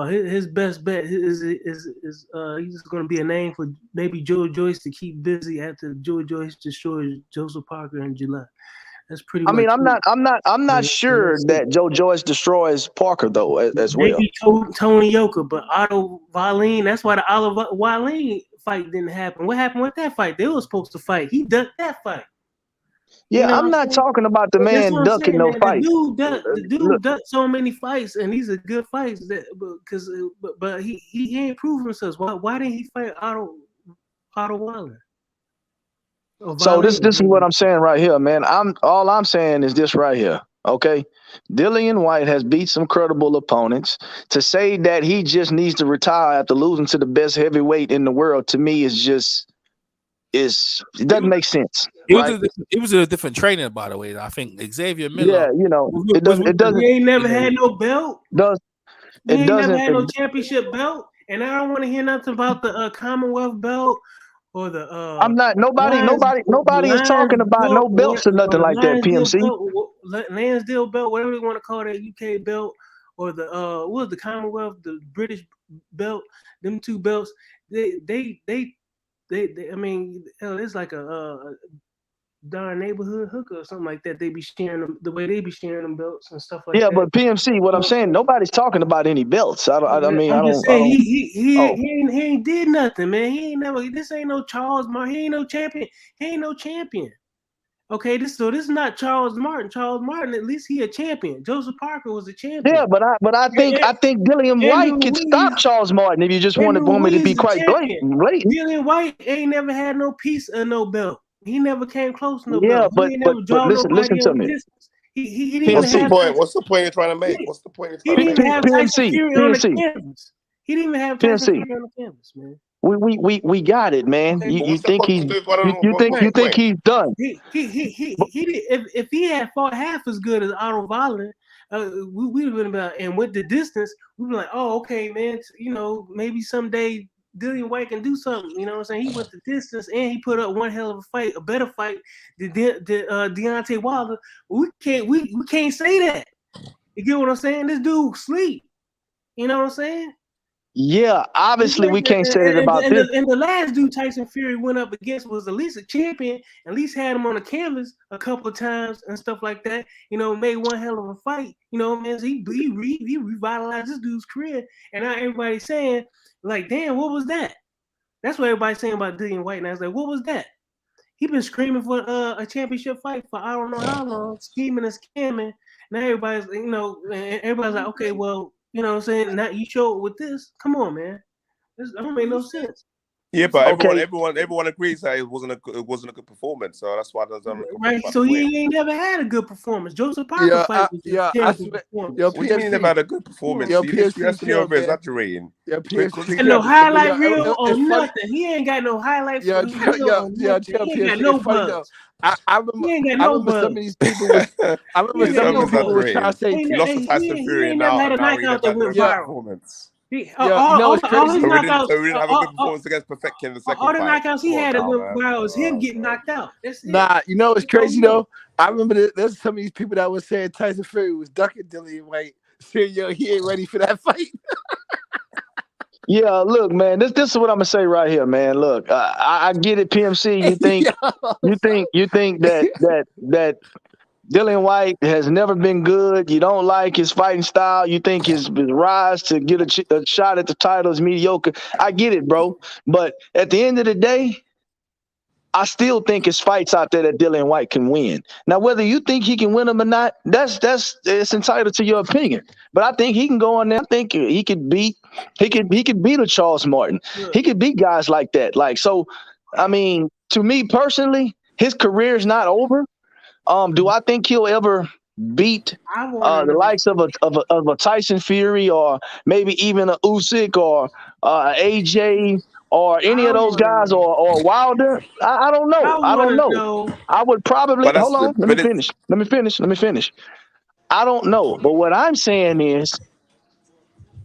His best bet is he's gonna be a name for maybe Joe Joyce to keep busy after Joe Joyce destroys Joseph Parker in July. That's pretty. I mean, I'm not sure that Joe Joyce destroys Parker though as well. Maybe Tony Yoka, but Otto Wallin. That's why the Otto Wallin fight didn't happen. What happened with that fight? They were supposed to fight. He ducked that fight. Yeah, you know I'm not talking about the man ducking no fight. The dude ducked so many fights, and these are good fights. But he ain't proved himself. Why didn't he fight Otto Wallin? So this is what I'm saying right here, man. All I'm saying is this right here. Okay, Dillian Whyte has beat some credible opponents. To say that he just needs to retire after losing to the best heavyweight in the world, to me, it doesn't make sense. It was a different trainer, by the way. I think Xavier Miller. Yeah, you know, it doesn't. He ain't never had no belt. He ain't never had no championship belt, and I don't want to hear nothing about the Commonwealth belt. Or the I'm not nobody is talking about no belts or nothing like that. PMC Lansdale belt, whatever you want to call that UK belt, or the what was the Commonwealth, the British belt. Them two belts, they I mean, it's like darn neighborhood hooker or something like that. They be sharing them the way they be sharing them belts and stuff like Yeah, that. but PMC, what I'm saying, nobody's talking about any belts. I'm just saying he ain't did nothing, man. He ain't never. This ain't no Charles Martin. He ain't no champion. He ain't no champion. Okay, this is not Charles Martin. Charles Martin, at least he a champion. Joseph Parker was a champion. Yeah, but I think Dillian Whyte could stop Charles Martin if you just want me to be quite blatant. Dillian Whyte ain't never had no piece of no belt. He never came close to no yeah, belt. He ain't never drawn listen to me. He didn't even have. What's the point you're trying to make? What's the point you're He trying didn't to even make? have Tyson Fury on the canvas. He didn't even have Tyson Fury on the canvas, man. We got it, man. You think he's he's done? He if he had fought half as good as Otto Wallin, we would have been about, and with the distance, we'd be like, oh, okay, man, maybe someday Dillian Whyte can do something. You know what I'm saying? He went the distance and he put up one hell of a fight, a better fight than Deontay Wilder. We can't say that. You get what I'm saying? This dude sleep. You know what I'm saying? Yeah, obviously we can't say it about this. And the last dude Tyson Fury went up against was at least a champion, at least had him on the canvas a couple of times and stuff like that. Made one hell of a fight. Man, he revitalized this dude's career. And now everybody's saying, like, damn, what was that? That's what everybody's saying about Dillian Whyte. And I was like, what was that? He been screaming for a championship fight for I don't know how long, scheming and scamming. Now everybody's, everybody's like, okay, well, you know what I'm saying? Now you show it with this. Come on, man. This don't make no sense. Yeah, but everyone agrees that it wasn't a good performance. So that's why there's right. So he ain't never had a good performance. Joseph Parker fight was what do you mean he never had a good performance? You're exaggerating. And no highlight reel or nothing. He ain't got no highlight reel. He ain't got no buzz. I remember some of these people was trying to say he lost to Tyson Fury and now he never had a good performance. It's crazy. So we didn't have a good performance against Perfecting in the second all fight. All the knockouts he had was him getting knocked out. Nah, it's crazy though. I remember there's some of these people that was saying Tyson Fury was ducking Dillian Whyte, saying he ain't ready for that fight. Yeah, look, man. This is what I'm gonna say right here, man. Look, I get it, PMC. You think that Dillian Whyte has never been good. You don't like his fighting style. You think his rise to get a shot at the title is mediocre. I get it, bro. But at the end of the day, I still think it's fights out there that Dillian Whyte can win. Now, whether you think he can win them or not, it's entitled to your opinion. But I think he can go in there. I think he could beat a Charles Martin. He could beat guys like that. I mean, to me personally, his career is not over. Do I think he'll ever beat the likes of a Tyson Fury or maybe even a Usyk or AJ or any of those guys or Wilder? I don't know. I don't know. I would probably hold on. Let me finish. I don't know. But what I'm saying is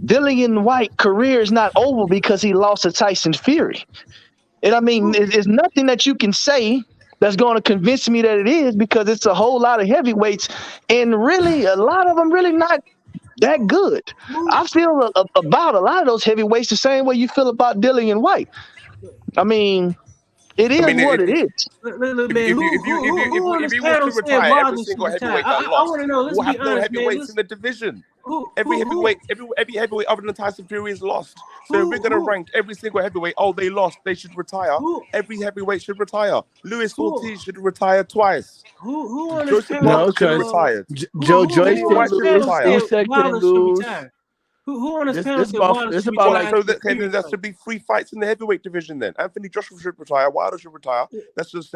Dillian Whyte's career is not over because he lost to Tyson Fury. And I mean, there's nothing that you can say that's going to convince me that it is, because it's a whole lot of heavyweights, and really a lot of them really not that good. I feel about a lot of those heavyweights the same way you feel about Dillian Whyte. I mean, it is what it is. If he was to retire every single heavyweight that lost, we'll have no heavyweights in the division. Every heavyweight other than Tyson Fury is lost. So if we're going to rank every single heavyweight, they lost, they should retire. Every heavyweight should retire. Luis Ortiz should retire twice. Joseph Parker should have retired. Joe Joyce should retire. Who on this panel said Wilder should retire? So there should be 3 fights in the heavyweight division then. Anthony Joshua should retire. Wilder should retire. Let's just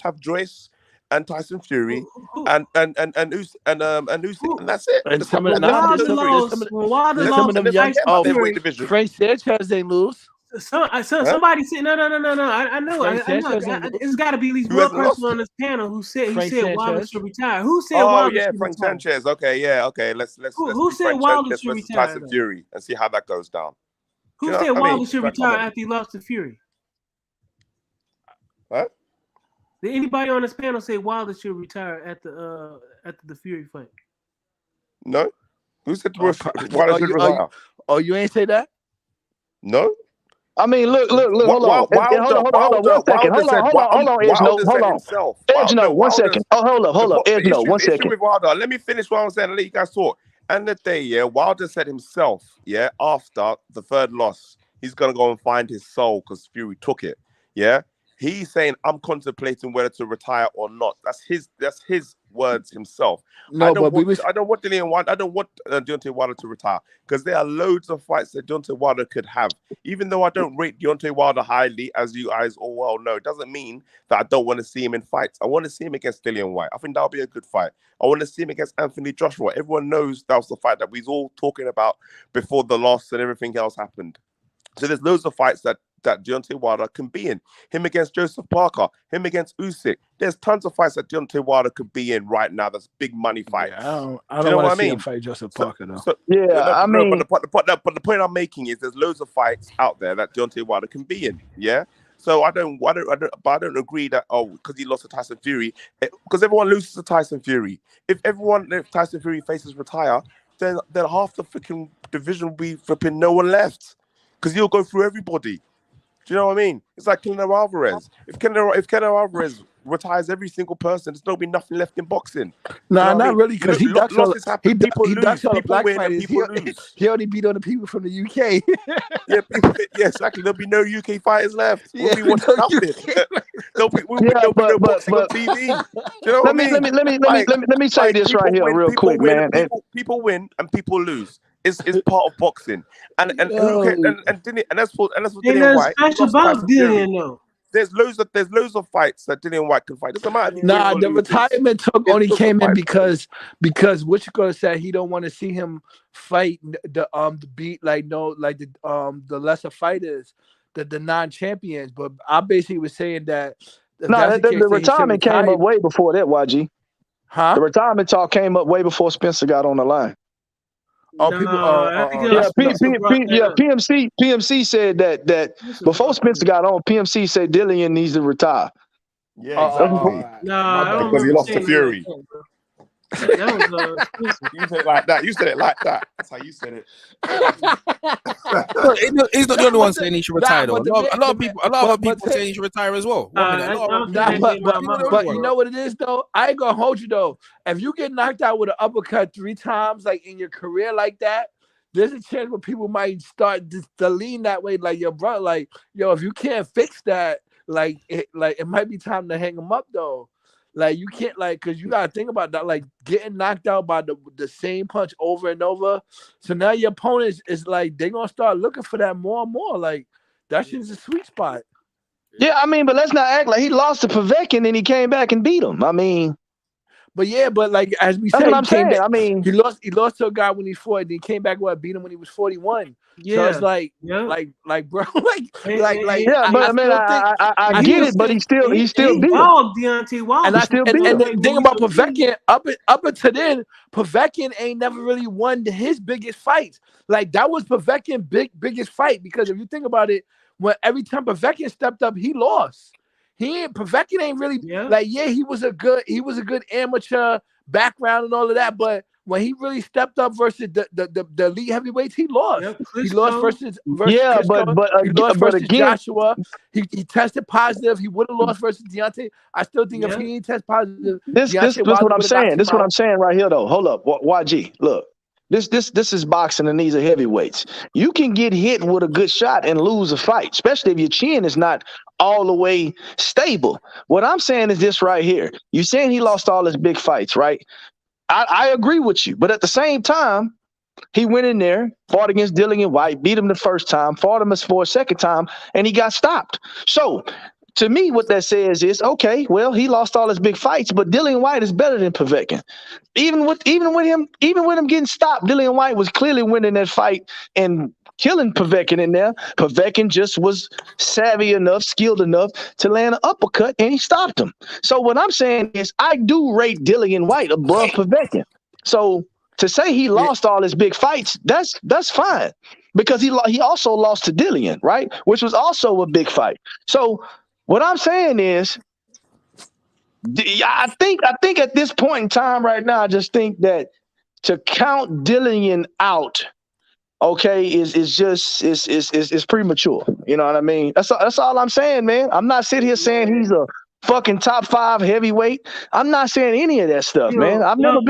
have Joyce and Tyson Fury and Usyk, and that's it. And some of them young Frank Sanchez they lose. Somebody said no. I know. It's got to be at least one person on this panel who said Wilder should retire. Who said Wilder should retire? Frank Sanchez. Okay. Let's who said Wilder should retire? Tyson Fury and see how that goes down. Who said Wilder should retire after he lost to Fury? What? Did anybody on this panel say Wilder should retire at the Fury fight? No. Who said Wilder should retire? Oh, you ain't say that? No. I mean, look, hold on. Hold on, 1 second. Hold on, Edge Note. Hold on. Edge Note, 1 second. Oh, hold up. Edge Note, 1 second. With Wilder, let me finish what I was saying and let you guys talk. And the day, yeah, Wilder said himself, yeah, after the third loss, he's gonna go and find his soul because Fury took it. Yeah. He's saying, I'm contemplating whether to retire or not. That's his words himself. No, I don't want Dillian Whyte. I don't want Deontay Wilder to retire because there are loads of fights that Deontay Wilder could have. Even though I don't rate Deontay Wilder highly, as you guys all well know, it doesn't mean that I don't want to see him in fights. I want to see him against Dillian Whyte. I think that'll be a good fight. I want to see him against Anthony Joshua. Everyone knows that was the fight that we was all talking about before the loss and everything else happened. So there's loads of fights that Deontay Wilder can be in. Him against Joseph Parker, him against Usyk. There's tons of fights that Deontay Wilder could be in right now. That's big money fights. Yeah, I don't want to see him fight Joseph Parker though. But the point I'm making is there's loads of fights out there that Deontay Wilder can be in. Yeah. So I don't agree that because he lost to Tyson Fury, because everyone loses to Tyson Fury. If Tyson Fury faces retire, then half the freaking division will be flipping no one left because he'll go through everybody. Do you know what I mean? It's like Canelo Alvarez. If Canelo Alvarez retires every single person, there's be nothing left in boxing. Nah, not really, because he ducks all the black win fighters. and people lose. He only beat on the people from the UK. Yeah, exactly. There'll be no UK fighters left. We'll be watching nothing. There'll be no boxing on TV. Do you know what I mean? Let me say this right here real quick, man. People win and people lose. It's part of boxing, and that's for Dillian Whyte. Special about Dillian though. There's loads of fights that Dillian Whyte can fight. Doesn't matter. The retirement only came in because what you gonna say? He don't want to see him fight the lesser fighters, the non-champions. But I basically was saying that the retirement came up way before that. YG, the retirement talk came up way before Spencer got on the line. PMC said that before Spencer got on, PMC said Dillian needs to retire. Yeah, exactly. Because he lost to Fury. You said it like that. That's how you said it. He's not the only one saying he should retire. Though. A lot of people saying he should retire as well. But you know what it is though? I ain't gonna hold you though. If you get knocked out with an uppercut 3 times, like in your career like that, there's a chance where people might start to lean that way. Like your brother, like if you can't fix that, it might be time to hang him up though. Like you can't because you gotta think about that, like getting knocked out by the same punch over and over. So now your opponent is like they're gonna start looking for that more and more. Like that shit's a sweet spot. Yeah, I mean, but let's not act like he lost to Povetkin and he came back and beat him. I mean, but like as we said, he lost to a guy when he fought, and he came back beat him when he was 41. Yeah, so it's like bro, I get it, but he still beat him. Deontay Wilder. And the thing about Povetkin, up until then, Povetkin ain't never really won his biggest fights. Like that was Povetkin's biggest fight, because if you think about it, when every time Povetkin stepped up, he lost. Povetkin ain't really he was a good amateur background and all of that, but when he really stepped up versus the elite heavyweights, he lost. He lost versus versus Joshua. He tested positive. He would have lost versus Deontay. I still think if he didn't test positive, this what I'm saying. This is what I'm saying right here though. Hold up, YG. Look, this is boxing and these are heavyweights. You can get hit with a good shot and lose a fight, especially if your chin is not all the way stable. What I'm saying is this right here. You saying he lost all his big fights, right? I agree with you, but at the same time, he went in there, fought against Dillian Whyte, beat him the first time, fought him for a second time, and he got stopped. So, to me, what that says is, okay, well, he lost all his big fights, but Dillian Whyte is better than Povetkin. Even with him getting stopped, Dillian Whyte was clearly winning that fight and killing Povetkin in there. Povetkin just was savvy enough, skilled enough to land an uppercut, and he stopped him. So what I'm saying is I do rate Dillian Whyte above Povetkin. So to say he lost all his big fights, that's fine, because he also lost to Dillian, right? Which was also a big fight. So what I'm saying is, I think at this point in time right now, I just think that to count Dillian out, okay, is premature. You know what I mean? That's all I'm saying, man. I'm not sitting here saying he's a fucking top 5 heavyweight. I'm not saying any of that stuff, man. I've never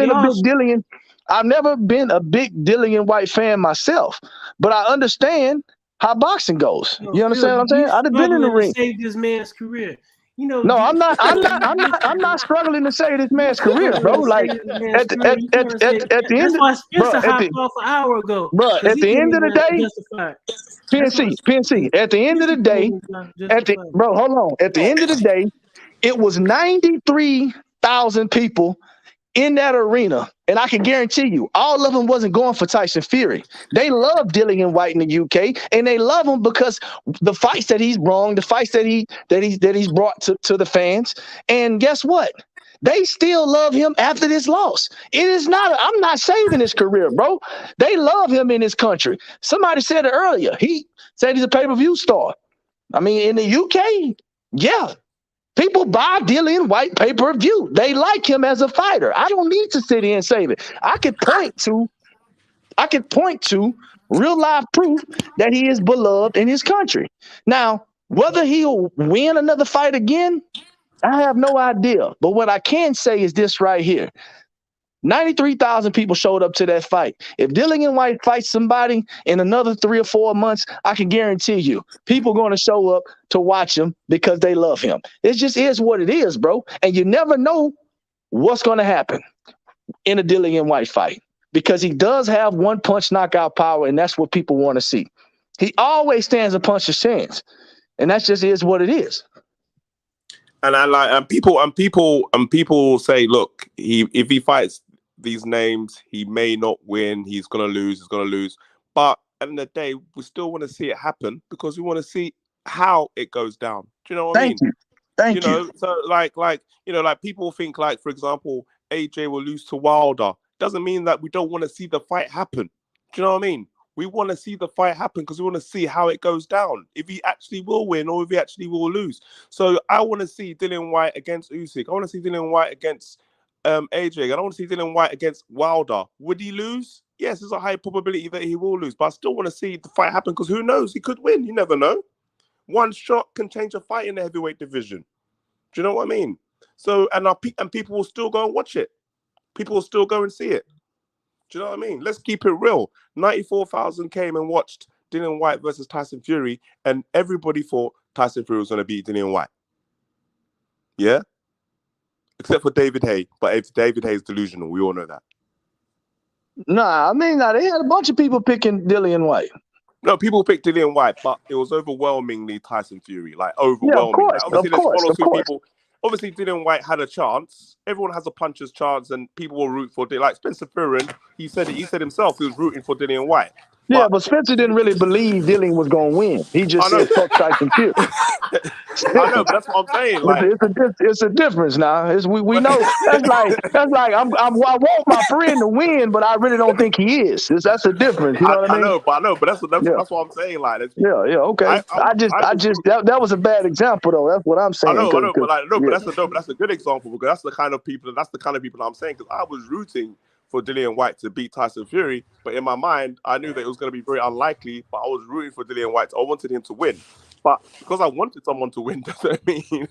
been a big Dillian Whyte fan myself, but I understand how boxing goes. You understand what I'm saying? I've been in the ring. To save this man's career. No, I'm not struggling to save this man's career, bro. Like at the end, that's why Spencer hopped off an hour ago. Bro, at the end of the day, PNC. At the end of the day, bro, hold on. At the end of the day, it was 93,000 people in that arena, and I can guarantee you, all of them wasn't going for Tyson Fury. They love Dillian Whyte in the UK, and they love him because the fights that he's brought, the fights that he's brought to the fans. And guess what? They still love him after this loss. It is not. I'm not saving his career, bro. They love him in his country. Somebody said it earlier. He said he's a pay-per-view star. I mean, in the UK, yeah. People buy Dillian Whyte pay-per-view. They like him as a fighter. I don't need to sit here and save it. I could point to real life proof that he is beloved in his country. Now, whether he'll win another fight again, I have no idea. But what I can say is this right here. 93,000 people showed up to that fight. If Dillian Whyte fights somebody in another 3 or 4 months, I can guarantee you, people are going to show up to watch him because they love him. It just is what it is, bro. And you never know what's going to happen in a Dillian Whyte fight because he does have one punch knockout power, and that's what people want to see. He always stands a puncher's chance, and that just is what it is. And people say, look, if he fights these names, he may not win. He's gonna lose. But at the end of the day, we still want to see it happen because we want to see how it goes down. Do you know what I mean? Thank you. So like people think, like, for example, AJ will lose to Wilder. Doesn't mean that we don't want to see the fight happen. Do you know what I mean? We want to see the fight happen because we want to see how it goes down. If he actually will win or if he actually will lose. So I want to see Dillian Whyte against Usyk. I want to see Dillian Whyte against AJ. I don't want to see Dillian Whyte against Wilder. Would he lose? Yes, there's a high probability that he will lose. But I still want to see the fight happen because who knows? He could win. You never know. One shot can change a fight in the heavyweight division. Do you know what I mean? So, and people will still go and watch it. People will still go and see it. Do you know what I mean? Let's keep it real. 94,000 came and watched Dillian Whyte versus Tyson Fury, and everybody thought Tyson Fury was going to beat Dillian Whyte. Yeah? Except for David Haye. But if David Haye is delusional, we all know that. Nah, I mean, they had a bunch of people picking Dillian Whyte. No, people picked Dillian Whyte, but it was overwhelmingly Tyson Fury. Like, overwhelmingly. Yeah, of course. People. Obviously, Dillian Whyte had a chance. Everyone has a puncher's chance, and people will root for it. Like Spencer Fearn, he said himself he was rooting for Dillian Whyte. Yeah, but Spencer didn't really believe Dillian was going to win. He just said, fuck Tyson Fury. I know, but that's what I'm saying. Like, it's a difference now. We know that's like I want my friend to win, but I really don't think he is. That's a difference. You know what I mean? I know, but that's what I'm saying. Like, okay. That was a bad example though. That's what I'm saying. I know, but that's a good example because that's the kind of people I'm saying. Because I was rooting for Dillian Whyte to beat Tyson Fury, but in my mind, I knew that it was going to be very unlikely, but I was rooting for Dillian Whyte. I wanted him to win. But because I wanted someone to win, doesn't mean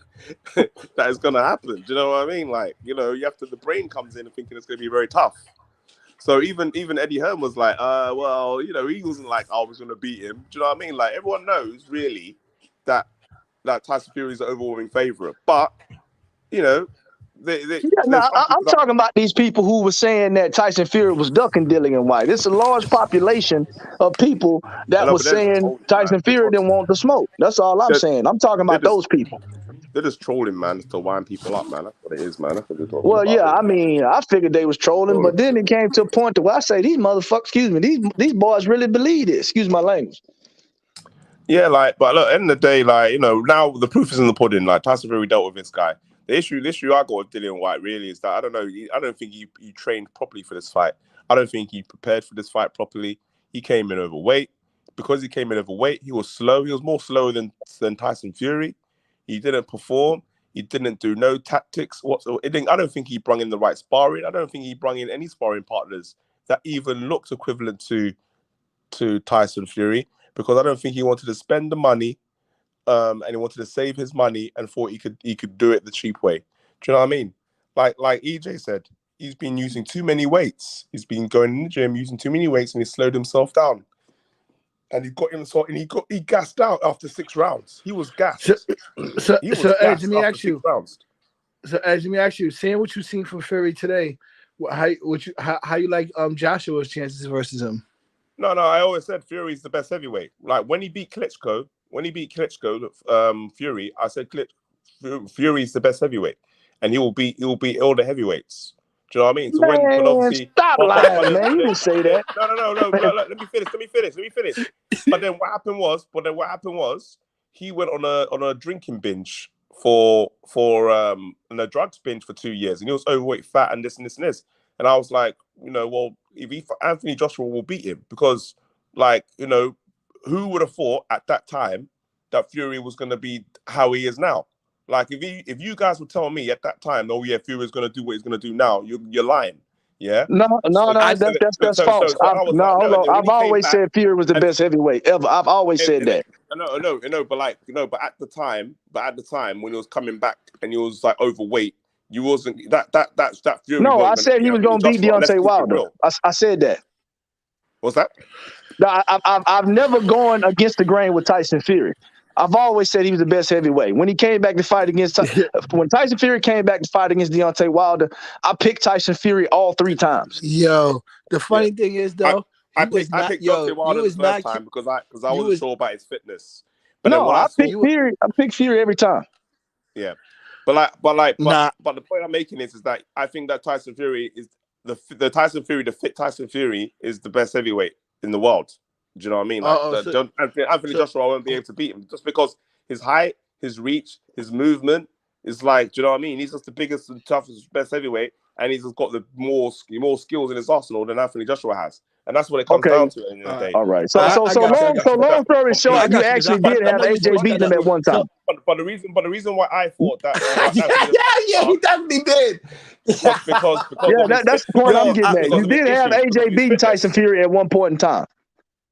that it's going to happen. Do you know what I mean? Like, you know, the brain comes in and thinking it's going to be very tough. So even Eddie Hearn was like, well, you know, he wasn't like, I was going to beat him. Do you know what I mean? Like, everyone knows, really, that Tyson Fury is an overwhelming favorite. But, you know, I'm talking about these people who were saying that Tyson Fury was ducking Dillian Whyte. It's a large population of people that were saying Tyson Fury didn't want the smoke. That's all I'm saying. I'm talking about those people. They're just trolling, man, to wind people up, man. That's what it is, man. That's what they're talking about. Yeah, I mean, I figured they was trolling, but then it came to a point where I say, these motherfuckers, these boys really believe this. Excuse my language. Yeah, but look, at the end of the day, like, you know, now the proof is in the pudding. Like, Tyson Fury dealt with this guy. The issue I got with Dillian Whyte really is that I don't think he trained properly for this fight. I don't think he prepared for this fight properly. He came in overweight. Because he came in overweight, he was slow. He was more slow than Tyson Fury. He didn't perform. He didn't do no tactics whatsoever. I don't think he brought in the right sparring. I don't think he brought in any sparring partners that even looked equivalent to Tyson Fury. because I don't think he wanted to spend the money, and he wanted to save his money and thought he could do it the cheap way. Do you know what I mean? Like EJ said, he's been using too many weights. He's been going in the gym using too many weights, and he slowed himself down. And he got himself, and he gassed out after 6 rounds. He was gassed. So Edge, let me ask you. So Edge, let me ask you. Seeing what you've seen from Fury today, how you like Joshua's chances versus him? No, I always said Fury's the best heavyweight. Like when he beat Klitschko, Fury, I said Fury's the best heavyweight, and he will beat all the heavyweights. Do you know what I mean? So when obviously, stop lying, man. You didn't say that. No. Let me finish. But then what happened was he went on a drinking binge for a drugs binge for 2 years, and he was overweight, fat, and this and this and this. And I was like, well, if Anthony Joshua will beat him, because who would have thought at that time that Fury was going to be how he is now? Like if you guys would tell me at that time, oh yeah, Fury is going to do what he's going to do now, you're lying. Yeah. No, that's false. I've always said Fury was the best heavyweight ever. I've always said that. No, but at the time when he was coming back and he was like overweight, you wasn't that Fury. No, I said he was going to beat Deontay Wilder. I said that. What's that? No, I've never gone against the grain with Tyson Fury. I've always said he was the best heavyweight. When he came back to fight when Tyson Fury came back to fight against Deontay Wilder, I picked Tyson Fury all 3 times. Yo, the funny thing is though, I picked Deontay Wilder the first time because I wasn't sure about his fitness. But I picked Fury every time. Yeah, but the point I'm making is that I think that Tyson Fury is the fit Tyson Fury is the best heavyweight in the world. Do you know what I mean? Anthony Joshua won't be able to beat him just because his height, his reach, his movement is like, do you know what I mean? He's just the biggest and toughest, best heavyweight, and he's just got the more skills in his arsenal than Anthony Joshua has. And that's what it comes down to at the end of the day. All right. So long story short, you actually did have AJ beating him at one time. But the reason why I thought that he definitely did. Because that's the point I'm getting at. You did have AJ beating Tyson Fury at one point in time.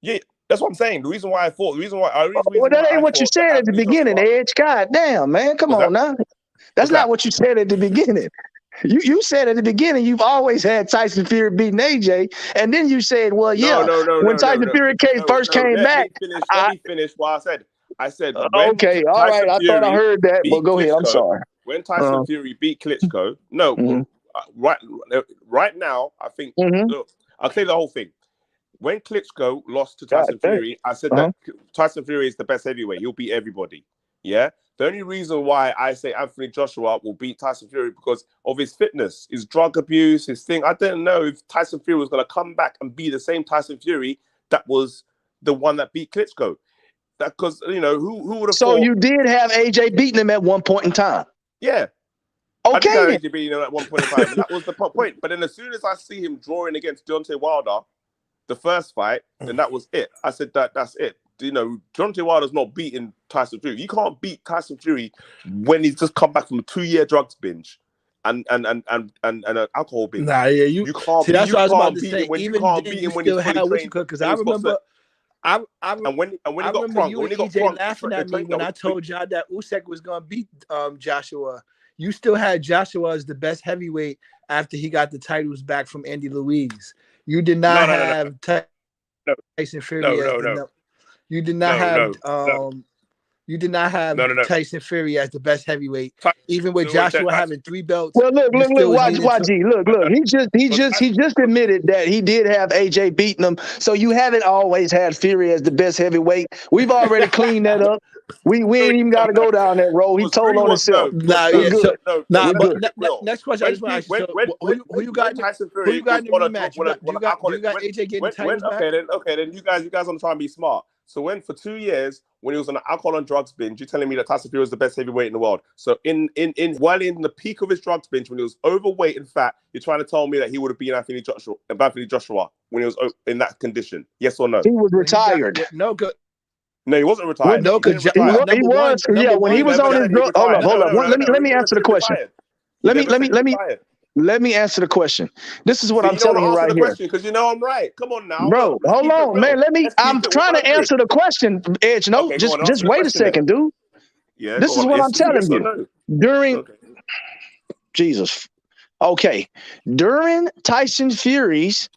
Yeah, that's what I'm saying. The reason why that ain't what you said at the beginning, Edge. God damn, man. Come on now. That's not what you said at the beginning. You said at the beginning you've always had Tyson Fury beating AJ, and then you said, well, yeah, when Tyson Fury first came back. Let me finish what I said. I said, okay, all right. I thought I heard that, but go ahead. I'm sorry. When Tyson Fury beat Klitschko, right now, I think, look, I'll tell you the whole thing. When Klitschko lost to Tyson Fury, I said that Tyson Fury is the best heavyweight. He'll beat everybody. Yeah. The only reason why I say Anthony Joshua will beat Tyson Fury because of his fitness, his drug abuse, his thing. I didn't know if Tyson Fury was going to come back and be the same Tyson Fury that was the one that beat Klitschko. Because who would have? So you did have AJ beating him at one point in time. Yeah. Okay. I did have AJ beating him at one point in time. That was the point. But then as soon as I see him drawing against Deontay Wilder, the first fight, then that was it. I said that's it. Deontay Wilder's not beating Tyson Fury. You can't beat Tyson Fury when he's just come back from a 2-year drugs binge and an alcohol binge. Nah, yeah, you can't. See, that's what I was about to say. Even then, you still had because I remember. I remember you and EJ laughing at me when I told y'all that Usyk was gonna beat Joshua. You still had Joshua as the best heavyweight after he got the titles back from Andy Ruiz. You did not have Tyson Fury. You did not have You did not have Tyson Fury as the best heavyweight, even with Joshua having 3 belts. Well, look, watch G. Look. He just admitted that he did have AJ beating him. So you haven't always had Fury as the best heavyweight. We've already cleaned that up. We ain't even got to go down that road. He told on himself. Next question. I just want to ask you. Who you got? Who you got in the rematch? You got AJ getting the titles back? Okay, then you guys on trying to be smart. So for 2 years, when he was on an alcohol and drugs binge, you're telling me that Tyson Fury was the best heavyweight in the world. So while in the peak of his drugs binge, when he was overweight and fat, you're trying to tell me that he would have been Anthony Joshua when he was in that condition. Yes or no? He was retired. No, good. No, he wasn't retired. No, because he was. Yeah, when he was on his drugs. Hold on. Let me answer the question. Let me Let me answer the question. This is what I'm you don't telling you want to right answer the here. question because you know I'm right. Come on now, Bro, look, let's hold keep it on, real. man. I'm trying to 100. answer the question, Edge. No, Okay, go on, answer just the wait a question then. second, dude. Yeah, This go is on. what I'm Yes, telling or you. no? During Okay. Jesus. Okay. During Tyson Fury's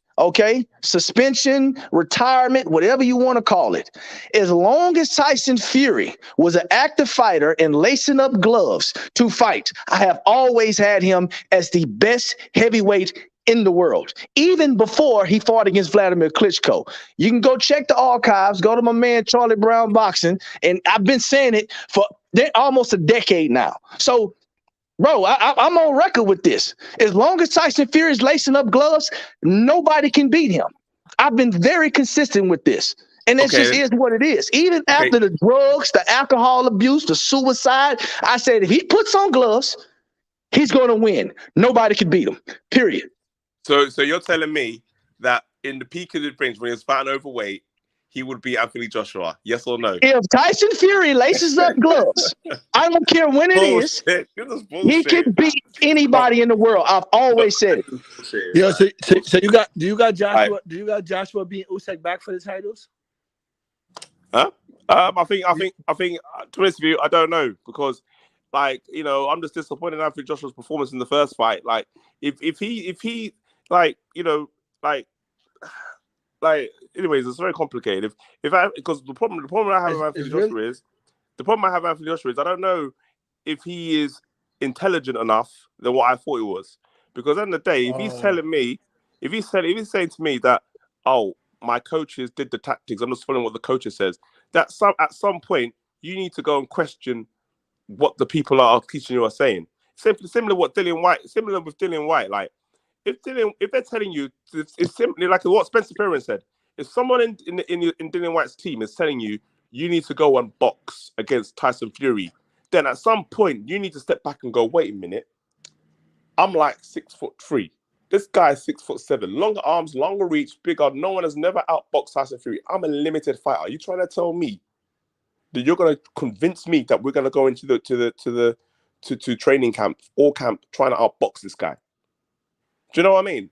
suspension, retirement, whatever you want to call it, as long as Tyson Fury was an active fighter and lacing up gloves to fight, I have always had him as the best heavyweight in the world, even before he fought against Vladimir Klitschko. You can go check the archives, go to my man Charlie Brown Boxing, and I've been saying it for almost a decade now. So, bro, I'm on record with this. As long as Tyson Fury is lacing up gloves, nobody can beat him. I've been very consistent with this. And it just is what it is. Even after the drugs, the alcohol abuse, the suicide, I said if he puts on gloves, he's going to win. Nobody can beat him, period. So you're telling me that in the peak of the range, when he was fat and overweight, he would beat Anthony Joshua? Yes or no? If Tyson Fury laces up gloves, I don't care when it is, he can beat anybody in the world. I've always said it. Yo, so do you got Joshua? Do you got Joshua being Usyk back for the titles? Huh? I think to be honest with you, I don't know, because I'm just disappointed in Anthony Joshua's performance in the first fight. Like if he anyways, it's very complicated. Because the problem I have with Anthony Joshua is I don't know if he is intelligent enough than what I thought he was. Because at the end of the day, if he's saying to me that, oh, my coaches did the tactics, I'm just following what the coaches says, that at some point you need to go and question what the people are teaching you are saying. Similar with Dillian Whyte. Like if they're telling you, it's simply like what Spencer Fearn said. If someone in Dillian Whyte's team is telling you you need to go and box against Tyson Fury, then at some point you need to step back and go, wait a minute, I'm like 6'3". This guy is 6'7", longer arms, longer reach, bigger. No one has never outboxed Tyson Fury. I'm a limited fighter. Are you trying to tell me that you're going to convince me that we're going to go into the training camp or camp trying to outbox this guy? Do you know what I mean?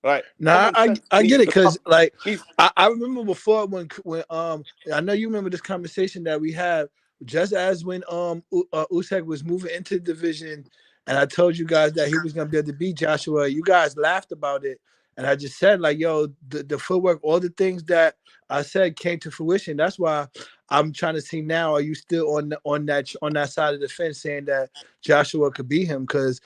Like, nah, I get it, because like I remember before when I know you remember this conversation that we had just as when Usyk was moving into the division, and I told you guys that he was gonna be able to beat Joshua. You guys laughed about it, and I just said like, yo, the footwork, all the things that I said came to fruition. That's why I'm trying to see now. Are you still on that side of the fence saying that Joshua could beat him? Because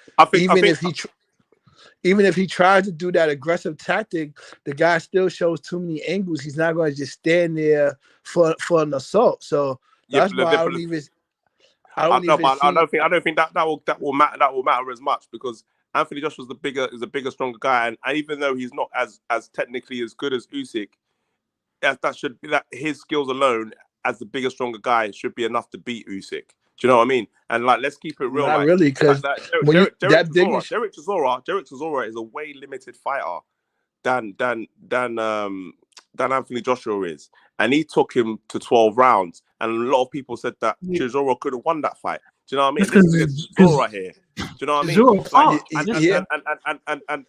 even if he tries to do that aggressive tactic, the guy still shows too many angles. He's not going to just stand there for an assault. So that's why I don't think that will matter as much, because Anthony Joshua is a bigger, stronger guy, and even though he's not as technically as good as Usyk, that his skills alone as the bigger, stronger guy should be enough to beat Usyk. Do you know what I mean? And like, let's keep it real. Not really, because Derek Chisora is a way limited fighter than Anthony Joshua is, and he took him to 12 rounds. And a lot of people said that Chisora could have won that fight. Do you know what I mean? This is Chisora here. Do you know what I mean?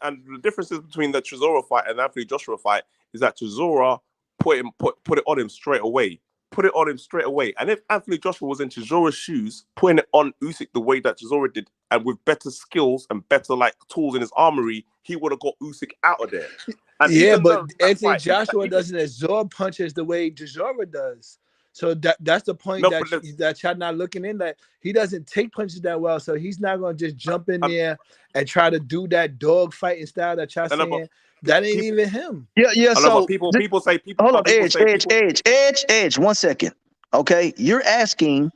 And the differences between the Chisora fight and the Anthony Joshua fight is that Chisora put it on him straight away. And if Anthony Joshua was in Chisora's shoes, putting it on Usyk the way that Chisora did, and with better skills and better tools in his armory, he would have got Usyk out of there. And but Anthony Joshua doesn't absorb punches the way Chisora does. So that's the point that y'all not looking in, that he doesn't take punches that well. So he's not going to just jump in there and try to do that dog fighting style that y'all saying. That ain't even him. Yeah. So people say. Hold on, Edge. 1 second. Okay, you're asking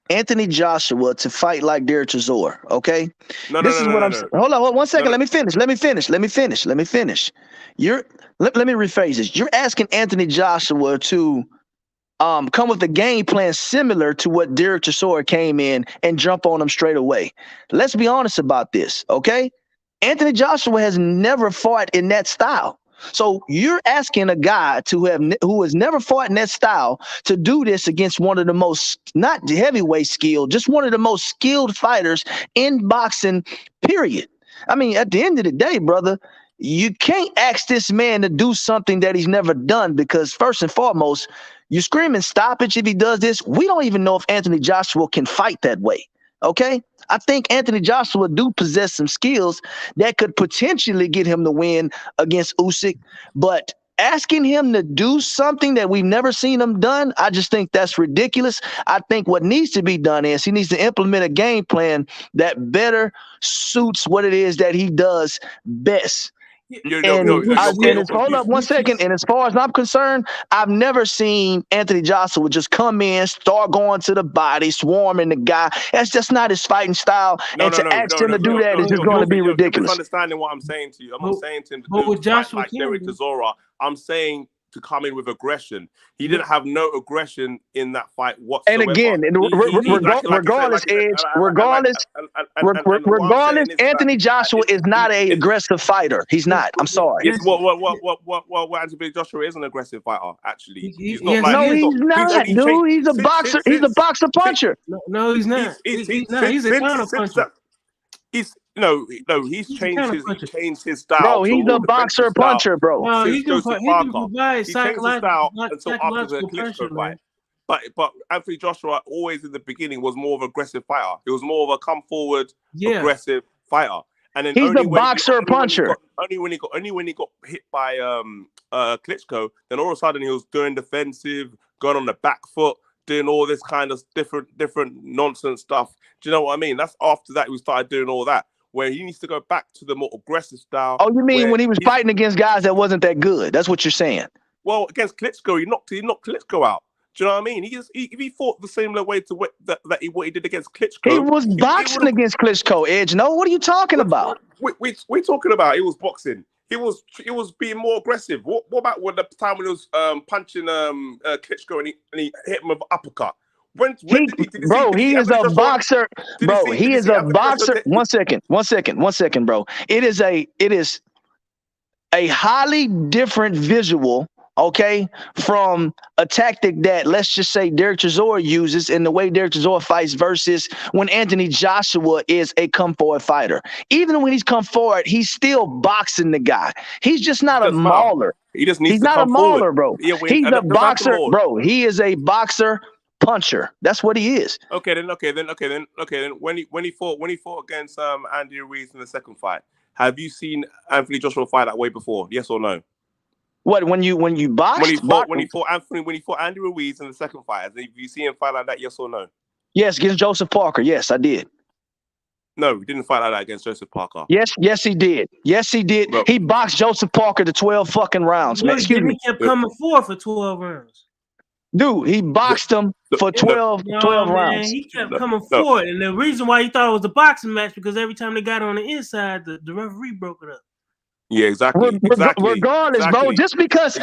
Anthony Joshua to fight like Derek Chisora. Okay, this is what I'm saying. Hold on, 1 second. Let me finish. Let me finish. Let me rephrase this. You're asking Anthony Joshua to come with a game plan similar to what Derek Chisora came in and jump on him straight away. Let's be honest about this, okay? Anthony Joshua has never fought in that style. So you're asking a guy who has never fought in that style to do this against one of the most, not heavyweight skilled, just one of the most skilled fighters in boxing, period. I mean, at the end of the day, brother, you can't ask this man to do something that he's never done because first and foremost, you're screaming stoppage if he does this. We don't even know if Anthony Joshua can fight that way. Okay? I think Anthony Joshua do possess some skills that could potentially get him the win against Usyk, but asking him to do something that we've never seen him done, I just think that's ridiculous. I think what needs to be done is he needs to implement a game plan that better suits what it is that he does best. Hold up 1 second. And as far as I'm concerned, I've never seen Anthony Joshua just come in, start going to the body, swarming the guy. That's just not his fighting style. To ask him to do that is just going to be ridiculous. You're misunderstanding what I'm saying to you. I'm not saying to him to do fight like Derek Chisora. I'm saying to come in with aggression. He didn't have no aggression in that fight whatsoever. And again, regardless, Anthony Joshua is not an aggressive fighter. He's not. I'm sorry. Yes, Anthony Joshua is an aggressive fighter. Actually, he's not, dude. He's a boxer. He's a boxer puncher. No, he's not. He's a counter puncher. He's changed his style. Bro, he's a boxer puncher, bro. No, he can provide psychological pressure, fight. But Anthony Joshua always in the beginning was more of an aggressive fighter. He was more of a come forward, aggressive fighter. And then he's a boxer puncher. Only when he got hit by Klitschko, then all of a sudden he was doing defensive, going on the back foot, doing all this kind of different nonsense stuff. Do you know what I mean? That's after that we started doing all that. Where he needs to go back to the more aggressive style. Oh, you mean when he was fighting against guys that wasn't that good? That's what you're saying. Well, against Klitschko, he knocked Klitschko out. Do you know what I mean? He fought the same way to what he did against Klitschko. He was boxing against Klitschko, Edge. No, what are you talking about? We're talking about he was boxing. He was being more aggressive. What about when the time when he was punching Klitschko and he hit him with an uppercut? He is a boxer. Bro, he is a boxer. 1 second, bro. It is a highly different visual, okay, from a tactic that, let's just say, Derek Chisora uses in the way Derek Chisora fights versus when Anthony Joshua is a come forward fighter. Even when he's come forward, he's still boxing the guy. He's just not a mauler. He's not a mauler, bro. He's a boxer, bro. He is a boxer puncher. That's what he is. Okay, then. When he fought against Andy Ruiz in the second fight, have you seen Anthony Joshua fight that way before? Yes or no? What, when you boxed? When he fought Andy Ruiz in the second fight, have you seen him fight like that? Yes or no? Yes, against Joseph Parker. Yes, I did. No, he didn't fight like that against Joseph Parker. Yes, he did. Yes, he did. Bro. He boxed Joseph Parker to 12 fucking rounds. Man. Excuse me. He kept coming forward for 12 rounds. Dude, he boxed him for 12 rounds. He kept coming forward. And the reason why he thought it was a boxing match because every time they got on the inside, the referee broke it up. Yeah, exactly. Regardless, bro, just because,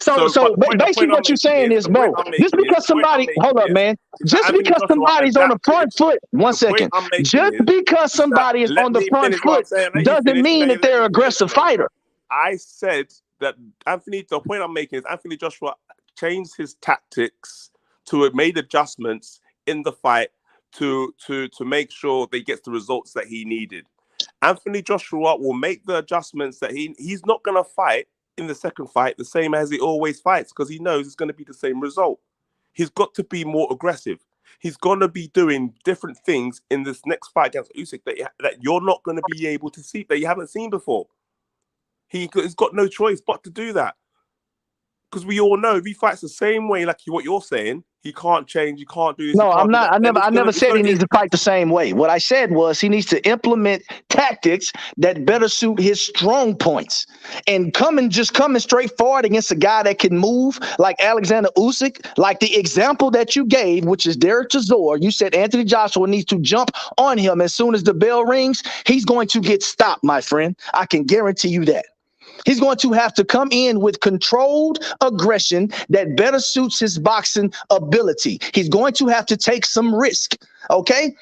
so basically what you're saying is, bro, just because somebody, hold up, man, just because somebody's on the front foot, 1 second, just because somebody is on the front foot doesn't mean that they're an aggressive fighter. I said that the point I'm making is Anthony Joshua changed his tactics to made adjustments in the fight to make sure that he gets the results that he needed. Anthony Joshua will make the adjustments that he's not going to fight in the second fight the same as he always fights because he knows it's going to be the same result. He's got to be more aggressive. He's going to be doing different things in this next fight against Usyk that you're not going to be able to see, that you haven't seen before. He's got no choice but to do that. Because we all know if he fights the same way, like what you're saying, he can't change. You can't do this. No, I'm not. I never said he needs to fight the same way. What I said was he needs to implement tactics that better suit his strong points. And coming straight forward against a guy that can move like Alexander Usyk, like the example that you gave, which is Derek Chisora. You said Anthony Joshua needs to jump on him as soon as the bell rings. He's going to get stopped, my friend. I can guarantee you that. He's going to have to come in with controlled aggression that better suits his boxing ability. He's going to have to take some risk, okay?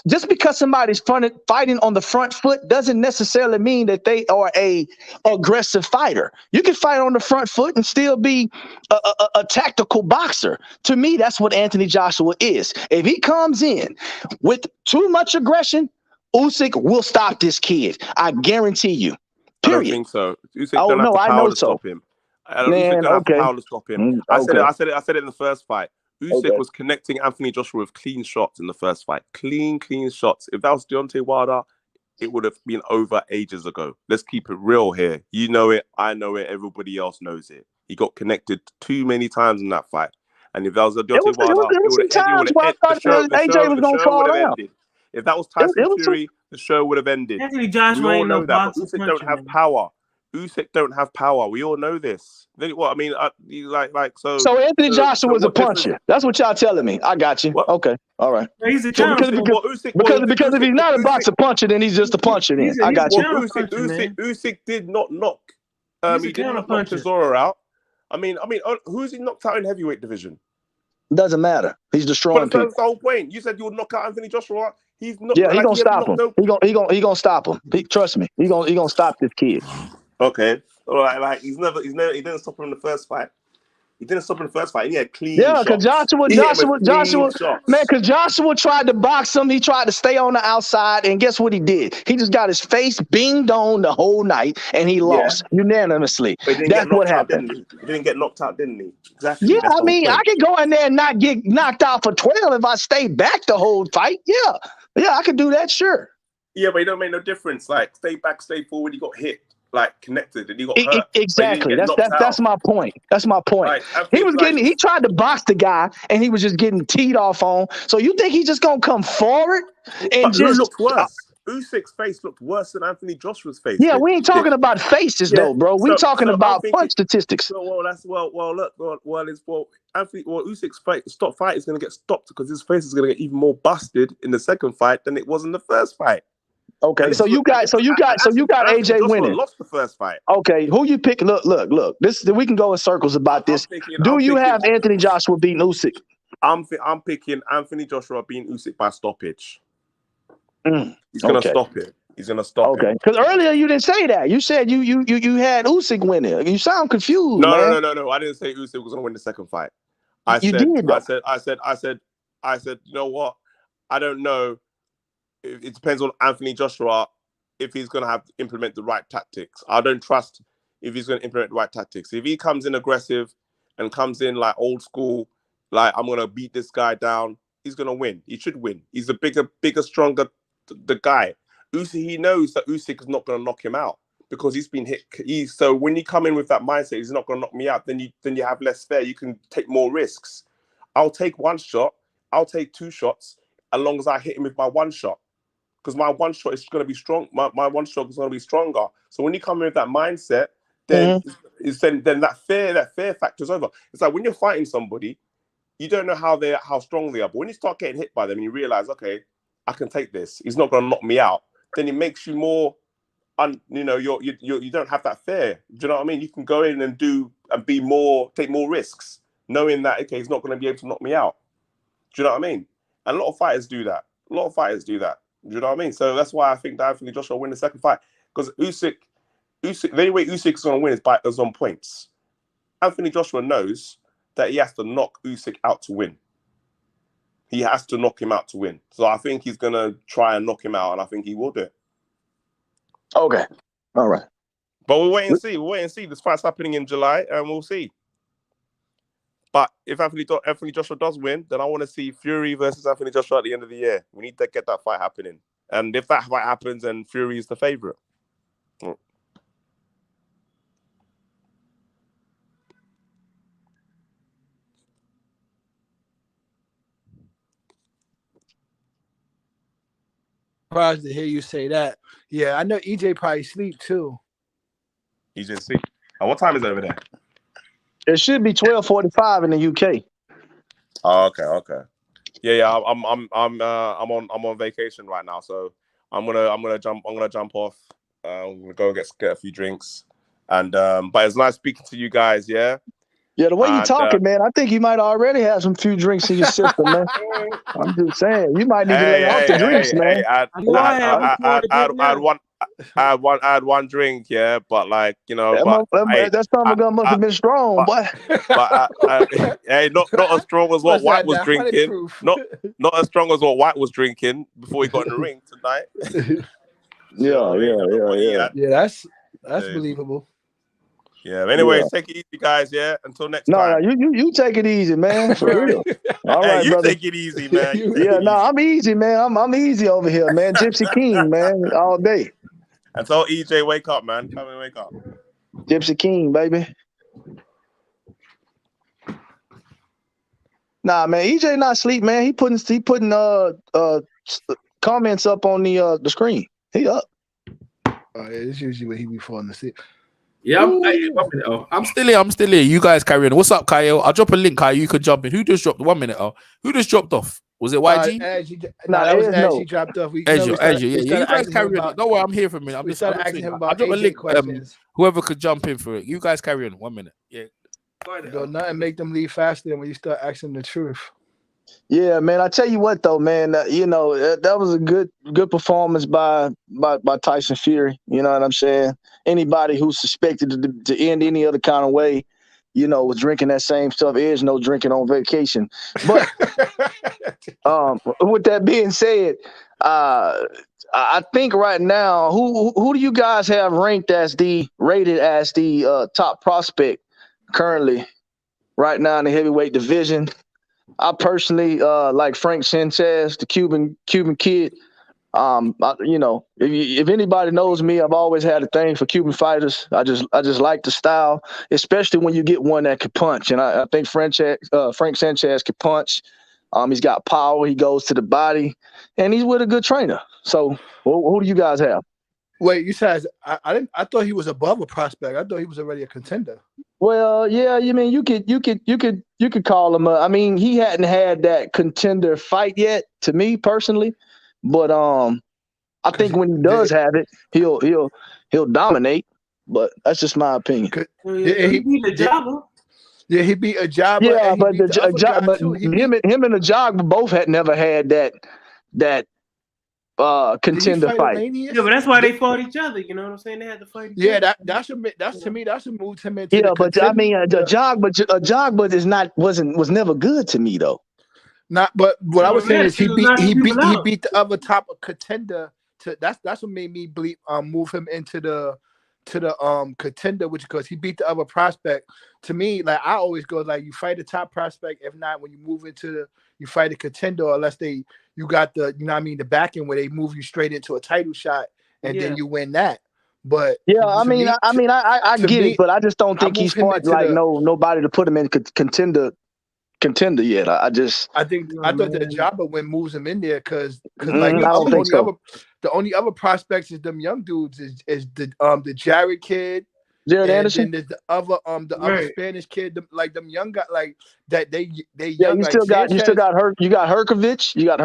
Just because somebody's fighting on the front foot doesn't necessarily mean that they are a aggressive fighter. You can fight on the front foot and still be a tactical boxer. To me, that's what Anthony Joshua is. If he comes in with too much aggression, Usyk will stop this kid. I guarantee you. Period. I don't think so. Usyk Oh don't have no, the I power know to so. stop him. Usyk Man, don't have the okay. power to stop him. Mm, I said okay. it in the first fight. Usyk Okay. was connecting Anthony Joshua with clean shots in the first fight. Clean shots. If that was Deontay Wilder, it would have been over ages ago. Let's keep it real here. You know it. I know it. Everybody else knows it. He got connected too many times in that fight. And if that was a Deontay Wilder, It was some times where I thought AJ was gonna fall down. ended. If that was Tyson Fury, the show would have ended. Anthony We Joshua all ain't know no that, but boxer Usyk puncher, don't have man. power. Usyk don't have power. We all know this. Well, I mean, so. So Anthony Joshua was a what difference- puncher. That's what y'all telling me. I got you. What? Okay, all right. He's a So counter because puncher. if he's not a boxer puncher, then he's just a puncher. Then I got you. Usyk did not knock. He's a He did not knock counter-puncher. Chisora out. I mean, who's he knocked out in heavyweight division? Doesn't matter. He's destroying But people. that's the whole point. You said you would knock out Anthony Joshua. He's not. Yeah, he like, gonna he stop him. knocked He gonna stop him. Trust me. He gonna stop this kid. Okay. All right. Like he didn't stop him in the first fight. He didn't stop in the first fight. He had clean Yeah, shots. because Joshua tried to box him. He tried to stay on the outside, and guess what he did? He just got his face beamed on the whole night, and he lost unanimously. That's what happened. He didn't get knocked out, didn't he? Exactly. Yeah, I mean, I could go in there and not get knocked out for 12 if I stay back the whole fight. Yeah, I could do that, sure. Yeah, but it don't make no difference. Like, stay back, stay forward. He got hit, like connected, and he got hurt. Exactly. That's my point. That's my point. Like, He tried to box the guy, and he was just getting teed off on. So you think he's just gonna come forward and who looked worse? Usyk's face looked worse than Anthony Joshua's face. Yeah, we ain't talking about faces though, bro. We talking about punch statistics. Usyk's fight is gonna get stopped because his face is gonna get even more busted in the second fight than it was in the first fight. Okay, so you got AJ winning. Lost the first fight. Okay, who you pick? Look. We can go in circles about this. Do you have Anthony Joshua beating Usyk? I'm picking Anthony Joshua beating Usyk by stoppage. He's gonna stop it. He's gonna stop it. Okay, because earlier you didn't say that. You said you had Usyk winning. You sound confused. No. man. I didn't say Usyk was gonna win the second fight. I said, you know what? I don't know. It depends on Anthony Joshua if he's going to have to implement the right tactics. I don't trust if he's going to implement the right tactics. If he comes in aggressive and comes in like old school, like I'm going to beat this guy down, he's going to win. He should win. He's a bigger, stronger the guy. Usyk, he knows that Usyk is not going to knock him out because he's been hit. So when you come in with that mindset, he's not going to knock me out, then you have less fear. You can take more risks. I'll take one shot. I'll take two shots as long as I hit him with my one shot. Because my one shot is going to be strong. My one shot is going to be stronger. So when you come in with that mindset, then then that fear factor is over. It's like when you're fighting somebody, you don't know how strong they are. But when you start getting hit by them, and you realize, okay, I can take this. He's not going to knock me out. Then it makes you more, you don't have that fear. Do you know what I mean? You can go in and take more risks, knowing that okay, he's not going to be able to knock me out. Do you know what I mean? And a lot of fighters do that. Do you know what I mean? So that's why I think that Anthony Joshua will win the second fight. Because Usyk, the only way Usyk's going to win is on points. Anthony Joshua knows that he has to knock Usyk out to win. He has to knock him out to win. So I think he's going to try and knock him out, and I think he will do it. Okay. All right. But we'll wait and see. This fight's happening in July, and we'll see. But if Anthony Joshua does win, then I want to see Fury versus Anthony Joshua at the end of the year. We need to get that fight happening. And if that fight happens, then Fury is the favorite. Surprised to hear you say that. Yeah, I know EJ probably sleep too. EJ sleep. What time is it over there? It should be 12:45 in the UK. Oh, okay. Yeah. I'm on vacation right now, so I'm gonna jump off. I'm gonna go get a few drinks, and but it's nice speaking to you guys. Yeah. Yeah, the way you're talking, man, I think you might already have some few drinks in your system, man. I'm just saying, you might need to lay off the drinks, man. I had I had one drink, yeah, but like that stomach gun must have been strong, boy. But hey, not as strong as what White was drinking. Not as strong as what White was drinking before he got in the ring tonight. Yeah, that's believable. Yeah. Anyways, take it easy, guys. Yeah. Until next time. No, you take it easy, man. For real. All right, you brother. take it easy, man. I'm easy, man. I'm easy over here, man. Gypsy King, man, all day. And tell EJ, wake up, man. Come and wake up. Gypsy King, baby. Nah, man. EJ not asleep, man. He putting comments up on the screen. He up. It's usually when he be falling asleep. Yeah, I'm still here. You guys carry on. What's up, Kyle? I'll drop a link, Kyle. You can jump in. Who just dropped 1 minute? Who just dropped off? Was it YG? That was Edge. He dropped off. Yeah. You guys carry on. Don't worry, I'm here for a minute. I'll drop a link. Whoever could jump in for it. You guys carry on. 1 minute. Yeah. Don't nothing make them leave faster than when you start asking the truth. Yeah, man. I tell you what, though, man. That was a good performance by Tyson Fury. You know what I'm saying? Anybody who's suspected to end any other kind of way, was drinking that same stuff. There's no drinking on vacation. But with that being said, I think right now, who do you guys have rated as the top prospect currently right now in the heavyweight division? I personally like Frank Sanchez, the Cuban kid. If anybody knows me, I've always had a thing for Cuban fighters. I just like the style, especially when you get one that can punch. And I think Frank Sanchez can punch. He's got power. He goes to the body, and he's with a good trainer. So, who do you guys have? Wait, you said I thought he was above a prospect. I thought he was already a contender. Well, yeah, you could call him. I mean, he hadn't had that contender fight yet, to me personally. But I think when he does have it, he'll dominate. But that's just my opinion. He beat a jobber. Yeah, he beat a jobber. Yeah, but him and the jobber both had never had that contender fight. Yeah, but that's why they fought each other. You know what I'm saying? They had to fight each other. That's to me. That's a move to him into. Yeah, but I mean, a jogba was never good to me though. But what I was saying is he beat the other top contender. That's what made me move him into the contender, because he beat the other prospect. To me, like I always go like you fight a top prospect. If not, when you move into you fight a contender, unless you got the the backing where they move you straight into a title shot and then you win that. But yeah, I get it, but I just don't think he's smart like nobody to put him in contender yet. I think I thought that Jabba moves him in there because the only other prospects is them young dudes is the Jared kid, Jared Anderson. And there's the other Spanish kid, them young guys like that. They young. Yeah, you still got You got Herkovich. You got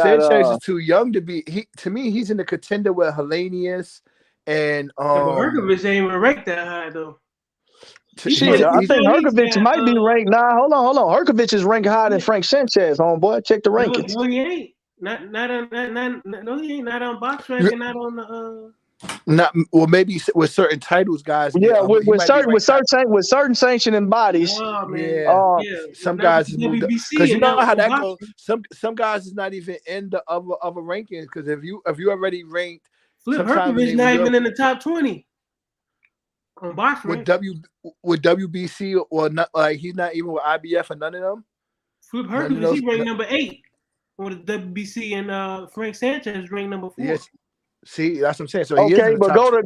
Sanchez is too young to be. To me, he's in the contender with Hellenius and Herkovich ain't even ranked that high though. I think Herkovich might be ranked. Nah, hold on. Herkovich is ranked higher than Frank Sanchez, homeboy. Check the rankings. No, he ain't. He ain't not on box rank and not on the. Maybe with certain titles, guys. Yeah, with certain sanctioning bodies. Some guys because you know how that goes. Some guys is not even in the other rankings because if you already ranked, Flip Herkovich not even in the top 20. On box rank. With WBC or not, like he's not even with IBF or none of them. Flip Herkovich, he ranked number 8 on the WBC, and Frank Sanchez ranked number 4. Yes. See, that's what I'm saying. So okay, but go to the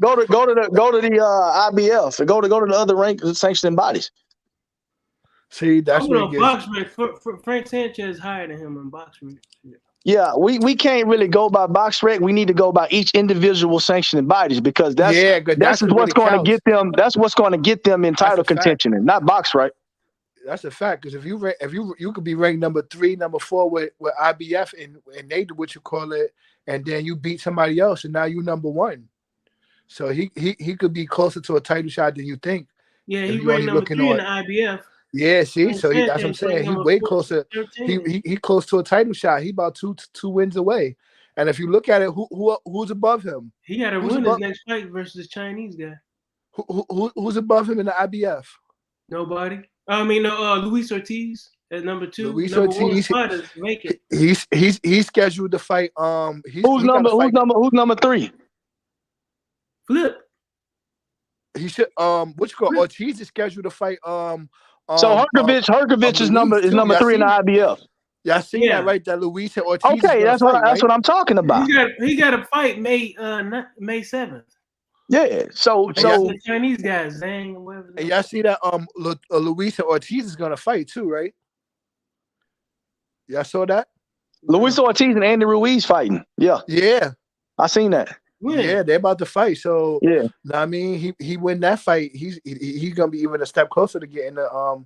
IBF and go to the other rank sanctioning bodies. See, that's what box rank. Frank Sanchez is higher than him on box rank. Yeah, we can't really go by box rank. We need to go by each individual sanctioning bodies because that's what's going to get them. That's what's going to get them in title contention, and not box rank. That's a fact because if you could be ranked number 3, number 4 with IBF and they do what you call it, and then you beat somebody else and now you number 1. So he could be closer to a title shot than you think. Yeah, he ranked number 3 in the IBF. Yeah, see, so that's what I'm saying. He's way closer. He close to a title shot. He about two wins away. And if you look at it, who's above him? He got to win his next fight versus the Chinese guy. Who's above him in the IBF? Nobody. I mean, Luis Ortiz at number 2. Luis number Ortiz. 1 spot is vacant. He's scheduled to fight. Who's number 3? Flip. He should. What you call Ortiz is scheduled to fight. So Herkovich is number 3 in the IBF. Yeah, I seen that right. That Luis and Ortiz. Okay, that's what I'm talking about. He got a fight May 7th. Yeah, so the Chinese guys, Zhang, whatever. And y'all see that Luis and Ortiz is gonna fight too, right? Y'all saw that? Luis Ortiz and Andy Ruiz fighting. Yeah, I seen that. Yeah, they're about to fight. So yeah, I mean, he win that fight. He's gonna be even a step closer to getting the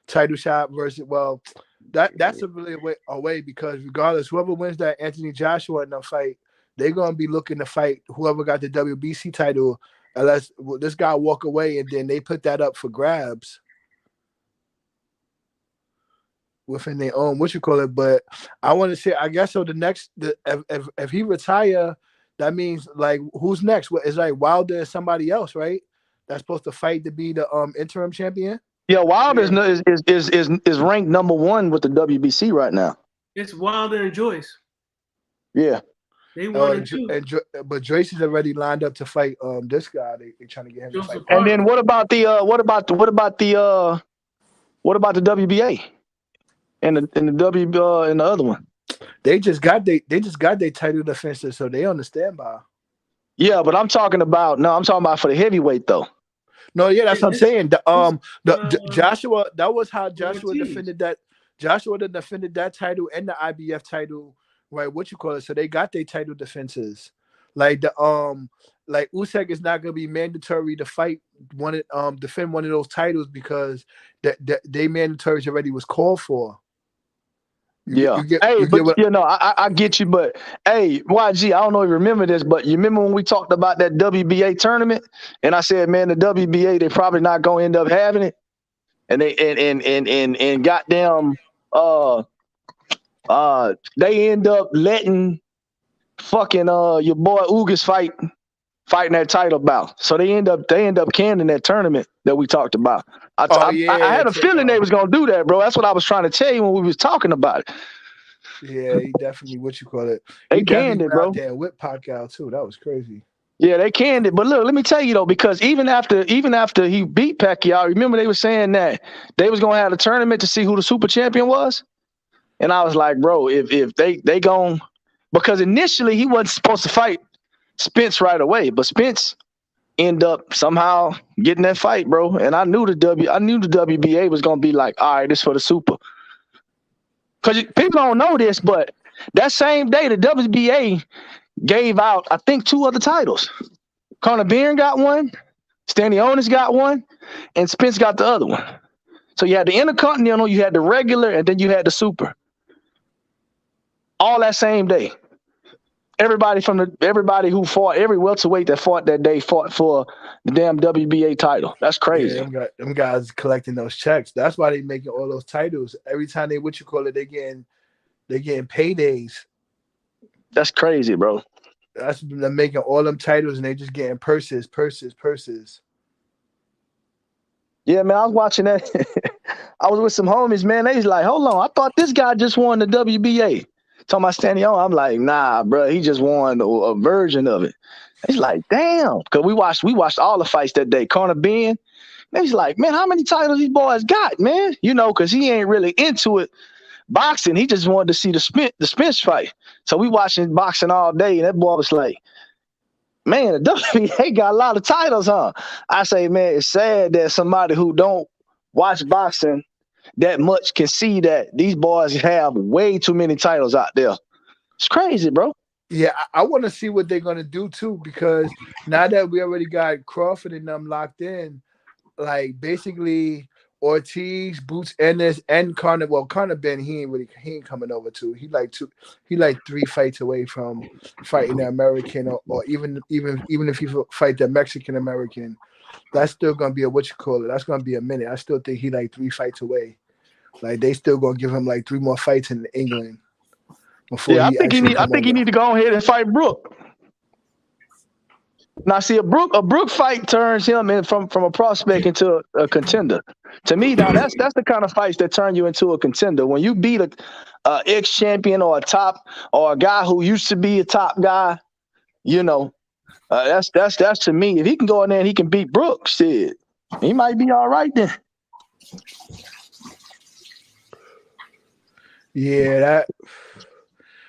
title shot versus. Well, that's a really away because regardless, whoever wins that Anthony Joshua in the fight, they're gonna be looking to fight whoever got the WBC title, unless this guy walk away and then they put that up for grabs within their own But I want to say, I guess so. If he retire, that means like who's next? It's like Wilder and somebody else, right? That's supposed to fight to be the interim champion. Yeah, Wilder is ranked number 1 with the WBC right now. It's Wilder and Joyce. Yeah. They won but Joyce is already lined up to fight this guy. They trying to get him to fight. And then what about the WBA and the other one? They just got their title defenses, so they on the standby. Yeah, but I'm talking about for the heavyweight though. No, yeah, that's what I'm saying. Joshua, that was how Joshua defended that. Joshua defended that title and the IBF title, right? So they got their title defenses. Like like Usyk is not gonna be mandatory to fight defend one of those titles because they mandatories already was called for. I get you, but hey, YG, I don't know if you remember this, but you remember when we talked about that WBA tournament, and I said, man, the WBA they probably not gonna end up having it, and they and goddamn, they end up letting fucking your boy Ugas fighting that title bout, so they end up canning that tournament that we talked about. I had a feeling they was gonna do that, bro. That's what I was trying to tell you when we was talking about it. Yeah, he definitely They canned it, bro. There with Pacquiao too. That was crazy. Yeah, they canned it. But look, let me tell you though, because even after he beat Pacquiao, remember they were saying that they was gonna have a tournament to see who the super champion was, and I was like, bro, if they gon' because initially he wasn't supposed to fight Spence right away, but Spence end up somehow getting that fight, bro. And I knew the WBA was gonna be like, all right, this for the super. Because people don't know this, but that same day the WBA gave out, I think, 2 other titles. Conor Fearn got one, Stanionis got one, and Spence got the other one. So you had the Intercontinental, you had the regular, and then you had the super. All that same day. Everybody who fought, every welterweight that fought that day fought for the damn WBA title. That's crazy. Yeah, them guys collecting those checks. That's why they making all those titles. Every time they they getting paydays. That's crazy, bro. That's them making all them titles and they just getting purses. Yeah, man, I was watching that. I was with some homies, man. They was like, hold on, I thought this guy just won the WBA. Talking about standing on, I'm like, nah, bro, he just won a version of it. He's like, damn, because we watched all the fights that day. Conor Fearn, he's like, man, how many titles these boys got, man? You know, because he ain't really into it. Boxing, he just wanted to see the Spence fight. So we watching boxing all day, and that boy was like, man, the WBA got a lot of titles, huh? I say, man, it's sad that somebody who don't watch boxing that much can see that these boys have way too many titles out there. It's crazy, bro. Yeah, I want to see what they're going to do, too, because now that we already got Crawford and them locked in, like, basically Ortiz, Boots Ennis, and Conor. Well, Conor Ben, he ain't coming over too. He like 3 fights away from fighting the American, or even if he fight the Mexican American, that's still gonna be that's gonna be a minute. I still think he like 3 fights away. Like they still gonna give him like 3 more fights in England. before I he think he actually need. I come think he over. need to go ahead and fight Brook. Now, see, a Brook fight turns him in from a prospect into a contender. To me, now that's the kind of fights that turn you into a contender. When you beat a ex-champion or a guy who used to be a top guy, you know, that's to me. If he can go in there and he can beat Brook, shit, he might be all right then. Yeah,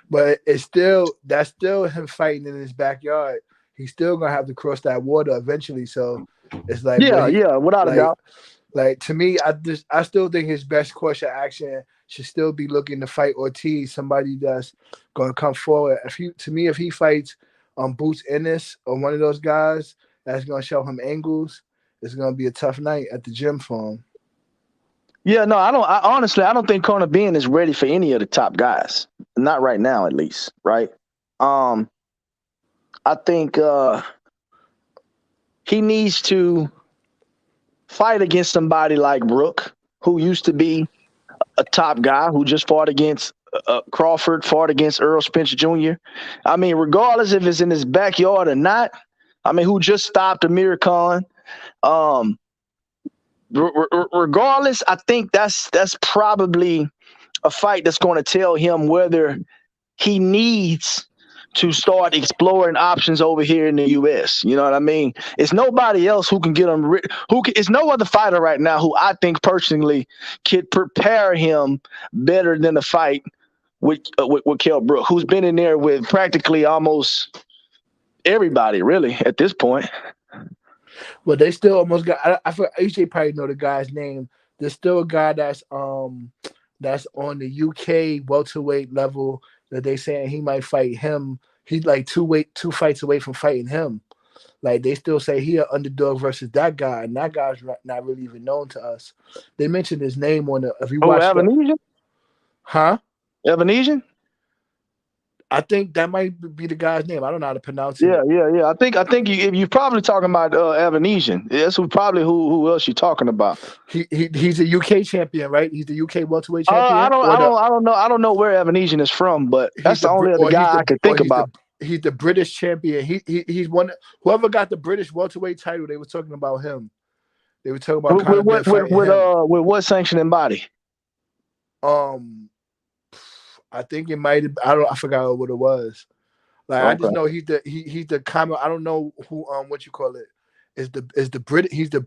but that's still him fighting in his backyard. He's still gonna have to cross that water eventually. So it's like, without a doubt. Like to me, I still think his best course of action should still be looking to fight Ortiz, somebody that's gonna come forward. If he fights Boots Ennis or one of those guys that's gonna show him angles, it's gonna be a tough night at the gym for him. Yeah, no, honestly, I don't think Conor Benn is ready for any of the top guys. Not right now, at least, right? I think he needs to fight against somebody like Brook, who used to be a top guy, who just fought against Crawford, fought against Earl Spence Jr. I mean, regardless if it's in his backyard or not, I mean, who just stopped Amir Khan. Regardless, I think that's probably a fight that's going to tell him whether he needs to start exploring options over here in the U.S. You know what I mean? It's nobody else who can get him. It's no other fighter right now who I think personally could prepare him better than the fight with Kell Brook, who's been in there with practically almost everybody, really, at this point. But they still almost got. I forgot, AJ probably know the guy's name. There's still a guy that's on the UK welterweight level that they saying he might fight him. He's like two fights away from fighting him. Like they still say he an underdog versus that guy, and that guy's not really even known to us. They mentioned his name on the. If you watch, Evanesian? Huh? Evanesian? I think that might be the guy's name. I don't know how to pronounce it. Yeah. I think you're probably talking about Evanesian. That's who else you're talking about. He's a UK champion, right? He's the UK welterweight champion. I don't know where Evanesian is from, but that's the only other guy I can think about. He's the British champion. He's one. Whoever got the British welterweight title, they were talking about him. They were talking about with what sanctioning body? I think it might have. I forgot what it was. Like I just know he's the common. I don't know who what you call it. Is the Brit? He's the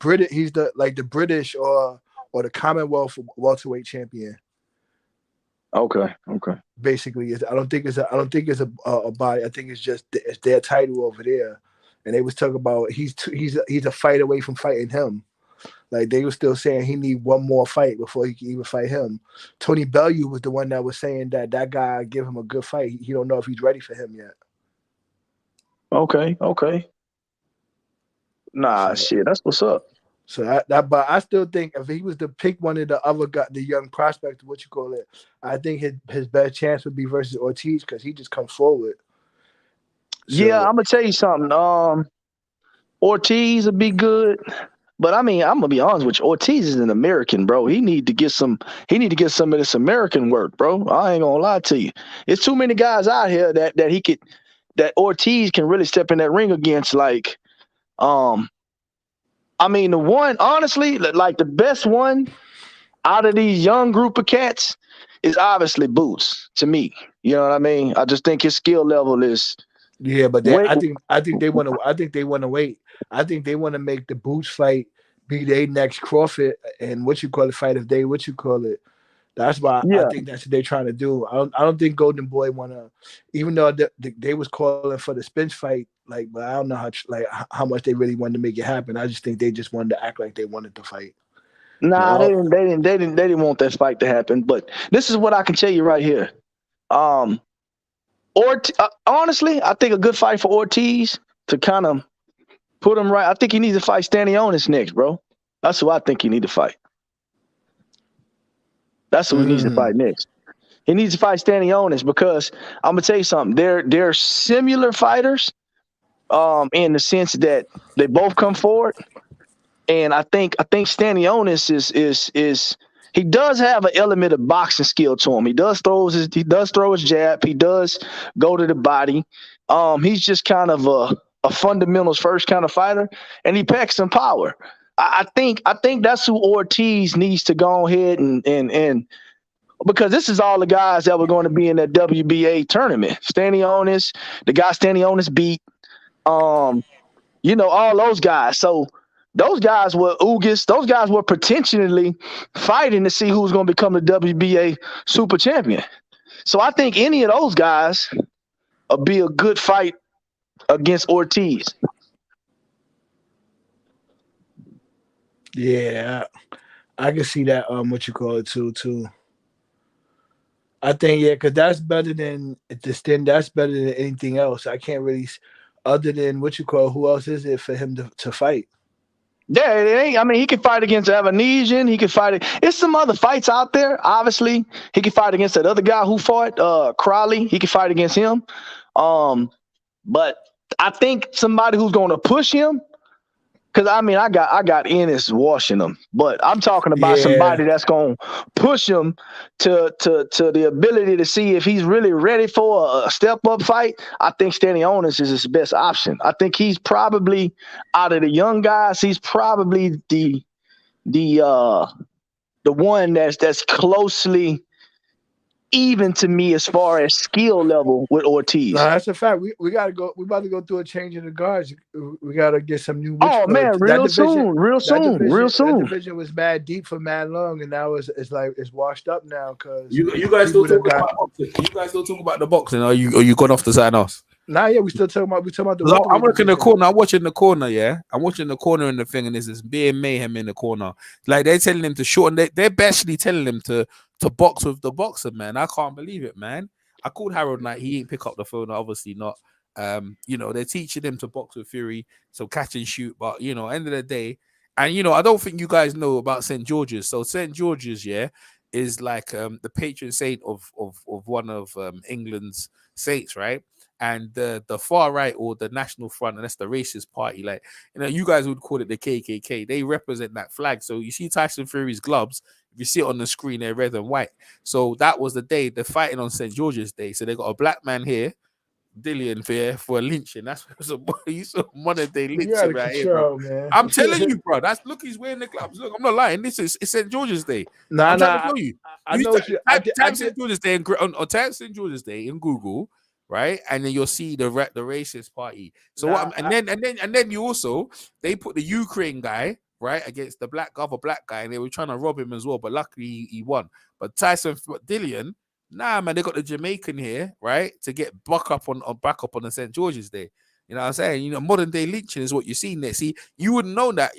British or the Commonwealth welterweight champion. Okay. Basically, I don't think it's a body. I think it's their title over there. And they was talking about he's a fight away from fighting him. Like they were still saying he need one more fight before he can even fight him. Tony Bellew was the one that was saying that guy give him a good fight. He don't know if he's ready for him yet. Okay. Nah, shit, that's what's up. So but I still think if he was to pick one of the other guy, the young prospect, I think his best chance would be versus Ortiz because he just comes forward. So, yeah, I'm gonna tell you something. Ortiz would be good. But I mean, I'm gonna be honest with you. Ortiz is an American, bro. He need to get some of this American work, bro. I ain't gonna lie to you. It's too many guys out here that Ortiz can really step in that ring against. Like, I mean, the one, honestly, like the best one out of these young group of cats is obviously Boots to me. You know what I mean? I just think his skill level is. Yeah, but I think they want to wait. I think they want to make the Boots fight be their next Crawford and fight if they That's why I think that's what they're trying to do. I don't think Golden Boy want to, even though they was calling for the Spence fight, like, but I don't know how much they really wanted to make it happen. I just think they just wanted to act like they wanted to fight. Nah, they didn't want that fight to happen. But this is what I can tell you right here. Honestly, I think a good fight for Ortiz to kind of put him right. I think he needs to fight Stanionis next, bro. That's who I think he need to fight. That's who he needs to fight next. He needs to fight Stanionis because I'm gonna tell you something. They're similar fighters, in the sense that they both come forward, and I think Stanionis he does have an element of boxing skill to him. He does throw his jab. He does go to the body. He's just kind of a fundamentals first kind of fighter, and he packs some power. I think that's who Ortiz needs to go ahead and because this is all the guys that were going to be in that WBA tournament. Stanionis, the guy Stanionis beat, all those guys. So those guys were Ugis. Those guys were potentially fighting to see who's going to become the WBA super champion. So I think any of those guys would be a good fight against Ortiz. Yeah, I can see that. Too. I think because that's better than that's better than anything else. I can't really, other than who else is it for him to fight? Yeah, it ain't. I mean, he can fight against Avanesian. He can fight. It's some other fights out there. Obviously, he can fight against that other guy who fought Crowley. He can fight against him. But I think somebody who's going to push him. Because I mean, I got Ennis washing him, but I'm talking about somebody that's gonna push him to the ability to see if he's really ready for a step up fight. I think Stanionis is his best option. I think he's probably out of the young guys, he's probably the one that's closely even to me as far as skill level with Ortiz. No, that's a fact. We gotta go. We about to go through a change in the guards. We gotta get some new. Real soon. That division was mad deep for mad long, and now it's washed up now. Cause you guys still talk about boxing. You guys still talk about the boxing, or you gone off to something else? Nah, yeah, we still talking about the. I'm looking in the corner. I'm watching the corner. Yeah, I'm watching the corner in the thing, and there's this beer mayhem in the corner. Like they're telling him to shorten. They're basically telling him to box with the boxer, man. I can't believe it, man. I called Harold Knight. He ain't pick up the phone. Obviously not. They're teaching him to box with Fury, so catch and shoot. But end of the day, and I don't think you guys know about St. George's. So St. George's, is like the patron saint of one of England's saints, right? And the far right, or the National Front, and that's the racist party. Like you guys would call it the KKK. They represent that flag. So you see Tyson Fury's gloves. If you see it on the screen, they're red and white. So that was the day they're fighting on St. George's Day. So they got a black man here, Dillian here, for a lynching. That's some modern day lynching right here, bro. Man. I'm telling you, bro. Look, he's wearing the gloves. Look, I'm not lying. It's St. George's Day. Nah. I know. Type St. George's Day type St. George's Day in Google. Right, and then you'll see the racist party. So and then you also they put the Ukraine guy right against the other black guy, and they were trying to rob him as well. But luckily he won. But Dillian, nah, man, they got the Jamaican here, right, to get back up on the St. George's Day. You know what I'm saying? Modern day lynching is what you're seeing there. See, you wouldn't know that,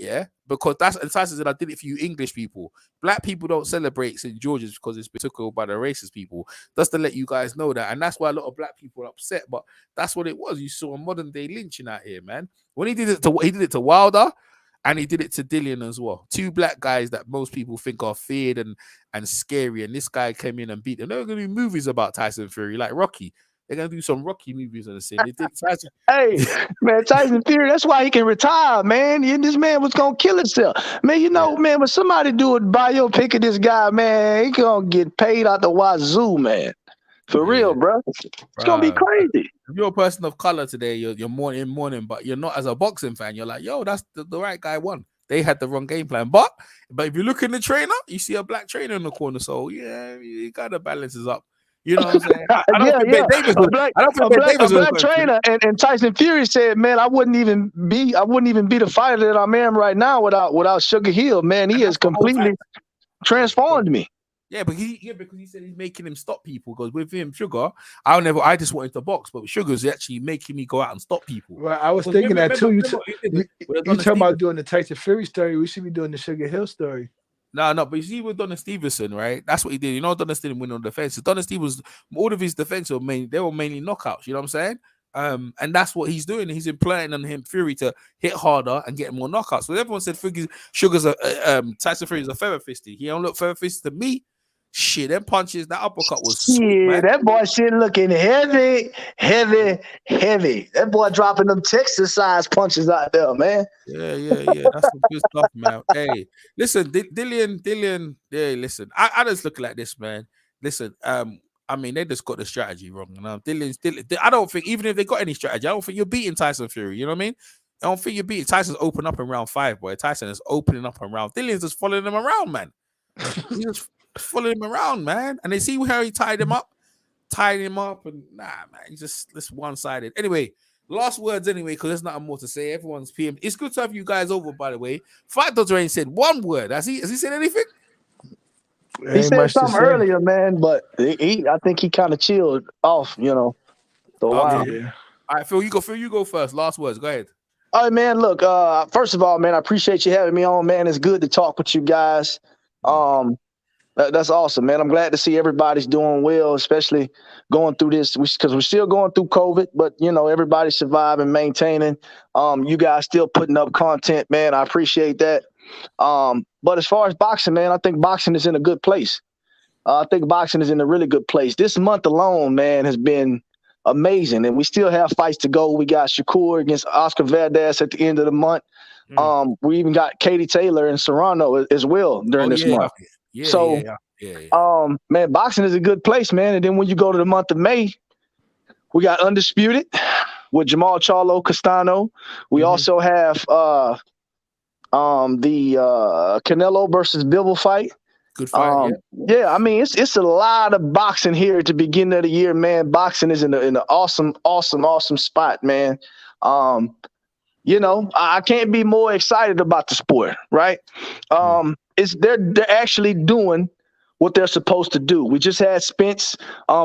because and Tyson said I did it for you English people. Black people don't celebrate St. George's because it's been took over by the racist people. Just to let you guys know that. And that's why a lot of black people are upset. But that's what it was. You saw a modern day lynching out here, man. When he did it to Wilder, and he did it to Dillian as well. Two black guys that most people think are feared and scary. And this guy came in and beat them. There are going to be movies about Tyson Fury, like Rocky. They're gonna do some Rocky movies on the scene. They did Tyson. Hey, man, Tyson Fury. That's why he can retire, man. This man was gonna kill himself, man. Man, when somebody do a biopic of this guy, man, he gonna get paid out the wazoo, man. For real, bro. It's gonna be crazy. If you're a person of color today, you're mourning, but you're not as a boxing fan. You're like, yo, that's the right guy won. They had the wrong game plan, but if you look in the trainer, you see a black trainer in the corner. So you gotta balance it up. You know what I'm saying? I don't think Ben Davis was. I don't think Ben Davis was a black trainer. And Tyson Fury said, "Man, I wouldn't even be the fighter that I'm in right now without Sugar Hill. Man, he has completely transformed me." Yeah, because he said he's making him stop people. Because with him, Sugar, I just wanted to box, but Sugar's actually making me go out and stop people. Well, I was thinking that too. You talking about doing the Tyson Fury story? We should be doing the Sugar Hill story. No, but you see with Donna Stevenson, right? That's what he did. Donna Stevenson win on defense. Donna Stevenson, all of his defense were mainly knockouts. You know what I'm saying? And that's what he's doing. He's implanting on him Fury to hit harder and get more knockouts. So everyone said Tyson Fury is a feather fisty. He don't look feather fisty to me. Shit, them punches, that uppercut was sweet, Yeah, man. that boy shit looking heavy. That boy dropping them Texas-sized punches out there, man. Yeah. That's some good stuff, man. Hey, listen, Dillian. Yeah, listen. I just look like this, man. Listen, I mean, they just got the strategy wrong. You know, I don't think, even if they got any strategy, I don't think you're beating Tyson Fury. You know what I mean? I don't think you're beating Tyson's open up in round 5, boy. Tyson is opening up in round. Dillian's just following him around, man. He's just following him around, man. And they see how he tied him up, and nah, man, he's just this one-sided. Anyway, last words anyway, because there's nothing more to say. Everyone's PM. It's good to have you guys over, by the way. Fight Doctor ain't said one word. Has he said anything? He said something earlier, man, but I think he kind of chilled off, you know. So wow. All right, Phil, you go first. Last words. Go ahead. All right, man. Look, first of all, man, I appreciate you having me on, man. It's good to talk with you guys. That's awesome, man. I'm glad to see everybody's doing well, especially going through this, because we're still going through COVID, but you know, everybody's surviving, maintaining. You guys still putting up content, man. I appreciate that. But as far as boxing, man, I think boxing is in a good place. I think boxing is in a really good place. This month alone, man, has been amazing, and we still have fights to go. We got Shakur against Oscar Valdez at the end of the month. We even got Katie Taylor and Serrano as well during this month. Man, boxing is a good place, man. And then when you go to the month of May, we got Undisputed with Jamal Charlo Castano. We also have the Canelo versus Bivol fight. Good fight. Yeah, I mean, it's a lot of boxing here at the beginning of the year, man. Boxing is in an awesome spot, man. You know, I can't be more excited about the sport, right? They're actually doing what they're supposed to do. We just had Spence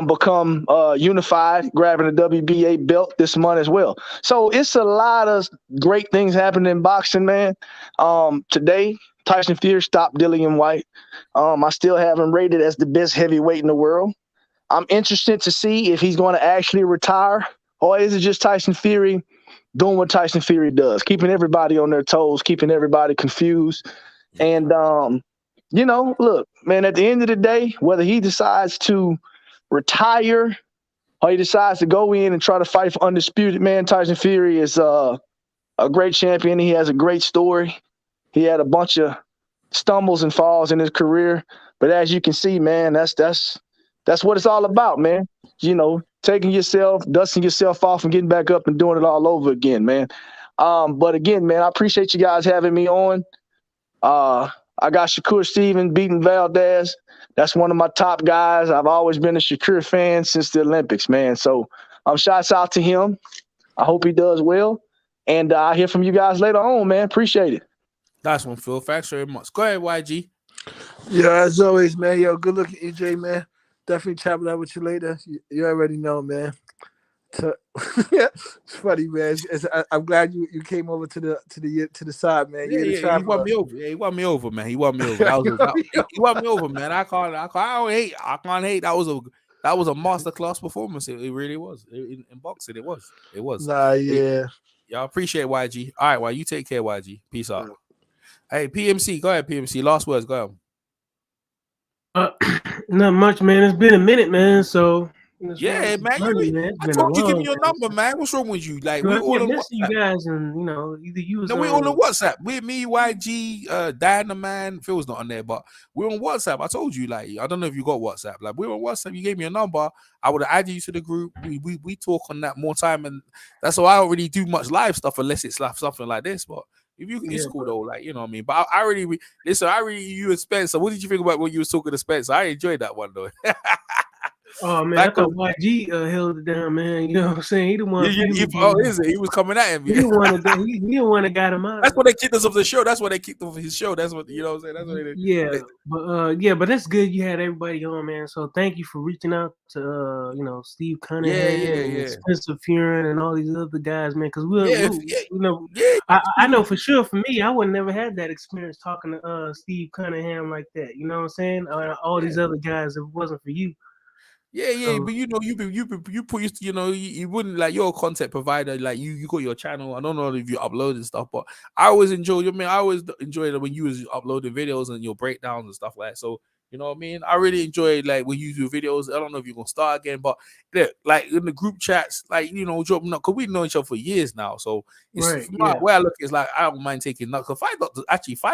become unified, grabbing the WBA belt this month as well. So it's a lot of great things happening in boxing, man. Today, Tyson Fury stopped Dillian Whyte. I still have him rated as the best heavyweight in the world. I'm interested to see if he's going to actually retire, or is it just Tyson Fury doing what Tyson Fury does, keeping everybody on their toes, keeping everybody confused. And, you know, look, man, at the end of the day, whether he decides to retire or he decides to go in and try to fight for Undisputed, man, Tyson Fury is a great champion. He has a great story. He had a bunch of stumbles and falls in his career. But as you can see, man, that's what it's all about, man. You know, dusting yourself off and getting back up and doing it all over again, man. But again, man, I appreciate you guys having me on. I got Shakur Stevenson beating Valdez. That's one of my top guys. I've always been a Shakur fan since the Olympics, man. So shouts out to him. I hope he does well. And I'll hear from you guys later on, man. Appreciate it. Nice one, Phil. Thanks very much. Go ahead, YG. Yeah, as always, man. Yo, good looking, EJ, man. Definitely chopping up with you later. You already know, man. It's funny, man. I'm glad you came over to the side, man. Yeah, he won me over. Yeah, he won me over, man. He won me over. He won me over, man. I can't hate. That was a masterclass performance. It really was. In boxing, it was. Nah, yeah. Y'all appreciate YG. All right, well, you take care, YG. Peace out. Hey, PMC, go ahead, PMC. Last words, go ahead. Not much, man. It's been a minute, man. So yeah, man. I told you, give me your number, man. What's wrong with you? Like, we're all on WhatsApp. You guys, and you know, either you. No, we're all on WhatsApp. With me, YG, Dan the man. Phil's not on there, but we're on WhatsApp. I told you, like, I don't know if you got WhatsApp. Like, we're on WhatsApp. You gave me a number. I would have added you to the group. We talk on that more time, and that's why I don't really do much live stuff unless it's like something like this. But if you, it's cool though, like, you know what I mean. But I really you and Spencer. What did you think about when you was talking to Spencer? I enjoyed that one though. Oh man, I thought YG held it down, man. You know what I'm saying? He the one. Is it? He was coming at him. He the one that got him out. That's what they kicked us off the show. That's what they kicked off his show. That's what, you know what I'm saying. That's what they did. But that's good. You had everybody on, man. So thank you for reaching out to Steve Cunningham, and Spencer Fearn, and all these other guys, man. Because I know for sure. For me, I would never had that experience talking to Steve Cunningham like that. You know what I'm saying? All these other guys, if it wasn't for you. Yeah, but you know, you put, you know, you wouldn't, like, you're a content provider, like you got your channel. I don't know if you upload and stuff, but I always enjoyed it when you was uploading videos and your breakdowns and stuff like that. So You know what I mean? I really enjoy like when you do videos. I don't know if you're gonna start again, but yeah, like in the group chats, like dropping up because we know each other for years now. So it's Right, where I look, it's like I don't mind taking nuts. Five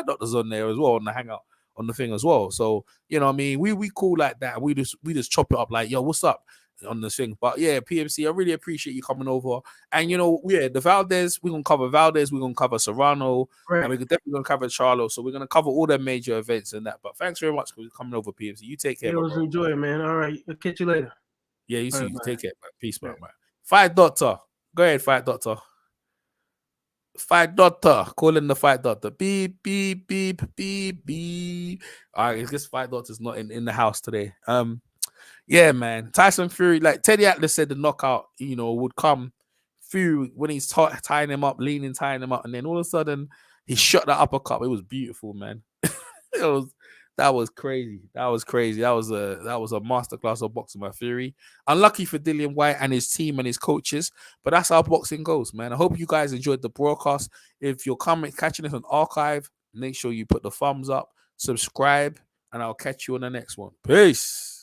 doctors on there as well on the hangout on the thing as well. So you know what I mean? We cool like that. We just chop it up like, yo, what's up? On the thing. But yeah, PMC, I really appreciate you coming over. And the Valdez, we're gonna cover Valdez, we're gonna cover Serrano, and we're definitely gonna cover Charlo. So we're gonna cover all the major events and that. But thanks very much for coming over, PMC. You take care. It was enjoy, man. All right, I'll catch you later. Yeah, you see, right, take care, man. Peace, man. Fight Doctor. Go ahead, Fight Doctor. Fight Doctor. Call in the Fight Doctor. Beep, beep, beep, beep, beep. All right, I guess Fight Doctor's not in the house today. Yeah, man. Tyson Fury, like Teddy Atlas said, the knockout, would come. Fury when he's tying him up, tying him up, and then all of a sudden he shot the uppercut. It was beautiful, man. That was crazy. That was crazy. That was a masterclass of boxing by Fury. Unlucky for Dillian Whyte and his team and his coaches, but that's how boxing goes, man. I hope you guys enjoyed the broadcast. If you're catching this on archive, make sure you put the thumbs up, subscribe, and I'll catch you on the next one. Peace.